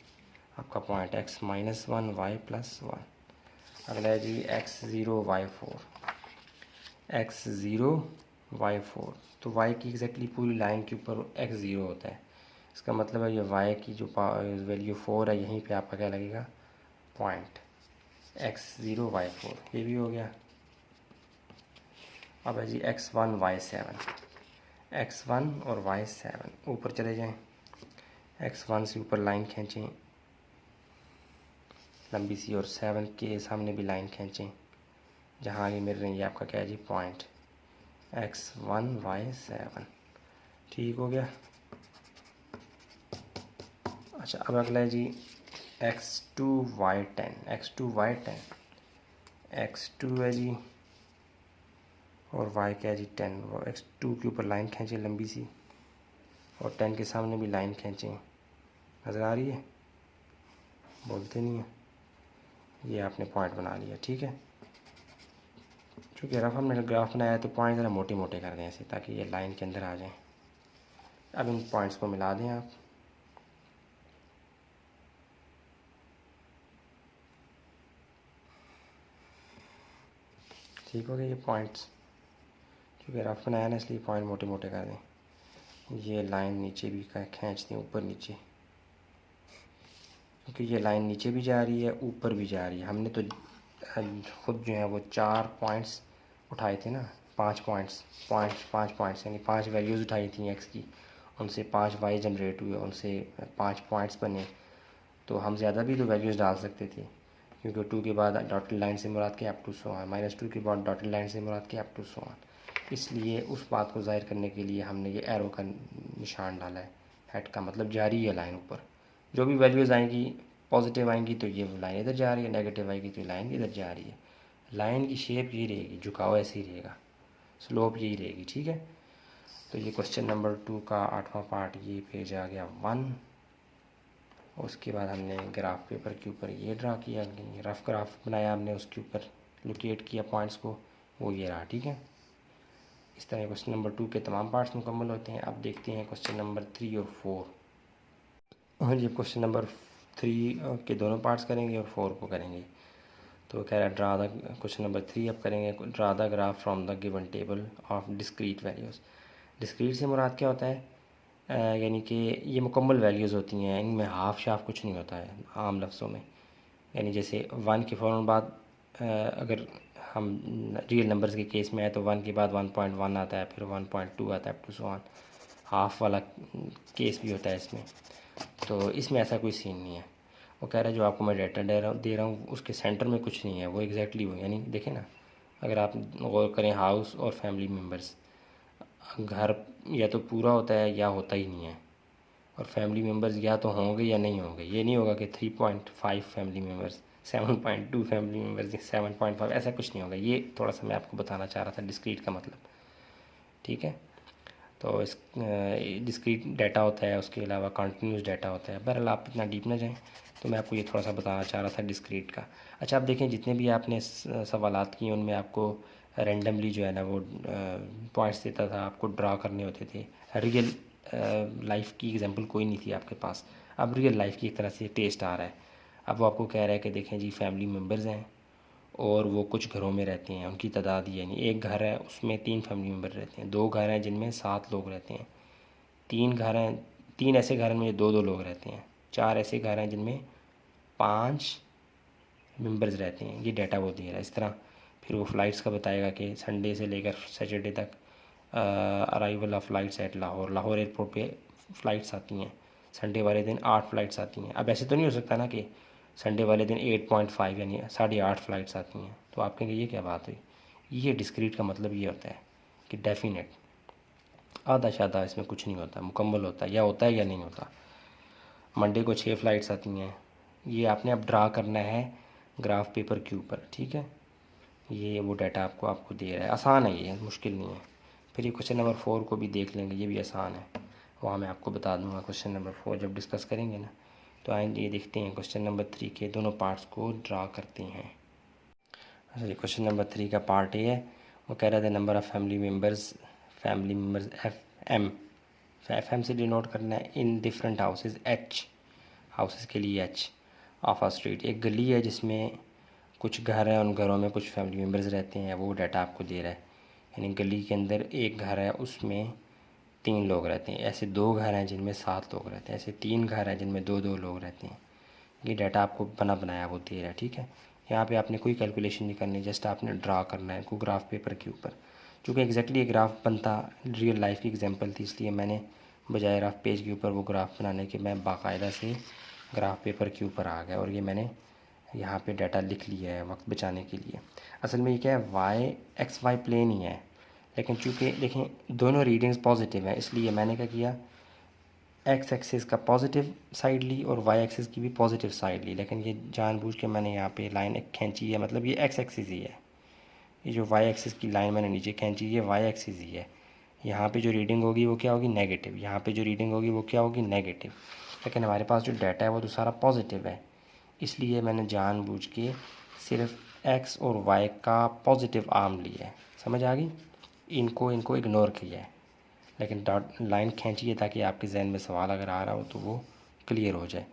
आपका पॉइंट, x -1 y +1। अगला है जी x0 y4, x0 y4। तो y की एग्जैक्टली पूरी लाइन के ऊपर x0 होता है, इसका मतलब है ये y की जो वैल्यू 4 है यहीं पे आपका क्या लगेगा पॉइंट, x0 y4। ये भी हो गया। अब है जी x1 y7, x1 और y7 ऊपर चले जाएं, x1 से ऊपर लाइन खींचें लंबी सी और 7 के सामने भी लाइन खींचें जहाँ ये मिल रही है आपका क्या है जी पॉइंट, x1 y7। ठीक हो गया। अच्छा, अब अगला है जी x2 y10, x2 y10, x2 है जी और y क्या है जी 10। x2 के ऊपर लाइन खींचें लंबी सी और 10 के सामने भी लाइन खींचें, नज़र आ रही है, बोलते नहीं है, ये आपने पॉइंट बना लिया। ठीक है, चूँकि रफ हमने ग्राफ बनाया है तो पॉइंट ज़रा मोटे मोटे कर दें ऐसे ताकि ये लाइन के अंदर आ जाएं। अब इन पॉइंट्स को मिला दें आप, ठीक हो गए ये पॉइंट्स, क्योंकि रफ बनाया ना इसलिए पॉइंट मोटे मोटे कर दें। ये लाइन नीचे भी खींच दें, ऊपर नीचे, क्योंकि ये लाइन नीचे भी जा रही है ऊपर भी जा रही है। हमने तो खुद जो है वो 4 पॉइंट्स उठाए थे ना, 5 पॉइंट्स, 5 पॉइंट्स यानी 5 वैल्यूज़ उठाई थी एक्स की, उनसे 5 वाई जनरेट हुए, उनसे 5 पॉइंट्स बने। तो हम ज़्यादा भी तो वैल्यूज़ डाल सकते थे, क्योंकि 2 के बाद डॉटेड लाइन से मुराद के अप टू सो ऑन, -2 के बाद डॉटेड लाइन से मुराद के अप टू सो ऑन। इसलिए उस बात को ज़ाहिर करने के लिए हमने ये एरो का निशान डाला है, हेड का मतलब जारी है लाइन ऊपर। जो भी वैल्यूज़ आएंगी पॉजिटिव आएंगी तो ये लाइन इधर जा रही है, नेगेटिव आएगी तो लाइन इधर जा रही है। लाइन की शेप ये रहेगी, झुकाव ऐसे ही रहेगा, स्लोप यही रहेगी। ठीक है, तो ये क्वेश्चन नंबर 2 का 8वां पार्ट ये पेज आ गया 1। उसके बाद हमने ग्राफ पेपर के ऊपर ये ड्रा किया, रफ ग्राफ बनाया हमने, उसके ऊपर लोकेट किया पॉइंट्स को, वो ये रहा। ठीक है, इस तरह क्वेश्चन नंबर 2 के तमाम पार्ट्स मुकम्मल होते हैं। अब देखते हैं क्वेश्चन नंबर 3 और 4। हाँ जी, क्वेश्चन नंबर 3 के दोनों पार्ट्स करेंगे और 4 को करेंगे। तो कह रहा है ड्रा द, क्वेश्चन नंबर 3 अब करेंगे, draw the graph from the given table of discrete values. Discrete से मुराद क्या होता है, यानी कि ये मुकम्मल वैल्यूज़ होती हैं, इनमें हाफ शाफ कुछ नहीं होता है आम लफ्ज़ों में। यानी जैसे 1 के फ़ौरन बाद अगर हम रियल नंबर्स के केस में आए तो 1 के बाद 1.1 आता है, फिर 1.2 आता है, up to so on. Half वाला केस भी होता है इसमें, तो इसमें ऐसा कोई सीन नहीं है। वो कह रहा है जो आपको मैं डाटा दे रहा हूँ उसके सेंटर में कुछ नहीं है, वो एग्जैक्टली वो, यानी देखें ना, अगर आप गौर करें हाउस और फैमिली मेम्बर्स, घर या तो पूरा होता है या होता ही नहीं है, और फैमिली मेम्बर्स या तो होंगे या नहीं होंगे। ये नहीं होगा कि 3.5 फैमिली मेम्बर्स, 7.2 फैमिली मेम्बर्स, 7.5, ऐसा कुछ नहीं होगा। ये थोड़ा सा मैं आपको बताना चाह रहा था डिस्क्रीट का मतलब। ठीक है, तो इस डिस्क्रीट डाटा होता है, उसके अलावा कंटिन्यूस डाटा होता है। बहरहाल आप इतना डीप ना जाएं, तो मैं आपको ये थोड़ा सा बताना चाह रहा था डिस्क्रीट का। अच्छा, आप देखें जितने भी आपने सवालात किए उनमें आपको रेंडमली जो है ना वो पॉइंट्स देता था, आपको ड्रा करने होते थे। रियल लाइफ की एग्जांपल कोई नहीं थी आपके पास, अब रियल लाइफ की एक तरह से टेस्ट आ रहा है। अब वो आपको कह रहा है कि देखें जी फैमिली मेम्बर्स हैं और वो कुछ घरों में रहते हैं, उनकी तादाद यानी एक घर है उसमें 3 फैमिली मेम्बर रहते हैं, 2 घर हैं जिनमें 7 लोग रहते हैं, 3 घर हैं 3 ऐसे घर हैं जिनमें 2-2 लोग रहते हैं, 4 ऐसे घर हैं जिनमें 5 मेंबर्स रहते हैं। ये डाटा वो दे रहा है इस तरह। फिर वो फ़्लाइट्स का बताएगा कि संडे से लेकर सैटरडे तक arrival of flights at Lahore, Lahore airport पे फ़्लाइट्स आती हैं संडे वाले दिन 8 फ़्लाइट्स आती हैं। अब ऐसे तो नहीं हो सकता ना कि संडे वाले दिन 8.5 यानी 8.5 फ़्लाइट्स आती हैं, तो आप कहेंगे ये क्या बात हुई। ये डिस्क्रीट का मतलब ये होता है कि डेफिनेट, आधा शादा इसमें कुछ नहीं होता, मुकम्मल होता है या नहीं होता। मंडे को 6 फ़्लाइट्स आती हैं। ये आपने अब ड्रा करना है ग्राफ पेपर के ऊपर, ठीक है। ये वो डाटा आपको दे रहा है, आसान है, ये मुश्किल नहीं है। फिर ये क्वेश्चन नंबर 4 को भी देख लेंगे, ये भी आसान है, वहाँ मैं आपको बता दूंगा क्वेश्चन नंबर 4 जब डिस्कस करेंगे ना। तो आइए ये देखते हैं क्वेश्चन नंबर 3 के दोनों पार्ट्स को ड्रा करते हैं। अच्छा जी, क्वेश्चन नंबर 3 का पार्ट ये है, वो कह रहा था number of family members F M से डिनोट करना है in different houses, H houses के लिए एच ऑफ अ स्ट्रीट। एक गली है जिसमें कुछ घर हैं, उन घरों में कुछ फैमिली मेम्बर्स रहते हैं, वो डाटा आपको दे रहा है। यानी गली के अंदर एक घर है उसमें 3 लोग रहते हैं, ऐसे 2 घर हैं जिनमें 7 लोग रहते हैं, ऐसे 3 घर हैं जिनमें 2-2 लोग रहते हैं। ये डाटा आपको बनाया वो दे रहा है, ठीक है। यहाँ पे आपने कोई कैलकुलेशन नहीं करनी, जस्ट आपने ड्रा करना है को ग्राफ पेपर के ऊपर। चूँकि एग्जैक्टली ये ग्राफ बनता रियल लाइफ की एग्जांपल थी, इसलिए मैंने बजाय रफ पेज के ऊपर वो ग्राफ बनाने के मैं बाकायदा से ग्राफ पेपर के ऊपर आ गया और ये मैंने यहाँ पे डाटा लिख लिया है वक्त बचाने के लिए। असल में ये क्या है, XY प्लेन ही है, लेकिन चूँकि देखें दोनों रीडिंग्स पॉजिटिव हैं, इसलिए मैंने क्या किया, एक्स एक्सिस का पॉजिटिव साइड ली और वाई एक्सिस की भी पॉजिटिव साइड ली। लेकिन ये जानबूझ के मैंने यहाँ पे लाइन एक खींची है, मतलब ये एक्स एक्सिस ही है। ये जो वाई एक्सिस की लाइन मैंने नीचे खींची ये वाई एक्सिस ही है। यहाँ पे जो रीडिंग होगी वो क्या होगी, नेगेटिव। यहाँ पे जो रीडिंग होगी वो क्या होगी, नेगेटिव। लेकिन हमारे पास जो डाटा है वो तो सारा पॉजिटिव है, इसलिए मैंने जानबूझ के सिर्फ एक्स और वाई का पॉजिटिव आर्म लिया है। समझ आ गई, इनको इग्नोर किया है, लेकिन डॉट लाइन खींचिए ताकि आपके जहन में सवाल अगर आ रहा हो तो वो क्लियर हो जाए।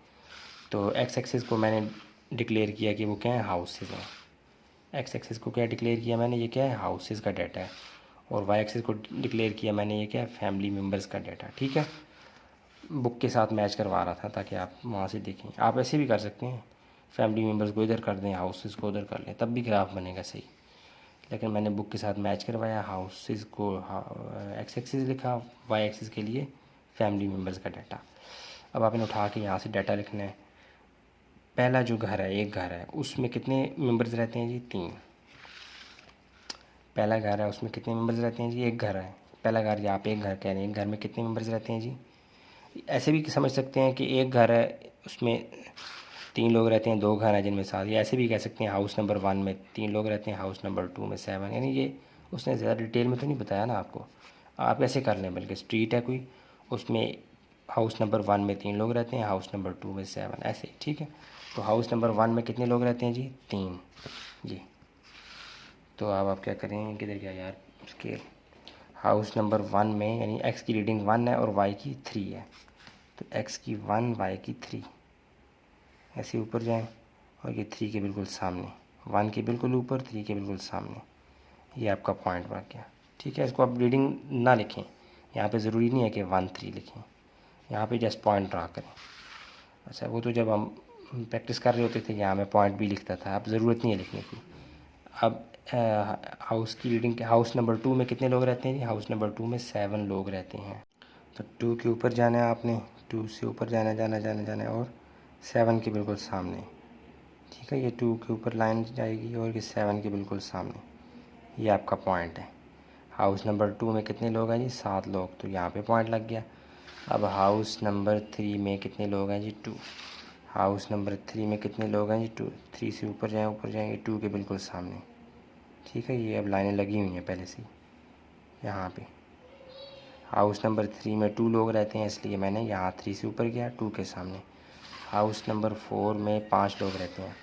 तो एक्स एक्सिस को मैंने डिक्लेयर किया कि वो क्या है, हाउसेज हैं। एक्स एक्सिस को क्या डिक्लेयर किया मैंने, ये क्या है, हाउसेज का डाटा है। और वाई एक्सिस को डिक्लेयर किया मैंने, ये क्या है, फैमिली मेम्बर्स का डाटा, ठीक है। बुक के साथ मैच करवा रहा था ताकि आप वहाँ से देखें। आप ऐसे भी कर सकते हैं, फैमिली मेम्बर्स को इधर कर दें, हाउसेज को उधर कर लें, तब भी ग्राफ बनेगा सही। लेकिन मैंने बुक के साथ मैच करवाया, हाउसेज को एक्स एक्सिस लिखा, वाई एक्सिस के लिए फैमिली मेम्बर्स का डाटा। अब आपने उठा के यहाँ से डाटा लिखना है। पहला जो घर है, एक घर है, उसमें कितने मेंबर्स रहते हैं जी, 3। पहला घर है उसमें कितने मेंबर्स रहते हैं जी, एक घर है। पहला घर, यहाँ पे एक घर कह रहे हैं, एक घर में कितने मेंबर्स रहते हैं जी। ऐसे भी समझ सकते हैं कि एक घर है उसमें 3 लोग रहते हैं, 2 घर हैं जिनमें 7। या ऐसे भी कह सकते हैं हाउस नंबर 1 में 3 लोग रहते हैं, हाउस नंबर 2 में 7। यानी ये उसने ज़्यादा डिटेल में तो नहीं बताया ना आपको, आप ऐसे कर लें। बल्कि स्ट्रीट है कोई, उसमें हाउस नंबर 1 में 3 लोग रहते हैं, हाउस नंबर 2 में 7, ऐसे, ठीक है। तो हाउस नंबर 1 में कितने लोग रहते हैं जी, 3 जी। तो अब आप क्या करें, किधर गया यार स्केल। हाउस नंबर 1 में यानी एक्स की रीडिंग 1 है और वाई की 3 है, तो एक्स की 1 वाई की 3, ऐसे ऊपर जाएं और ये 3 के बिल्कुल सामने, 1 के बिल्कुल ऊपर, 3 के बिल्कुल सामने, ये आपका पॉइंट बन गया, ठीक है। इसको आप रीडिंग ना लिखें, यहाँ पे ज़रूरी नहीं है कि 1 3 लिखें, यहाँ पे जस्ट पॉइंट ड्रा करें। अच्छा, वो तो जब हम प्रैक्टिस कर रहे होते थे यहाँ मैं पॉइंट भी लिखता था, अब ज़रूरत नहीं है लिखने की। अब हाउस की रीडिंग के, हाउस नंबर 2 में कितने लोग रहते हैं जी, हाउस नंबर 2 में 7 लोग रहते हैं। तो 2 के ऊपर जाना है आपने, 2 से ऊपर जाना है और 7 के बिल्कुल सामने, ठीक है। ये 2 के ऊपर लाइन जाएगी और ये 7 के बिल्कुल सामने, ये आपका पॉइंट है। हाउस नंबर 2 में कितने लोग हैं जी, 7 लोग, तो यहाँ पे पॉइंट लग गया। अब हाउस नंबर 3 में कितने लोग हैं जी, 2। हाउस नंबर 3 में कितने लोग हैं जी, 2। 3 से ऊपर जाएंगे 2 के बिल्कुल सामने, ठीक है। ये अब लाइनें लगी हुई हैं पहले से यहाँ पे। हाउस नंबर 3 में 2 लोग रहते हैं, इसलिए मैंने यहाँ 3 से ऊपर गया, 2 के सामने। हाउस नंबर 4 में 5 लोग रहते हैं,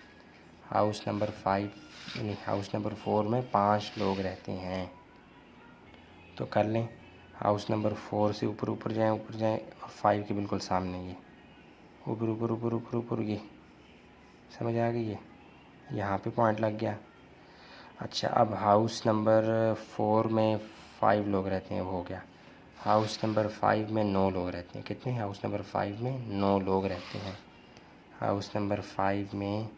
हाउस नंबर 5 यानी हाउस नंबर 4 में 5 लोग रहते हैं, तो कर लें। हाउस नंबर 4 से ऊपर जाएं और 5 के बिल्कुल सामने ये ऊपर ये समझ आ गई है, यहाँ पे पॉइंट लग गया। अच्छा, अब हाउस नंबर 4 में 5 लोग रहते हैं, वो हो गया। हाउस नंबर 5 में 9 लोग रहते हैं। कितने? हाउस नंबर 5 में 9 लोग रहते हैं। हाउस नंबर 5 में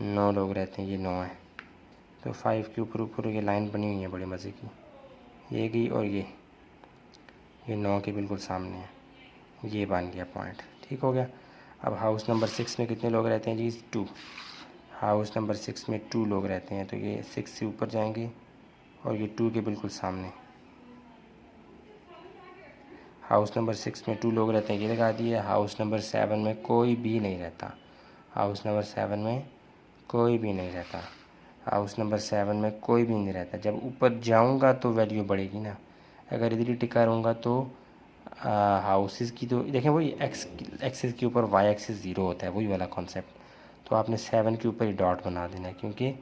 9 लोग रहते हैं, ये 9 है। तो 5 के ऊपर ये लाइन बनी हुई है बड़े मज़े की, ये गई और ये 9 के बिल्कुल सामने है, ये बन गया पॉइंट। ठीक हो गया। अब हाउस नंबर 6 में कितने लोग रहते हैं जी? 2। हाउस नंबर 6 में 2 लोग रहते हैं, तो ये 6 से ऊपर जाएंगे और ये 2 के बिल्कुल सामने। हाउस नंबर 6 में 2 लोग रहते हैं, ये लगा दिए। हाउस नंबर 7 में कोई भी नहीं रहता। हाउस नंबर 7 में कोई भी नहीं रहता। हाउस नंबर 7 में कोई भी नहीं रहता। जब ऊपर जाऊंगा तो वैल्यू बढ़ेगी ना। अगर इधर ही टिका रहूँगा तो हाउसेस की तो देखें वही एक्सिस के ऊपर वाई एक्सिस 0 होता है, वही वाला कॉन्सेप्ट। तो आपने 7 के ऊपर ही डॉट बना देना है, क्योंकि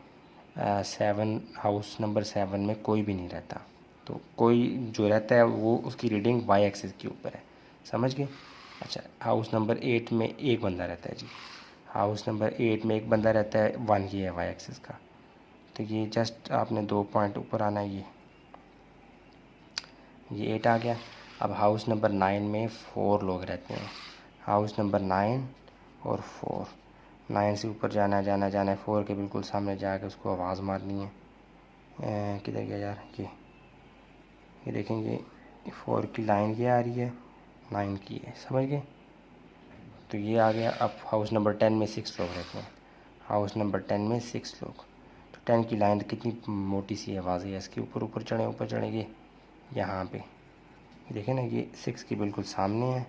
7 हाउस नंबर 7 में कोई भी नहीं रहता। तो कोई जो रहता है वो उसकी रीडिंग वाई एक्सिस के ऊपर है, समझ गए? अच्छा, हाउस नंबर 8 में एक बंदा रहता है जी। हाउस नंबर 8 में एक बंदा रहता है, 1 ही है वाई एक्सिस का। तो ये जस्ट आपने 2 पॉइंट ऊपर आना है, ये 8 आ गया। अब हाउस नंबर 9 में 4 लोग रहते हैं। हाउस नंबर 9 और 4, 9 से ऊपर जाना है 4 के बिल्कुल सामने जाकर उसको आवाज़ मारनी है। किधर गया यार? ये देखेंगे 4 की लाइन ये आ रही है, 9 की है, समझ गए? तो ये आ गया। अब हाउस नंबर 10 में 6 लोग रहते हैं। हाउस नंबर 10 में 6 लोग, तो 10 की लाइन कितनी मोटी सी आवाज़ है, इसके ऊपर चढ़ेंगे यहाँ पे, देखें ना, ये 6 की बिल्कुल सामने है,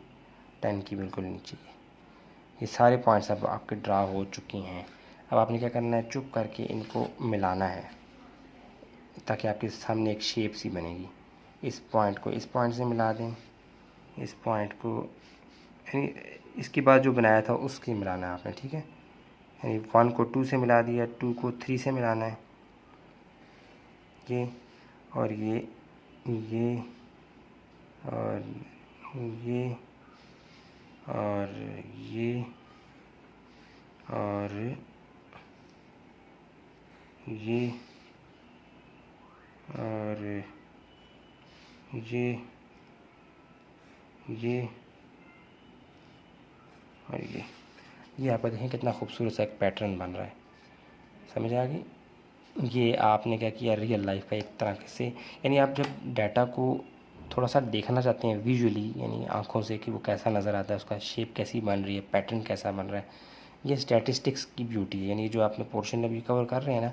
10 की बिल्कुल नीचे है। ये सारे पॉइंट्स अब आपके ड्रा हो चुकी हैं। अब आपने क्या करना है? चुप करके इनको मिलाना है, ताकि आपके सामने एक शेप सी बनेगी। इस पॉइंट को इस पॉइंट से मिला दें, इस पॉइंट को यानी इसके बाद जो बनाया था उसके मिलाना है आपने, ठीक है? यानी 1 को 2 से मिला दिया, 2 को 3 से मिलाना है, ये और ये और ये और ये और ये और ये और ये आप देखें कितना खूबसूरत सा एक पैटर्न बन रहा है, समझ आ गई? ये आपने क्या किया? रियल लाइफ का एक तरह से, यानी आप जब डाटा को थोड़ा सा देखना चाहते हैं विजुअली, यानी आंखों से, कि वो कैसा नज़र आता है, उसका शेप कैसी बन रही है, पैटर्न कैसा बन रहा है, ये स्टैटिस्टिक्स की ब्यूटी है। यानी जो आपने पोर्शन अभी कवर कर रहे हैं ना,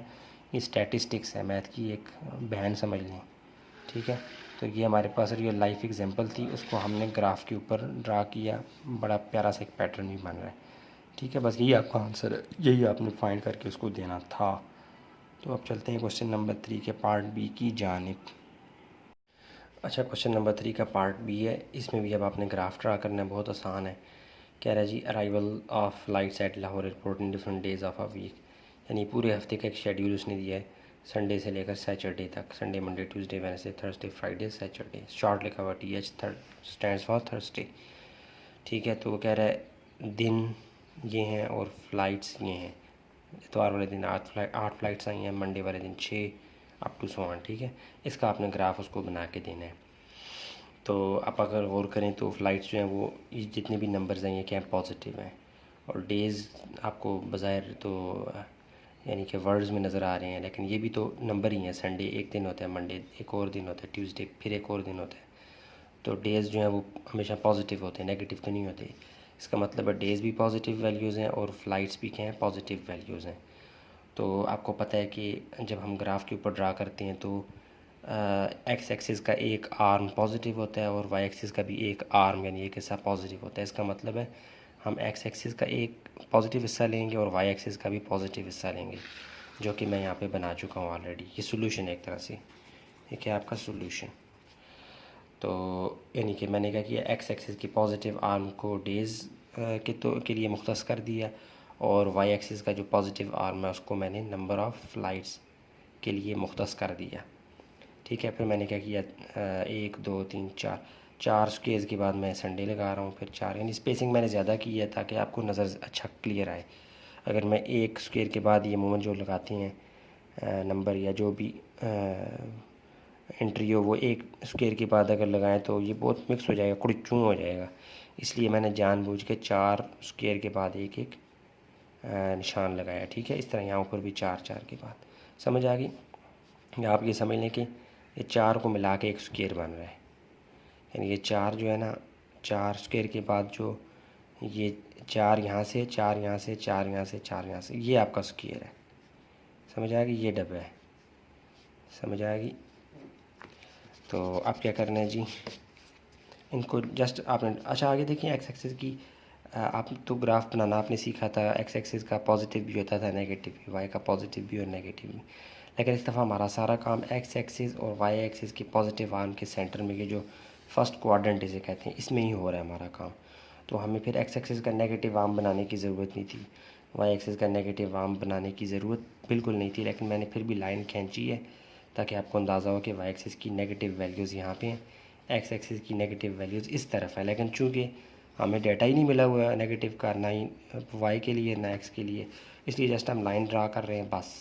ये स्टैटिस्टिक्स है, मैथ की एक बहन समझ लें, ठीक है? तो ये हमारे पास रियल लाइफ एग्जांपल थी, उसको हमने ग्राफ के ऊपर ड्रा किया, बड़ा प्यारा सा एक पैटर्न भी बन रहा है, ठीक है? बस यही आपका आंसर है, यही आपने फाइंड करके उसको देना था। तो अब चलते हैं क्वेश्चन नंबर 3 के पार्ट बी की जानिब। अच्छा, क्वेश्चन नंबर 3 का पार्ट बी है, इसमें भी अब आपने ग्राफ ड्रा करना है, बहुत आसान है। कह रहा है जी arrival of flights at Lahore airport in different days of a week, यानी पूरे हफ्ते का एक शेड्यूल उसने दिया है, संडे से लेकर सैटरडे तक, Sunday Monday Tuesday Wednesday Thursday Friday Saturday, short लिखा हुआ TH स्टैंड्स फॉर थर्सडे, ठीक है? तो वो कह रहा है दिन ये हैं और फ्लाइट्स ये हैं। इतवार वाले दिन 8 फ्लाइट्स आई हैं, मंडे वाले दिन 6, अप टू 100, ठीक है? इसका आपने ग्राफ उसको बना के देना है। तो आप अगर गौर करें तो फ़्लाइट्स जो हैं वो ये जितने भी नंबर्स हैं ये क्या पॉजिटिव हैं, और डेज़ आपको बज़ाहिर तो यानी कि वर्ड्स में नज़र आ रहे हैं, लेकिन ये भी तो नंबर ही हैं। संडे एक दिन होता है, मंडे एक और दिन होता है, ट्यूसडे फिर एक और दिन होता है। तो डेज़ जो हैं वो हमेशा पॉजिटिव होते हैं, नेगेटिव तो नहीं होते। इसका मतलब है डेज़ भी पॉजिटिव वैल्यूज़ हैं और फ़्लाइट्स भी क्या हैं? पॉजिटिव वैल्यूज़ हैं। तो आपको पता है कि जब हम ग्राफ के ऊपर ड्रा करते हैं तो एक्स एक्सिस का एक आर्म पॉजिटिव होता है और वाई एक्सिस का भी एक आर्म यानी एक हिस्सा पॉजिटिव होता है। इसका मतलब है हम एक्स एक्सिस का एक पॉजिटिव हिस्सा लेंगे और वाई एक्सिस का भी पॉजिटिव हिस्सा लेंगे, जो कि मैं यहाँ पे बना चुका हूँ ऑलरेडी। ये सोल्यूशन है एक तरह से, ये क्या है आपका सोल्यूशन। तो यानी कि मैंने क्या किया, एक्स एक्सिस की पॉजिटिव आर्म को डेज़ के लिए मुख्तस कर दिया, और वाई एक्सिस का जो पॉजिटिव आर्म है उसको मैंने नंबर ऑफ़ फ्लाइट्स के लिए मुख्तस कर दिया, ठीक है? फिर मैंने क्या किया, 1 2 3 4 स्क्वेयर्स के बाद मैं संडे लगा रहा हूँ, फिर 4, यानी स्पेसिंग मैंने ज़्यादा की है ताकि आपको नज़र अच्छा क्लियर आए। अगर मैं एक स्क्वेयर के बाद ये मूवमेंट जो लगाते हैं नंबर या जो भी एंट्री हो वो एक स्क्वायर के बाद अगर लगाएं तो ये बहुत मिक्स हो जाएगा, कुड़चूँ हो जाएगा। इसलिए मैंने जानबूझ के 4 स्क्वायर के बाद एक एक निशान लगाया। ठीक है, इस तरह यहाँ ऊपर भी 4 के बाद। समझ आ गई? आप ये समझ लें कि ये 4 को मिला के एक स्क्वायर बन रहा है, यानी ये 4 जो है ना, 4 स्क्वायर के बाद जो ये 4 यहाँ से, 4 यहाँ से, 4 यहाँ से, 4 यहाँ से, ये आपका स्क्वायर है। समझ आएगी? ये डब्बा है। समझ आएगी? तो अब क्या करना है जी, इनको जस्ट आपने, अच्छा आगे देखिए एक्स एक्सिस की आप तो ग्राफ बनाना आपने सीखा था, एक्स एक्सिस का पॉजिटिव भी होता था, नेगेटिव भी, वाई का पॉजिटिव भी और नेगेटिव भी। लेकिन इस दफ़ा हमारा सारा काम एक्स एक्सिस और वाई एक्सिस के पॉजिटिव आर्म के सेंटर में, ये जो फर्स्ट क्वाड्रेंट इसे कहते हैं, इसमें ही हो रहा है हमारा काम। तो हमें फिर एक्स एक्सिस का नेगेटिव आर्म बनाने की ज़रूरत नहीं थी, वाई एक्सिस का नेगेटिव आर्म बनाने की ज़रूरत बिल्कुल नहीं थी। लेकिन मैंने फिर भी लाइन खींची है ताकि आपको अंदाज़ा हो कि वाई एक्सिस की नेगेटिव वैल्यूज़ यहाँ पे हैं, एक्स एक्सिस की नेगेटिव वैल्यूज़ इस तरफ है। लेकिन चूँकि हमें डाटा ही नहीं मिला हुआ है नेगेटिव का, ना ही वाई के लिए ना एक्स के लिए, इसलिए जस्ट हम लाइन ड्रा कर रहे हैं बस।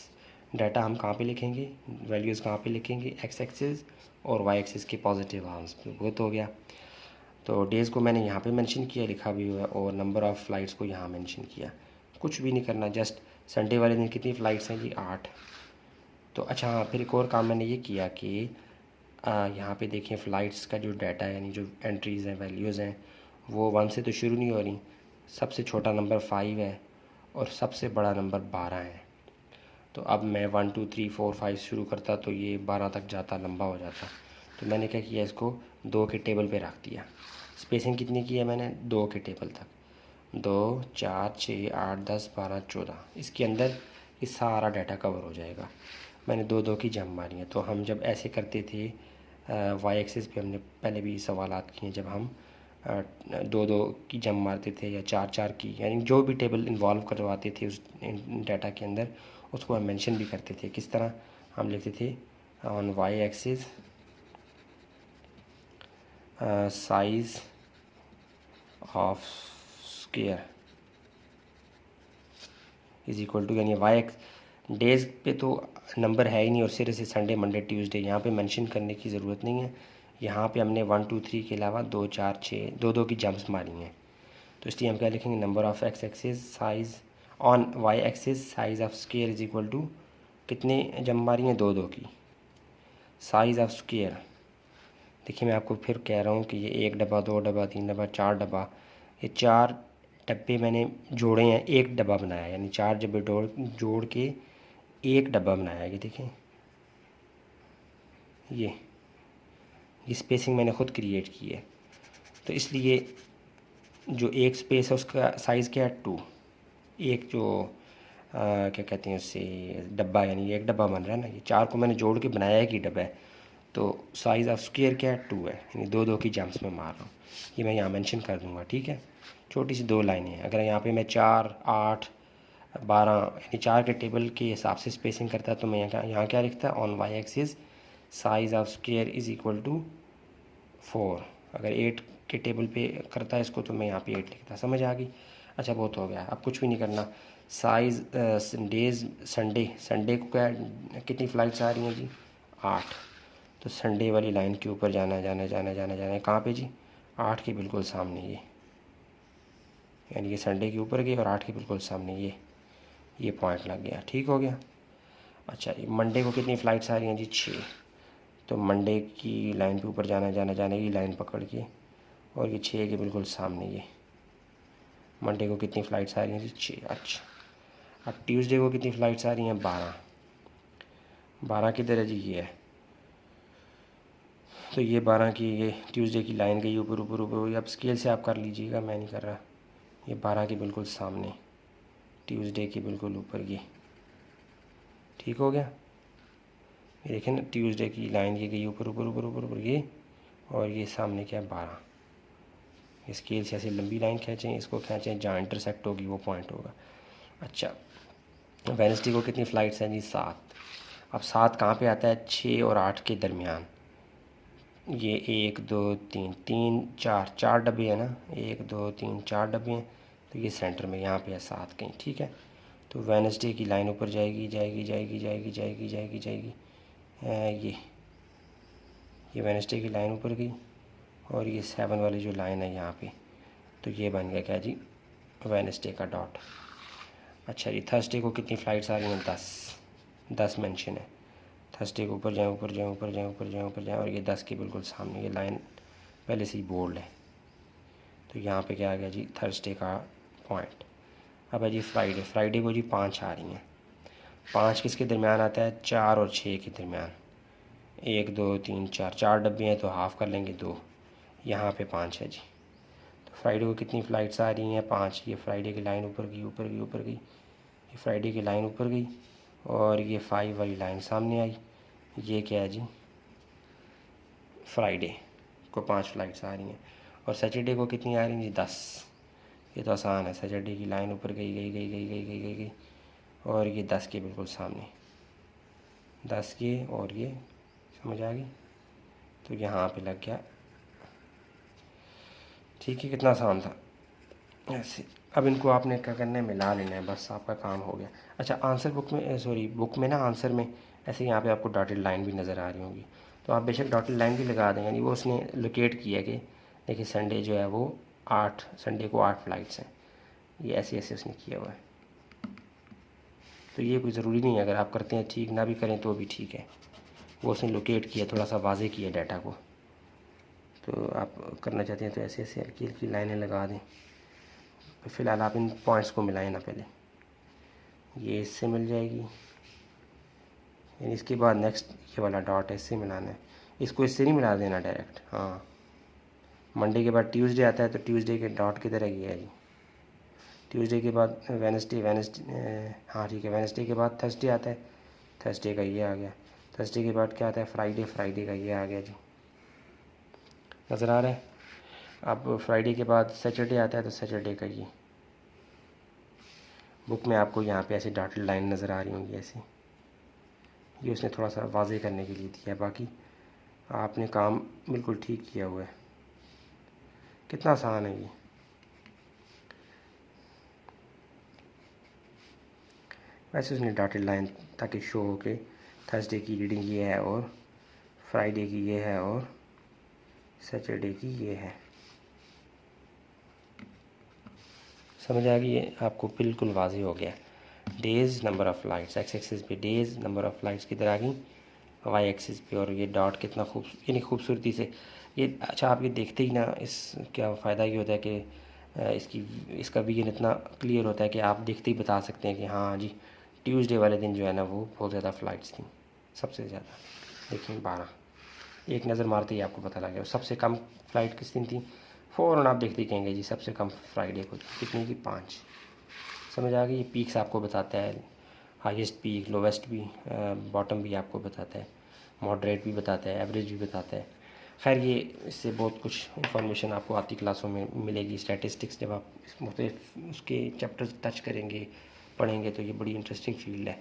डाटा हम कहाँ पे लिखेंगे, वैल्यूज़ कहाँ पे लिखेंगे, एक्स एक्सिस और वाई एक्सिस के पॉजिटिव आर्म्स पे। बहुत हो गया। तो डेज़ को मैंने यहाँ पे मेंशन किया, लिखा भी हुआ है, और नंबर ऑफ़ फ़्लाइट्स को यहाँ मेंशन किया। कुछ भी नहीं करना, जस्ट संडे वाले दिन कितनी फ़्लाइट्स हैं जी, 8। तो अच्छा हाँ, फिर एक और काम मैंने ये किया कि यहाँ पे देखें फ़्लाइट्स का जो डाटा है, यानी जो एंट्रीज़ हैं, वैल्यूज़ हैं, वो 1 से तो शुरू नहीं हो रही। सबसे छोटा नंबर 5 है और सबसे बड़ा नंबर 12 है। तो अब मैं 1 2 3 4 5 शुरू करता तो ये 12 तक जाता, लंबा हो जाता। तो मैंने क्या किया, इसको 2 के टेबल पे रख दिया। स्पेसिंग कितनी की है मैंने, 2 के टेबल तक, 2 4 6 8 10 12 14। इसके अंदर ये सारा डाटा कवर हो जाएगा। मैंने 2 की जम मारी है। तो हम जब ऐसे करते थे वाई एक्सिस पे, हमने पहले भी सवालात किए, जब हम 2 की जम मारते थे या 4 की, यानी जो भी टेबल इन्वॉल्व करवाते थे उस डाटा के अंदर, उसको हम मेंशन भी करते थे। किस तरह हम लिखते थे, on y axis size of square is equal to, यानी वाई एक्स डेज़ पे तो नंबर है ही नहीं और सिर्फ से संडे मंडे ट्यूसडे, यहाँ पे मेंशन करने की ज़रूरत नहीं है। यहाँ पे हमने 1 2 3 के अलावा 2 4 6 2 की जम्प्स मारी हैं। तो इसलिए हम क्या लिखेंगे, number of x axis size on y axis size of square is equal to, कितने जम मारी हैं, 2 की, साइज़ ऑफ स्क्वायर। देखिए मैं आपको फिर कह रहा हूँ कि ये 1 डब्बा, 2 डब्बा, 3 डब्बा, 4 डब्बा, ये 4 डब्बे मैंने जोड़े हैं, एक डब्बा बनाया, यानी 4 डब्बे जोड़ के एक डब्बा बनाया। ये देखें, ये स्पेसिंग मैंने ख़ुद क्रिएट की है। तो इसलिए जो एक स्पेस है उसका साइज़ क्या है, 2। एक जो क्या कहते हैं उससे डब्बा, यानी एक डब्बा बन रहा है ना, ये 4 को मैंने जोड़ के बनाया है कि डब्बा है। तो साइज़ ऑफ स्क्वायर क्या है, 2 है, यानी 2 की जम्प्स में मार रहा हूँ। ये मैं यहाँ मेंशन कर दूँगा। ठीक है, छोटी सी 2 लाइनें हैं। अगर यहाँ पे मैं 4 8 12 यानी 4 के टेबल के हिसाब से स्पेसिंग करता तो मैं यहाँ क्या लिखता, on y axis size of square is equal to 4। अगर 8 के टेबल पे करता है इसको तो मैं यहाँ पे 8 लिखता। समझ आ गई? अच्छा, बहुत हो गया, अब कुछ भी नहीं करना। साइज़ डेज़ संडे को क्या, कितनी फ़्लाइट्स आ रही हैं जी, 8। तो संडे वाली लाइन के ऊपर जाना है। कहाँ पे जी, 8 के बिल्कुल सामने, यानी ये संडे के ऊपर गए और 8 के बिल्कुल सामने ये पॉइंट लग गया। ठीक हो गया। अच्छा, मंडे को कितनी फ़्लाइट्स आ रही हैं जी, 6। तो मंडे की लाइन पे ऊपर जाना ये लाइन पकड़ के, और ये 6 के बिल्कुल सामने ये मंडे को कितनी फ़्लाइट्स आ रही हैं जी, 6। अच्छा, अब ट्यूसडे को कितनी फ़्लाइट्स आ रही हैं, 12। 12 किधर है जी, ये है। तो ये 12 की, ये ट्यूसडे की लाइन गई ऊपर। अब स्केल से आप कर लीजिएगा, मैं नहीं कर रहा। ये 12 के बिल्कुल सामने, ट्यूसडे के बिल्कुल ऊपर ये। ठीक हो गया। ये देखें ना, ट्यूसडे की लाइन ये गई ऊपर ये, और ये सामने क्या है, 12। इस स्केल से ऐसे लंबी लाइन खींचें, इसको खींचें, जहाँ इंटरसेक्ट होगी वो पॉइंट होगा। अच्छा, वेडनेसडे को कितनी फ़्लाइट्स हैं जी, 7। अब 7 कहाँ पे आता है, 6 और 8 के दरमियान। ये 1 2 3 4 डब्बे हैं ना, 1 2 3 4 डब्बे हैं। तो ये सेंटर में यहाँ पे है 7 कहीं। ठीक है, तो वेडनेसडे की लाइन ऊपर जाएगी। ये ये वेडनेसडे की लाइन ऊपर गई और ये 7 वाली जो लाइन है यहाँ पे, तो ये बन गया क्या जी, वेडनेसडे का डॉट। अच्छा जी, थर्सडे को कितनी फ़्लाइट्स आ रही हैं, 10 मेंशन है। थर्सडे को ऊपर जाएँ ऊपर जाएँ ऊपर जाएँ ऊपर जाएँ ऊपर जाएँ और ये 10 के बिल्कुल सामने, ये लाइन पहले से ही बोल्ड है, तो यहाँ पे क्या आ गया जी, थर्सडे का पॉइंट। अब है जी फ्राइडे को जी 5 आ रही हैं। 5 किसके दरमियान आता है, 4 और 6 के दरमियान। 1 2 3 4 डब्बे हैं तो हाफ़ कर लेंगे 2, यहाँ पे 5 है जी। तो फ्राइडे को कितनी फ़्लाइट्स आ रही हैं, 5। ये फ्राइडे की लाइन ऊपर गई ऊपर गई ऊपर गई, ये फ्राइडे की लाइन ऊपर गई और ये 5 वाली लाइन सामने आई। ये क्या है जी, फ्राइडे को 5 फ़्लाइट्स आ रही हैं। और सैटरडे को कितनी आ रही हैं जी, 10। ये तो आसान है, सैटरडे की लाइन ऊपर गई गई गई गई गई गई गई गई और ये 10 के बिल्कुल सामने, 10 के, और ये समझ आ गई, तो यहाँ पे लग गया। ठीक है, कितना आसान था ऐसे। अब इनको आपने क्या करना है, मिला लेना है, बस आपका काम हो गया। अच्छा, आंसर बुक में, सॉरी बुक में ना, आंसर में ऐसे यहाँ पे आपको डॉटेड लाइन भी नज़र आ रही होंगी, तो आप बेशक डॉटेड लाइन भी लगा दें, यानी वो उसने लोकेट किया कि देखिए संडे जो है वो 8, संडे को 8 फ़्लाइट्स हैं, ये ऐसे ऐसे उसने किया हुआ है। तो ये कोई ज़रूरी नहीं है, अगर आप करते हैं ठीक, ना भी करें तो भी ठीक है, वो उसने लोकेट किया, थोड़ा सा वाजे किया डाटा को। तो आप करना चाहते हैं तो ऐसे ऐसे हल्की हल्की लाइनें लगा दें। फ़िलहाल आप इन पॉइंट्स को मिलाएं ना, पहले ये इससे मिल जाएगी, यानी इसके बाद नेक्स्ट ये वाला डॉट है, इससे मिलाना है, इसको इससे नहीं मिला देना डायरेक्ट। हाँ, मंडे के बाद ट्यूसडे आता है तो ट्यूसडे के डॉट की तरह ये है जी। ट्यूसडे के बाद वेडनेसडे, हाँ ठीक है, वेडनेसडे के बाद थर्सडे आता है, थर्सडे का ये आ गया। थर्सडे के बाद क्या आता है, फ्राइडे, फ्राइडे का ये आ गया जी, नज़र आ रहा है। अब फ्राइडे के बाद सैटरडे आता है तो सैटरडे का ये, बुक में आपको यहाँ पे ऐसे डॉटेड लाइन नज़र आ रही होंगी ऐसे, ये उसने थोड़ा सा वाजे करने के लिए दिया है, बाकी आपने काम बिल्कुल ठीक किया हुआ है। कितना आसान है ये। वैसे उसने डॉटेड लाइन ताकि शो हो के थर्सडे की रीडिंग ये है और फ्राइडे की ये है और सैटरडे की ये है। समझ आ गई है आपको, बिल्कुल वाज़ेह हो गया। Days, number of flights, x axis पे डेज़, नंबर ऑफ़ फ़्लाइट्स किधर आ गई, वाई एक्सिस पे, और ये डॉट कितना यानी खूबसूरती से ये। अच्छा, आप ये देखते ही ना, इस क्या फ़ायदा ये होता है कि इसका विजन इतना क्लियर होता है कि आप देखते ही बता सकते हैं कि हाँ जी, ट्यूसडे वाले दिन जो है ना वो बहुत ज़्यादा फ़्लाइट्स थी, सबसे ज़्यादा। देखिए 12, एक नज़र मारते ही आपको पता लग गया। सबसे कम फ़्लाइट किस दिन थी, फ़ौरन आप देखते ही कहेंगे जी सबसे कम फ्राइडे को, कितनी की, 5। समझ आ गई। ये पीक्स आपको बताता है, हाईएस्ट पीक, लोवेस्ट भी, बॉटम भी आपको बताता है, मॉडरेट भी बताता है, एवरेज भी बताता है। खैर ये इससे बहुत कुछ इंफॉर्मेशन आपको आती क्लासों में मिलेगी। स्टैटिस्टिक्स जब आप मुख्तलिफ उसके चैप्टर्स टच करेंगे, पढ़ेंगे, तो ये बड़ी इंटरेस्टिंग फील्ड है।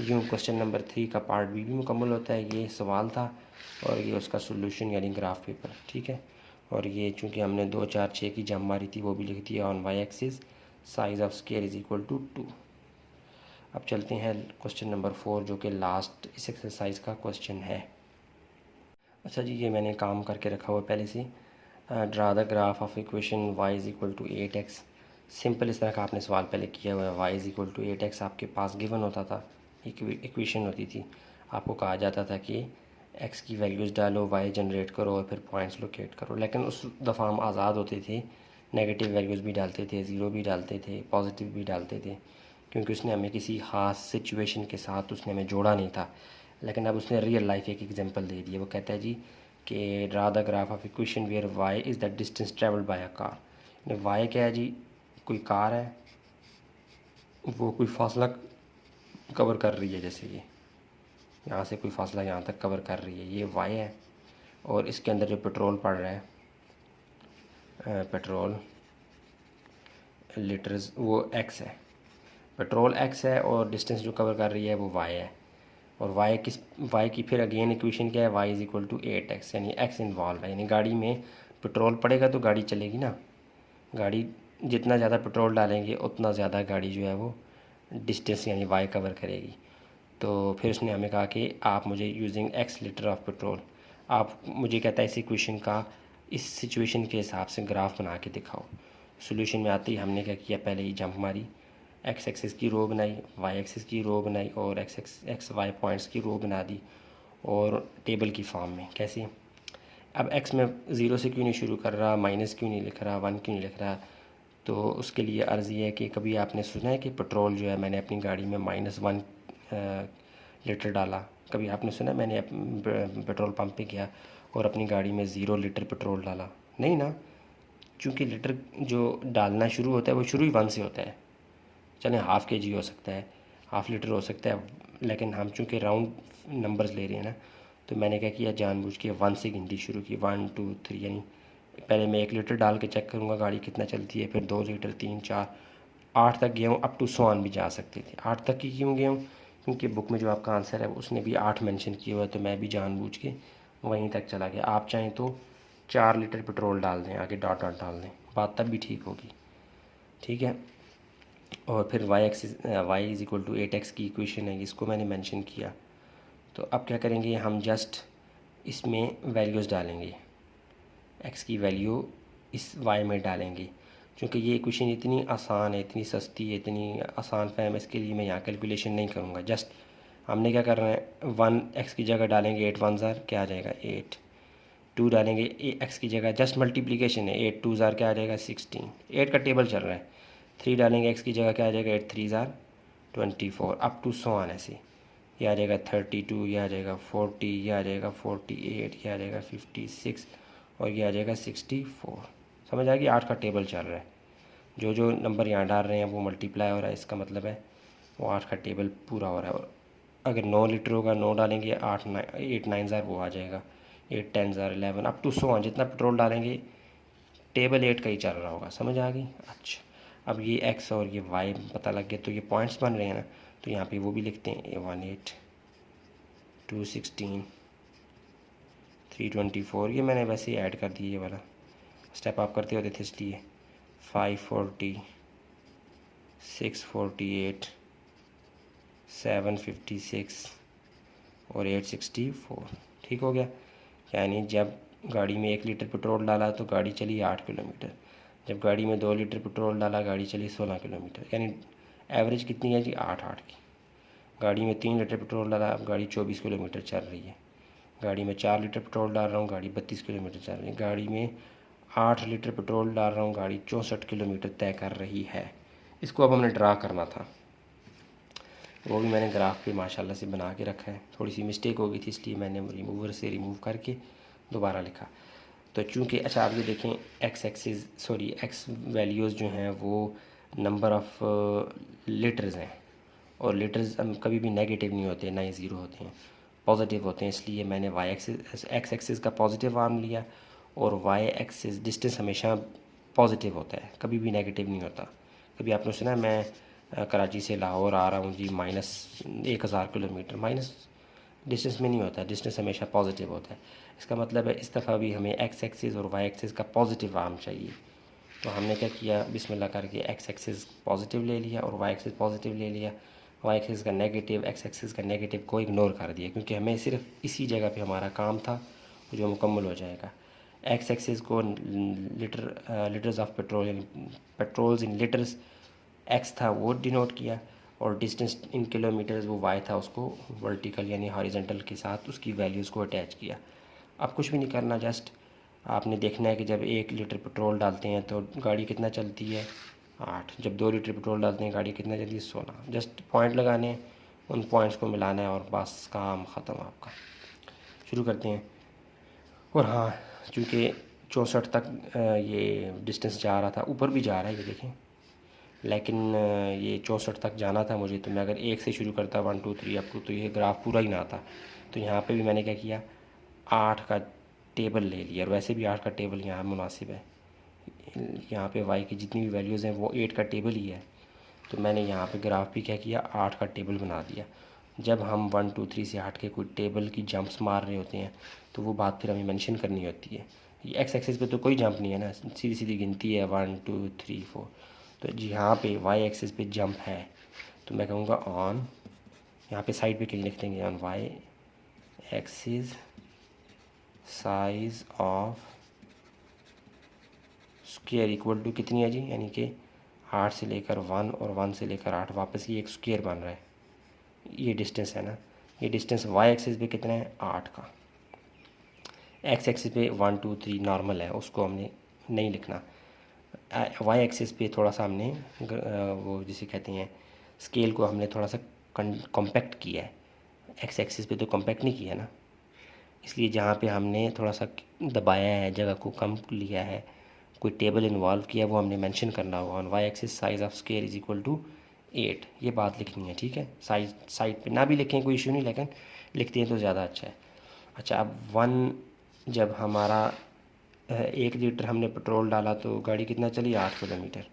यूँ क्वेश्चन नंबर 3 का पार्ट बी भी मुकम्मल होता है। ये सवाल था और ये उसका सोल्यूशन यानी ग्राफ पेपर, ठीक है। और ये चूँकि हमने 2 4 6 की जम मारी थी, वो भी लिख दिया on y axis, size of square is equal to 2। अब चलते हैं क्वेश्चन नंबर 4 जो कि लास्ट इस एक्सरसाइज का क्वेश्चन है। अच्छा जी, ये मैंने काम करके रखा हुआ पहले से। Draw the graph of equation y is equal to 8x। Simple इस तरह का आपने सवाल पहले किया हुआ है। y is equal to 8x आपके पास गिवन होता था, इक्वेशन होती थी, आपको कहा जाता था कि x की वैल्यूज़ डालो, y जनरेट करो और फिर पॉइंट्स लोकेट करो। लेकिन उस दफ़ा हम आज़ाद होते थे, नेगेटिव वैल्यूज़ भी डालते थे, ज़ीरो भी डालते थे, पॉजिटिव भी डालते थे, क्योंकि उसने हमें किसी ख़ास सिचुएशन के साथ उसने हमें जोड़ा नहीं था। लेकिन अब उसने रियल लाइफ एक एग्जांपल दे दिया। वो कहता है जी कि draw the graph of equation where y is the distance travelled by a car. Y क्या है जी, कोई कार है, वो कोई फासला कवर कर रही है, जैसे ये यहाँ से कोई फासला यहाँ तक कवर कर रही है, ये वाई है। और इसके अंदर जो पेट्रोल पड़ रहा है, पेट्रोल लीटर्स, वो एक्स है, पेट्रोल एक्स है, और डिस्टेंस जो कवर कर रही है वो वाई है। और वाई की फिर अगेन इक्वेशन क्या है, Y is equal to 8x, यानी एक्स इन्वॉल्व है। यानी गाड़ी में पेट्रोल पड़ेगा तो गाड़ी चलेगी ना, गाड़ी जितना ज़्यादा पेट्रोल डालेंगे उतना ज़्यादा गाड़ी जो है वो डिस्टेंस यानी वाई कवर करेगी। तो फिर उसने हमें कहा कि आप मुझे using x litre of petrol, आप मुझे कहता है इस इक्वेशन का इस सिचुएशन के हिसाब से ग्राफ बना के दिखाओ। सॉल्यूशन में आते ही हमने क्या किया, पहले ही जंप मारी, एक्स एक्सिस की रो बनाई, वाई एक्सिस की रो बनाई और एक्स वाई पॉइंट्स की रो बना दी और टेबल की फॉर्म में। कैसे? अब एक्स में ज़ीरो से क्यों नहीं शुरू कर रहा, माइनस क्यों नहीं लिख रहा, वन क्यों नहीं लिख रहा? तो उसके लिए अर्ज़ ये है कि कभी आपने सुना है कि पेट्रोल जो है मैंने अपनी गाड़ी में -1 लीटर डाला? कभी आपने सुना है मैंने पेट्रोल पंप पे गया और अपनी गाड़ी में 0 लीटर पेट्रोल डाला? नहीं ना, क्योंकि लीटर जो डालना शुरू होता है वो शुरू ही 1 से होता है। चलें हाफ़ के जी हो सकता है, हाफ़ लीटर हो सकता है, लेकिन हम चूँकि राउंड नंबर्स ले रहे हैं ना, तो मैंने क्या किया, जानबूझ के 1 से गिनती शुरू की, 1 2 3, यानी पहले मैं 1 लीटर डाल के चेक करूँगा गाड़ी कितना चलती है, फिर 2 लीटर, 3 4 8 तक गया हूँ, अप टू 100 भी जा सकते थे। 8 तक की क्यों गया हूँ? क्योंकि बुक में जो आपका आंसर है उसने भी 8 मेंशन किया हुआ है, तो मैं भी जानबूझ के वहीं तक चला गया। आप चाहें तो 4 लीटर पेट्रोल डाल दें, आगे डॉट डॉट डाल दें, बात तब भी ठीक होगी। ठीक है। और फिर y axis y is equal to 8x की इक्वेशन है, इसको मैंने मेंशन किया। तो अब क्या करेंगे, हम जस्ट इसमें वैल्यूज़ डालेंगे, x की वैल्यू इस y में डालेंगे। क्योंकि ये इक्वेशन इतनी आसान है, इतनी सस्ती है, इतनी आसान फहम, इसके लिए मैं यहाँ कैलकुलेशन नहीं करूँगा। जस्ट हमने क्या करना है, 1 x की जगह डालेंगे 8 1 ज़ार क्या आ जाएगा 8, 2 डालेंगे x की जगह, जस्ट मल्टीप्लिकेशन है, 8 2 ज़ार क्या आ जाएगा 16, 8 का टेबल चल रहा है। 3 डालेंगे x की जगह क्या आ जाएगा 8 3 ज़ार 24, अप टू 100 आने से ये आ जाएगा 32, ये आ जाएगा 40, ये आ जाएगा 48, ये आ जाएगा 56 और ये आ जाएगा 64। समझ आ गई? 8 का टेबल चल रहा है, जो जो नंबर यहाँ डाल रहे हैं वो मल्टीप्लाई हो रहा है, इसका मतलब है वो 8 का टेबल पूरा हो रहा है। और अगर 9 लीटर होगा, 9 डालेंगे, 8 9 ज़ार वो आ जाएगा, 8 10 ज़ार 11, अप टू 100 जितना पेट्रोल डालेंगे टेबल 8 का ही चल रहा होगा। समझ आ गई? अच्छा, अब ये x और ये y पता लग गया, तो ये पॉइंट्स बन रहे हैं ना, तो यहाँ पे वो भी लिखते हैं, 18 216 324, ये मैंने वैसे ही ऐड कर दिया, ये वाला स्टेप आप करते होते थे इसलिए। 540 648 756 और 864। ठीक हो गया? यानी जब गाड़ी में 1 लीटर पेट्रोल डाला तो गाड़ी चली 8 किलोमीटर, जब गाड़ी में 2 लीटर पेट्रोल डाला गाड़ी चली 16 किलोमीटर, यानी एवरेज कितनी है जी 8 की। गाड़ी में 3 लीटर पेट्रोल डाला, अब गाड़ी 24 किलोमीटर चल रही है। गाड़ी में 4 लीटर पेट्रोल डाल रहा हूँ, गाड़ी 32 किलोमीटर चल रही है। गाड़ी में 8 लीटर पेट्रोल डाल रहा हूँ, गाड़ी 64 किलोमीटर तय कर रही है। इसको अब हमने ड्रा करना था, वो भी मैंने ग्राफ पे माशाल्लाह से बना के रखा है। थोड़ी सी मिस्टेक हो गई थी इसलिए मैंने रिमूवर से रिमूव करके दोबारा लिखा। तो चूँकि अच्छा आप ये देखें, एक्स वैल्यूज़ जो हैं वो नंबर ऑफ़ लीटर्स हैं, और लीटर्स कभी भी नेगेटिव नहीं होते, ना ही ज़ीरो होते हैं, पॉजिटिव होते हैं। इसलिए मैंने एक्स एक्सिस का पॉजिटिव आर्म लिया और वाई एक्सिस डिस्टेंस हमेशा पॉजिटिव होता है, कभी भी नेगेटिव नहीं होता। कभी आपने सुना मैं कराची से लाहौर आ रहा हूँ जी -1000 किलोमीटर, माइनस डिस्टेंस में नहीं होता, डिस्टेंस हमेशा पॉजिटिव होता है। इसका मतलब है इस दफ़ा भी हमें एक्स एक्सिस और वाई एक्सिस का पॉजिटिव आर्म चाहिए। तो हमने क्या किया, बिस्मिल्लाह करके एक्स एक्सिस पॉजिटिव ले लिया और वाई एक्सिस पॉजिटिव ले लिया, वाई एक्सिस का नेगेटिव, एक्स एक्सिस का नेगेटिव को इग्नोर कर दिया, क्योंकि हमें सिर्फ इसी जगह पे हमारा काम था जो मुकम्मल हो जाएगा। एक्स एक्सिस को लीटर्स ऑफ पेट्रोल, यानी पेट्रोल्स इन लीटर्स एक्स था वो डिनोट किया, और डिस्टेंस इन किलोमीटर्स वो वाई था, उसको वर्टिकल यानी हॉरिजॉन्टल के साथ उसकी वैल्यूज़ को अटैच किया। अब कुछ भी नहीं करना, जस्ट आपने देखना है कि जब 1 लीटर पेट्रोल डालते हैं तो गाड़ी कितना चलती है 8, जब 2 लीटर पेट्रोल डालते हैं गाड़ी कितना चलती है 16। जस्ट पॉइंट लगाने हैं, उन पॉइंट्स को मिलाना है और बस काम ख़त्म आपका। शुरू करते हैं। और हाँ, चूँकि 64 तक ये डिस्टेंस जा रहा था, ऊपर भी जा रहा है ये देखें, लेकिन ये 64 तक जाना था मुझे, तो मैं अगर 1 से शुरू करता 1 2 3 अप टू, तो ये ग्राफ पूरा ही ना आता। तो यहाँ पे भी मैंने क्या किया, 8 का टेबल ले लिया, और वैसे भी 8 का टेबल यहाँ मुनासिब है, यहाँ पे y की जितनी भी वैल्यूज़ हैं वो 8 का टेबल ही है। तो मैंने यहाँ पे ग्राफ भी क्या किया, 8 का टेबल बना दिया। जब हम 1 2 3 से हट के कोई टेबल की जंप्स मार रहे होते हैं तो वो बात फिर हमें मेंशन करनी होती है। ये एक्स एक्सिस पे तो कोई जंप नहीं है ना, सीधी सीधी गिनती है 1 2 3 4। तो जी यहाँ पे वाई एक्सिस पे जंप है, तो मैं कहूँगा ऑन, यहाँ पे साइड पे कहीं लिख देंगे on y axis size of square equal to कितनी है जी, यानी कि 8 से लेकर 1 और 1 से लेकर 8 वापस ये एक स्क्वायर बन रहा है। ये डिस्टेंस है ना, ये डिस्टेंस वाई एक्सिस पे कितना है 8 का, एक्स एक्सिस पे 1 2 3 नॉर्मल है, उसको हमने नहीं लिखना। वाई एक्सिस पे थोड़ा सा हमने वो जिसे कहते हैं स्केल को हमने थोड़ा सा कॉम्पैक्ट किया है, एक्स एक्सिस पे तो कॉम्पैक्ट नहीं किया ना, इसलिए जहाँ पे हमने थोड़ा सा दबाया है, जगह को कम लिया है, कोई टेबल इन्वॉल्व किया, वो हमने मेंशन करना होगा। On y axis size of square is equal to 8, ये बात लिखनी है, ठीक है। साइड पे ना भी लिखें कोई इशू नहीं, लेकिन लिखते हैं तो ज़्यादा अच्छा है। अच्छा, अब 1 जब हमारा 1 लीटर हमने पेट्रोल डाला तो गाड़ी कितना चली 8 किलोमीटर,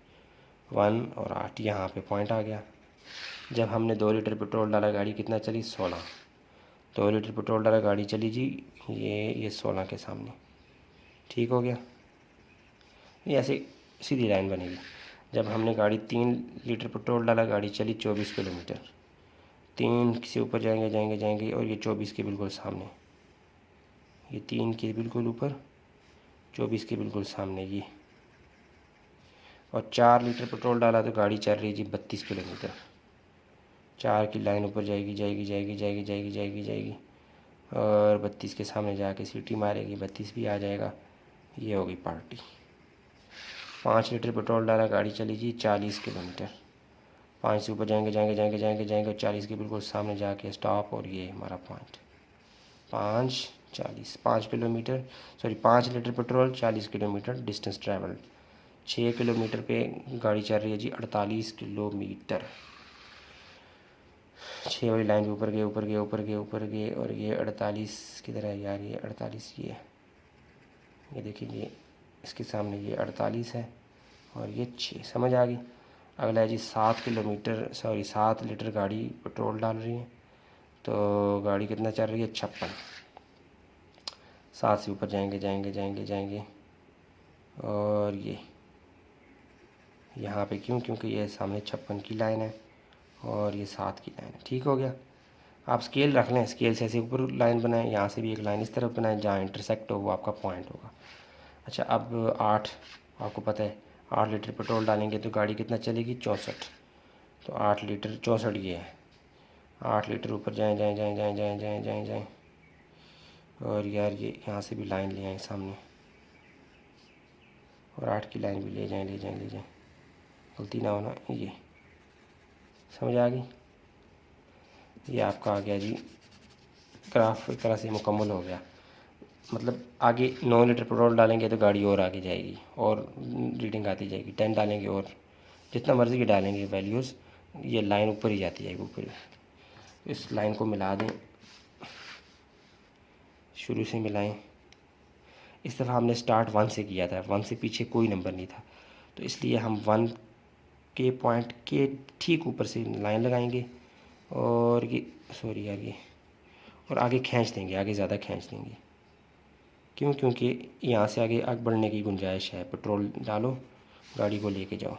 1 और 8 यहाँ पे पॉइंट आ गया। जब हमने 2 लीटर पेट्रोल डाला गाड़ी कितना चली 16, 2 लीटर पेट्रोल डाला गाड़ी चली जी ये 16 के सामने, ठीक हो गया। ये ऐसे सीधी लाइन बनेगी। जब हमने गाड़ी 3 लीटर पेट्रोल डाला गाड़ी चली 24 किलोमीटर, 3 से ऊपर जाएंगे जाएंगे जाएंगे और ये 24 के बिल्कुल सामने, ये 3 के बिल्कुल ऊपर 24 के बिल्कुल सामने ये, और 4 लीटर पेट्रोल डाला तो गाड़ी चल रही जी 32 किलोमीटर, 4 की लाइन ऊपर जाएगी जाएगी जाएगी जाएगी जाएगी जाएगी जाएगी और 32 के सामने जाके सीटी मारेगी, 32 भी आ जाएगा, ये होगी पार्टी। 5 लीटर पेट्रोल डाला गाड़ी चली जी 40 किलोमीटर, 5 से ऊपर जाएंगे जाएंगे जाएंगे जाएंगे जाएंगे और 40 के बिल्कुल सामने जाके स्टॉप, और ये हमारा point 5 kilometre, sorry 5 litre petrol 40 kilometre distance travelled, 6 kilometre पे गाड़ी चल रही है जी 48 किलोमीटर। 6 वाली लाइन पे ऊपर गए ऊपर गए ऊपर गए ऊपर गए, और ये 48 किधर है यार, ये 48 ये देखिए, ये इसके सामने ये 48 है और ये 6, समझ आ गई। अगला है जी 7 किलोमीटर, सॉरी 7 लीटर गाड़ी पेट्रोल डाल रही है, तो गाड़ी कितना चल रही है 56, 7 से ऊपर जाएंगे जाएंगे जाएंगे जाएंगे, और ये यहाँ पे क्यों, क्योंकि ये सामने 56 की लाइन है और ये 7 की लाइन है, ठीक हो गया। आप स्केल रख लें, स्केल से ऐसे ऊपर लाइन बनाएं, यहाँ से भी एक लाइन इस तरफ बनाएं, जहाँ इंटरसेक्ट हो वो आपका पॉइंट होगा। अच्छा, अब 8, आपको पता है 8 लीटर पेट्रोल डालेंगे तो गाड़ी कितना चलेगी 64, तो 8 लीटर 64 ये है, 8 लीटर ऊपर जाएँ जाएँ जाएँ जाएँ जाएँ जाएँ जाएँ जाएँ, और यार ये यहाँ से भी लाइन ले आएँ सामने, और 8 की लाइन भी ले जाएँ ले जाएँ ले जाएँ, गलती ना होना, ये समझ आ गई। ये आपका आ गया जी ग्राफ, एक तरह से मुकम्मल हो गया। मतलब आगे 9 लीटर पेट्रोल डालेंगे तो गाड़ी और आगे जाएगी और रीडिंग आती जाएगी, 10 डालेंगे और जितना मर्ज़ी की डालेंगे वैल्यूज़, ये लाइन ऊपर ही जाती जाएगी ऊपर। इस लाइन को मिला दें, शुरू से मिलाएं। इस दफ़ा हमने स्टार्ट 1 से किया था, 1 से पीछे कोई नंबर नहीं था, तो इसलिए हम 1 के पॉइंट के ठीक ऊपर से लाइन लगाएंगे और ये, सॉरी यार ये, और आगे खींच देंगे, आगे ज़्यादा खींच देंगे। क्यों, क्योंकि यहाँ से आगे बढ़ने की गुंजाइश है। पेट्रोल डालो, गाड़ी को लेके जाओ।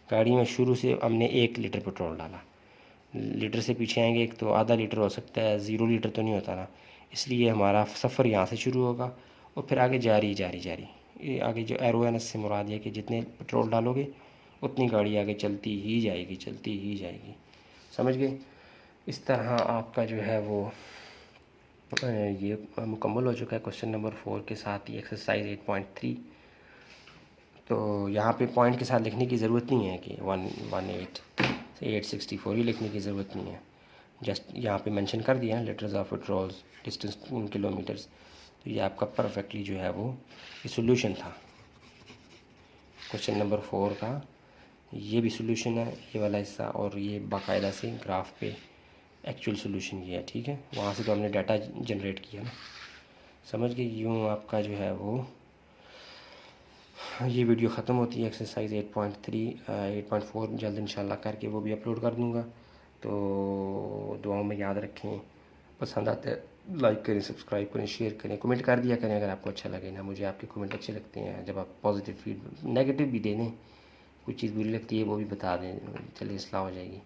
गाड़ी में शुरू से हमने 1 लीटर पेट्रोल डाला, लीटर से पीछे आएंगे एक तो आधा लीटर हो सकता है, 0 लीटर तो नहीं होता ना, इसलिए हमारा सफ़र यहाँ से शुरू होगा और फिर आगे जारी जारी जारी। ये आगे जो एरो है ना, इससे मुराद है कि जितने पेट्रोल डालोगे उतनी गाड़ी आगे चलती ही जाएगी, चलती ही जाएगी, समझ गए। इस तरह आपका जो है वो ये मुकम्मल हो चुका है क्वेश्चन नंबर 4 के साथ ही एक्सरसाइज 8.3। तो यहाँ पे पॉइंट के साथ लिखने की ज़रूरत नहीं है कि 118 से 864 ही लिखने की ज़रूरत नहीं है, जस्ट यहाँ पे मेंशन कर दिया litres of patrols distance in kilometres. तो ये आपका परफेक्टली जो है वो ये सोल्यूशन था क्वेश्चन नंबर 4 का। ये भी सोल्यूशन है ये वाला हिस्सा, और ये बाकायदा से ग्राफ पे एक्चुअल सोल्यूशन ये है, ठीक है। वहाँ से तो हमने डाटा जनरेट किया ना, समझ गए। यूँ आपका जो है वो ये वीडियो ख़त्म होती है एक्सरसाइज 8.3 8.4 जल्द इंशाल्लाह करके वो भी अपलोड कर दूँगा। तो दुआओं में याद रखें, पसंद आते हैं लाइक करें, सब्सक्राइब करें, शेयर करें, कमेंट कर दिया करें अगर आपको अच्छा लगे ना। मुझे आपके कमेंट अच्छे लगते हैं, जब आप पॉजिटिव फीड नेगेटिव भी दे दें, कुछ चीज़ बुरी लगती है वो भी बता दें, चलिए इस्लाह हो जाएगी।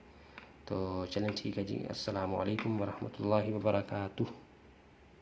तो चलें ठीक है जी, अस्सलामु अलैकुम वरहमतुल्लाहि वबरकातुहू।